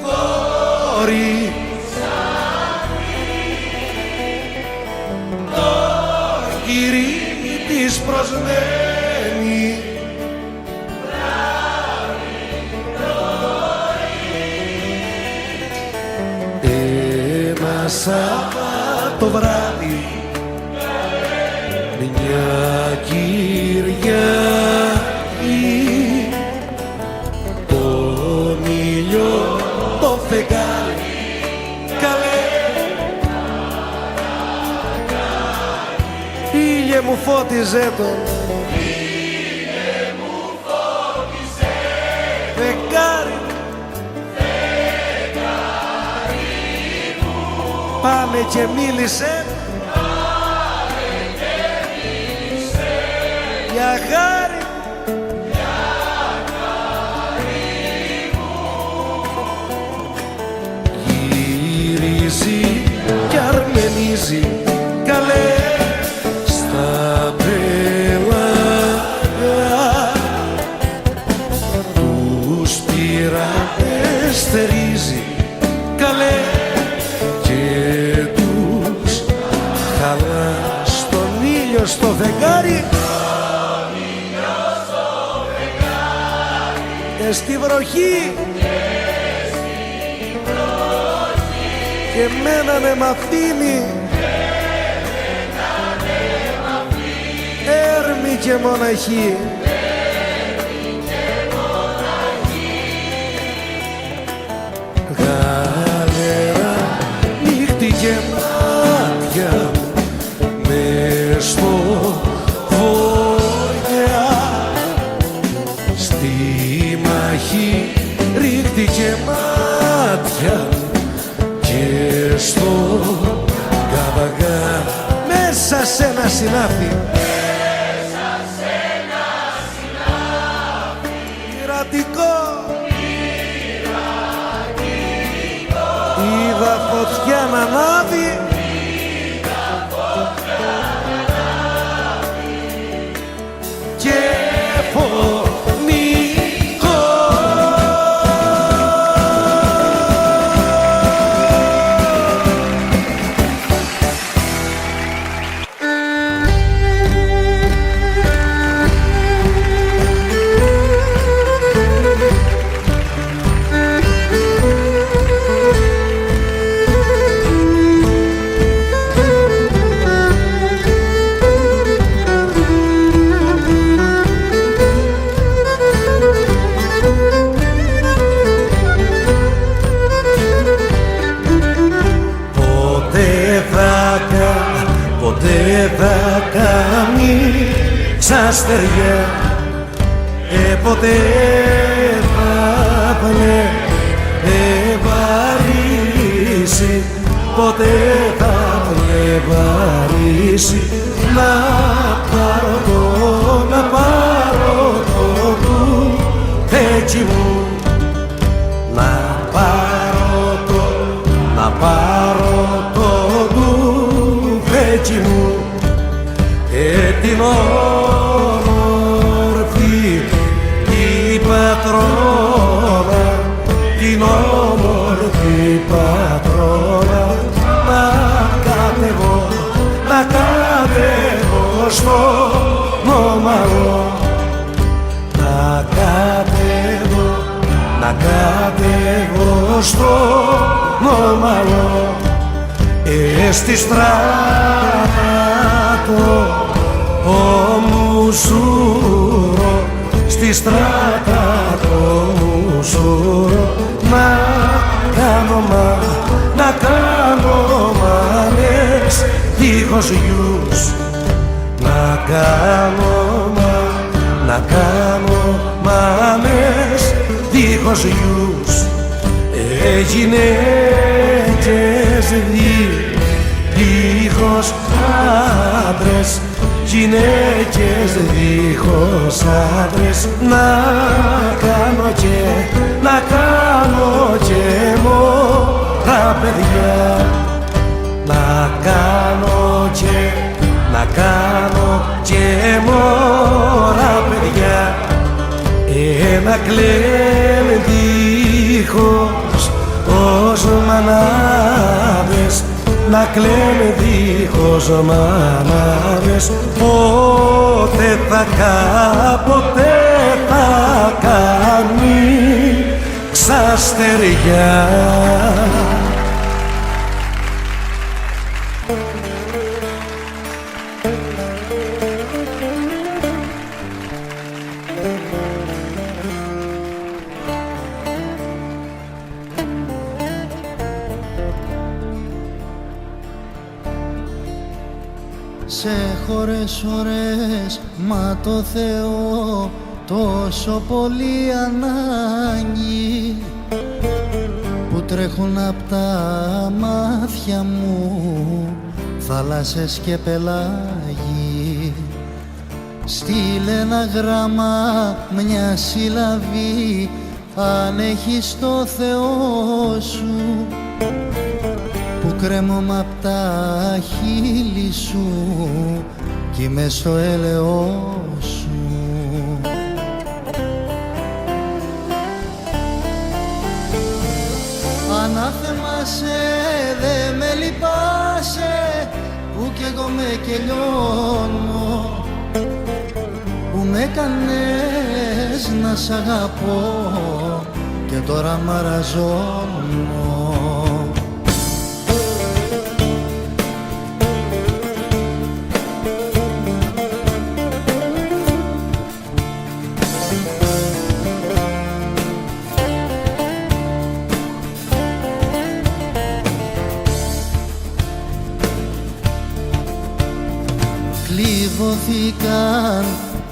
Κόρη, το γυρί της προσμένει, ένα Σάββατο βράδυ, μια Κυριακή, τον ήλιο το φεγγάρι, καλέ, ήλιε μου φώτιζε τον, φεγγάρι, πάμε και μίλησε για χάρη, γυρίζει κι αρμενίζει, καλέ, στα πέλαγα, τους πήρανε στερίζει, καλέ, και τους χαλά στον ήλιο στο φεγγάρι, και στη βροχή, και μένανε μ' αφήνει, έρμη και μοναχή. Γαλέρα νύχτη και μάτια μες στο βοριά, στη μαχή ρίχτη και μάτια και στο καβαγά, μέσα σε ένα συνάφι, πειρατικό, είδα φωτιά να ανάβει, και φωνικό. Ποτέ θα κάνει ξαστεριά, ποτέ θα πλευρίσει, ποτέ θα πλευρίσει, να πάρω το έτσι μου, να πάρω το έτσι μου, την όμορφη την πατρόνα, την όμορφη πατρόνα, να κατεβώ στο μομαλό, να κατεβώ στο μομαλό, στη στράτα το μουσούρο, στη στράτα το μουσούρο, να κάνω μάνες δίχως γιους, να κάνω μάνες δίχως γιους, γυναίκες δίχως άντρες, γυναίκες δίχως άντρες. Να κάνω και μωρά παιδιά, να κάνω και μωρά παιδιά, να κλαίνε δίχως ως μανάδες, να κλαίνε δίχως μανάδες. Πότε θα κάνει ξαστεριά. Σε ώρες, μα το Θεό τόσο πολύ ανάγκη, που τρέχουν απ' τα μάτια μου θάλασσες και πελάγι. Στείλε ένα γράμμα, μια σύλλαβη, αν έχεις το Θεό σου, που κρέμομαι απ' τα χείλη σου κι είμαι στο έλεος σου. Ανάθεμα σε, δε με λυπάσαι, που κι εγώ με κελιώνω, που με έκανες να σ' αγαπώ και τώρα μαραζώνω. Κλειδώθηκαν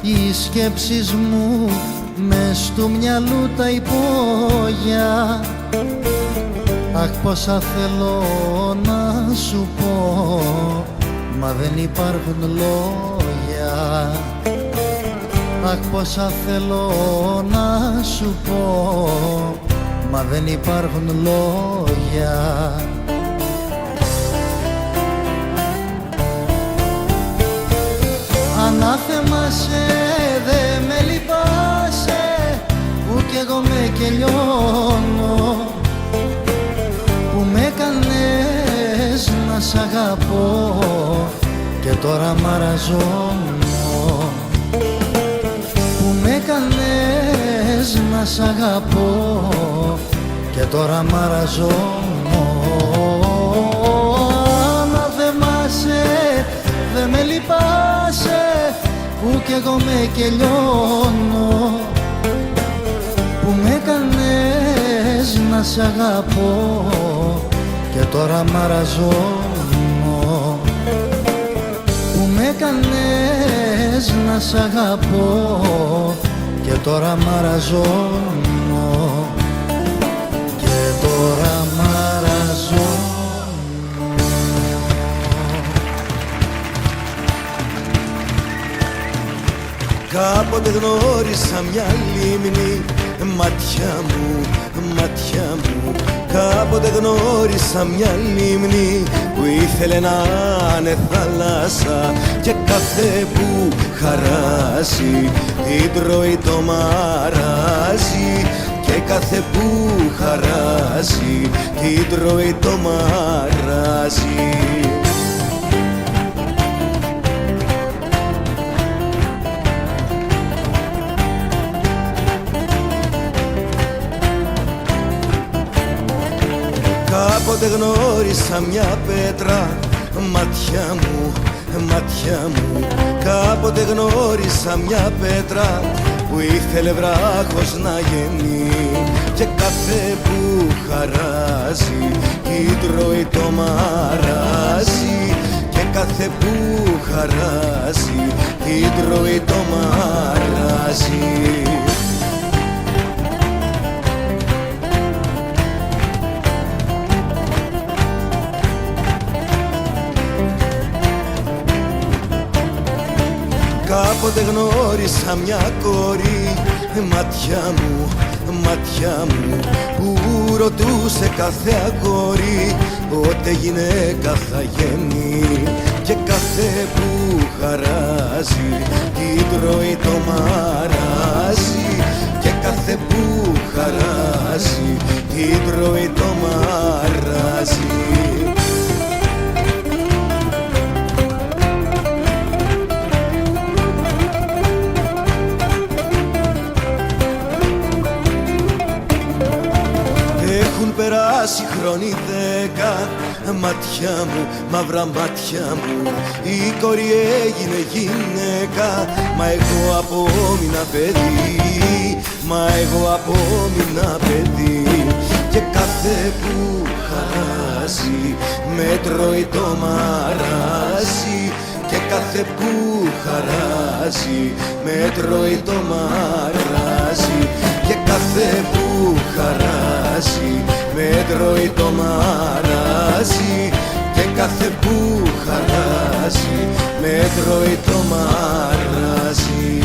οι σκέψεις μου μες του μυαλού τα υπόγεια. Αχ, πόσα θέλω να σου πω, μα δεν υπάρχουν λόγια. Αχ, πόσα θέλω να σου πω, μα δεν υπάρχουν λόγια. Ανάθεμα σε, δε με λυπάσαι, που κι εγώ με κελιώνω, που με έκανες να σ' αγαπώ και τώρα μαραζώνω, που με έκανες να σ' αγαπώ και τώρα μαραζώνω. Ανάθεμα σε, δε με λυπάσαι, που κι εγώ με κελιώνω, που με έκανες να σ' αγαπώ και τώρα μαραζώνω, που με έκανες να σ' αγαπώ και τώρα μαραζώνω, και τώρα μαραζώνω. Κάποτε γνώρισα μια λίμνη, μάτια μου, μάτια μου. Κάποτε γνώρισα μια λίμνη που ήθελε να είναι θάλασσα, και κάθε που χαράζει την τρώει το μαράζι, και κάθε που χαράζει την τρώει το μαράζι. Κάποτε γνώρισα μια πέτρα, μάτια μου, μάτια μου. Κάποτε γνώρισα μια πέτρα που ήθελε βράχος να γεννεί, και κάθε που χαράζει την τρώει το μαράζι, και κάθε που χαράζει την τρώει το μαράζι. Κάποτε γνώρισα μια κόρη, μάτια μου, που ρωτούσε κάθε αγόρι πότε γυναίκα θα γεννεί, και κάθε που χαράζει την τρώει το μαράζι, και κάθε που χαράζει την τρώει το μαράζι. Περάσει χρόνοι 10, μάτια μου, μαύρα μάτια μου, η κόρη έγινε γυναίκα, μα εγώ απόμεινα παιδί, μα εγώ απόμεινα παιδί, και κάθε που χαράζει με τρώει το μαράζι, και κάθε που χαράζει με τρώει το μαράζι, και κάθε που χαράζει με τρώει το μαράζι, και κάθε που χαράζει με τρώει το μαράζι.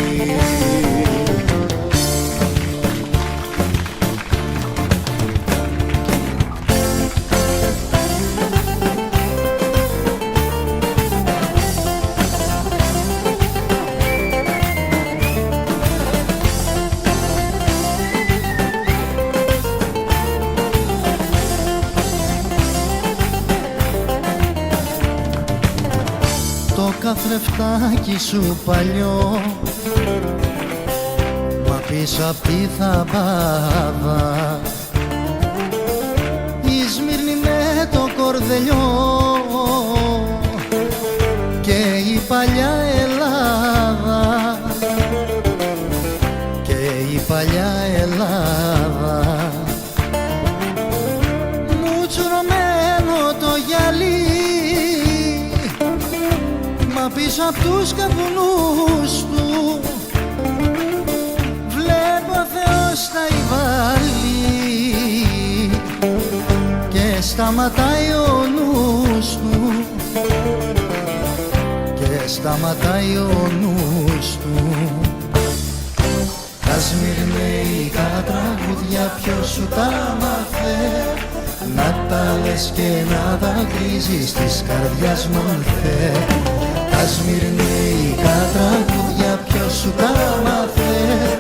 Καθρεφτάκι σου παλιό, μα πίσω απ' τη θαμπάδα, η Σμύρνη με το κορδελιό και η παλιά Ελλάδα, και η παλιά Ελλάδα, μου τσουρωμένο το γυαλί, πίσω απ' τους καπνούς του βλέπω Θεός τα βάλει, και σταματάει ο νους του, και σταματάει ο νους του. Τα σμυρνεϊκά τραγούδια ποιος σου τα μάθε, να τα λες και να δακρύζεις της καρδιάς μου αν θε. Τα σμυρνεϊκά τραγούδια ποιος σου τα μάθε,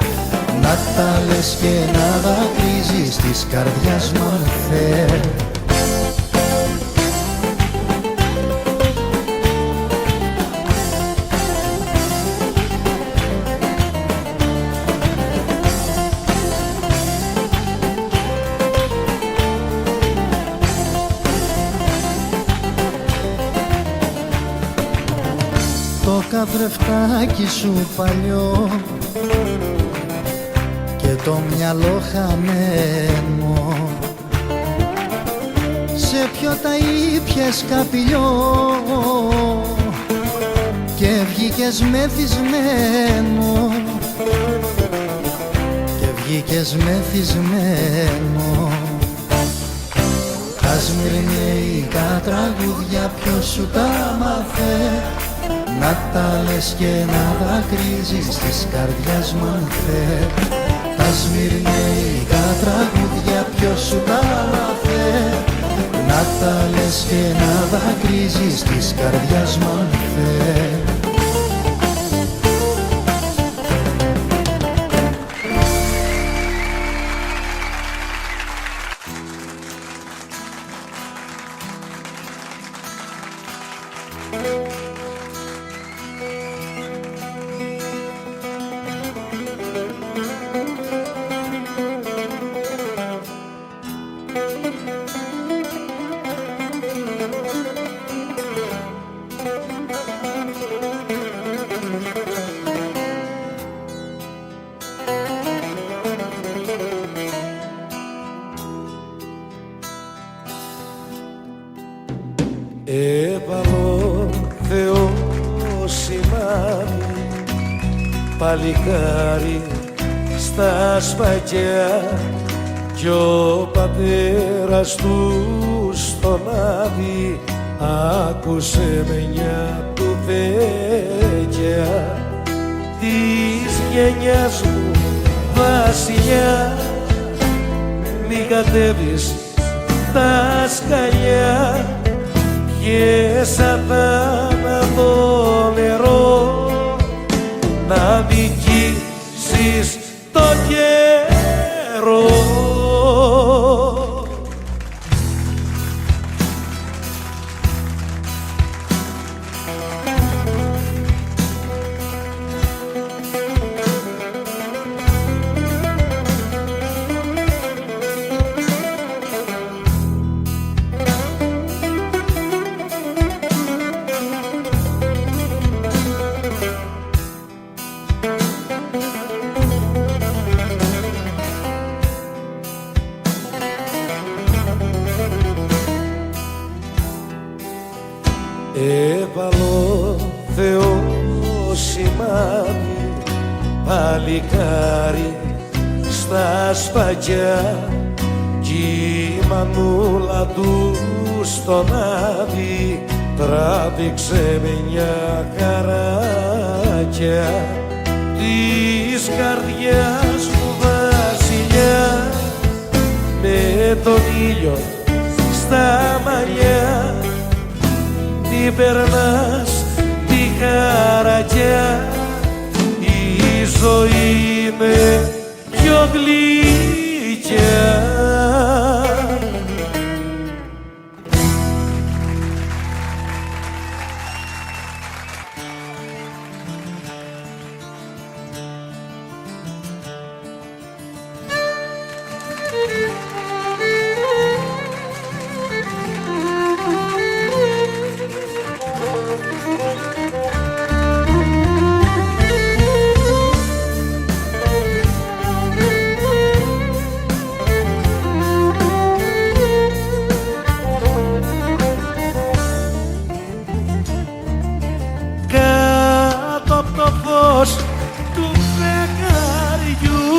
να τα λες και να δακρύζεις της καρδιάς μου αν θε. Καθρεφτάκι σου παλιό και το μυαλό χαμένο, σε ποιο τα ήπιες καπηλιό και βγήκες μεθυσμένο, και βγήκες μεθυσμένο. Τα σμυρνεϊκά τραγούδια ποιος σου τα μάθε, να τα λες και να δακρύζεις της καρδιάς μου αν θε. Τα σμυρνεϊκά τραγούδια ποιος σου τα μάθε, να τα λες και να δακρύζεις της καρδιάς μου αν θε. παλικάρι στα σπαγιά κι ο πατέρας του στον Άδη άκουσε με μια κουβέντια της γενιάς μου βασιλιά, μη κατέβεις τα σκαλιά, πιέσα θάνατο νερό να νικήσεις το καιρό. Έβαλω Θεό σημάδι παλικάρι στα σπαγιά κι η μανούλα του στον Άδη τράβηξε με μια καράκια της καρδιάς μου βασιλιά, με τον ήλιο στα μαλλιά τι περνάς τη χαρακιά, η ζωή είναι πιο γλυκιά. Κάτω απ' το φως του φεγγαριού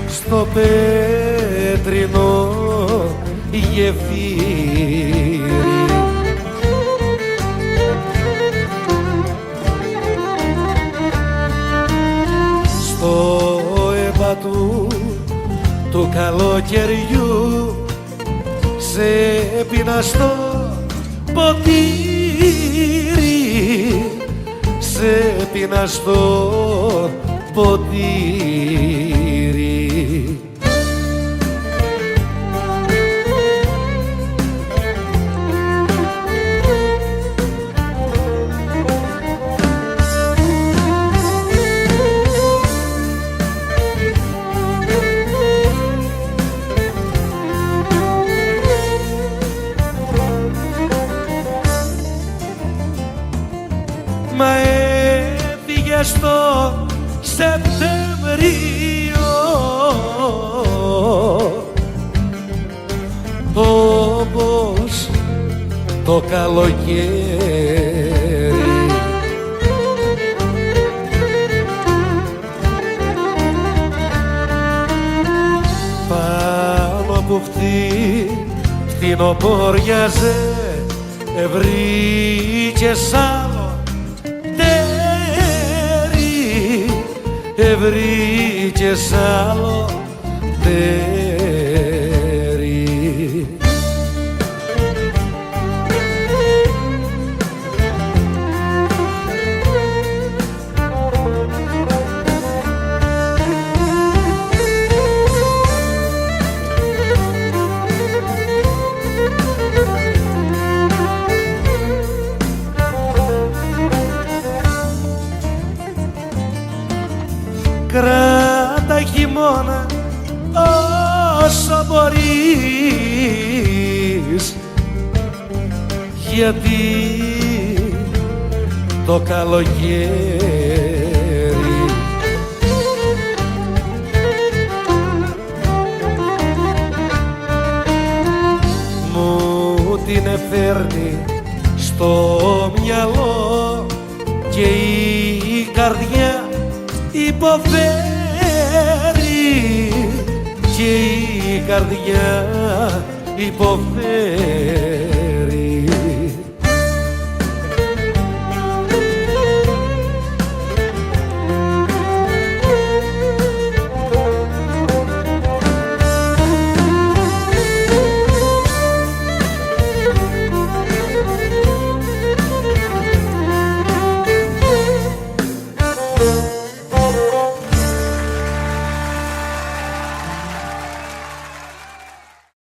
στο πέτρινο γεφύρι στο αίμα του καλοκαιριού σε πειναστό ποτήρι, σε πειναστό ποτήρι. Μα έφυγε στο Σεπτέμβριο όπως το καλοκαίρι. Πάνω από φθινοπόριαζε ευρύκες άλλο τέρι, ευρύκες άλλο τέρι. Κράτα χειμώνα όσο μπορείς, γιατί το καλοκαίρι μου την φέρνει στο μυαλό και η καρδιά υποφέρει και η καρδιά υποφέρει.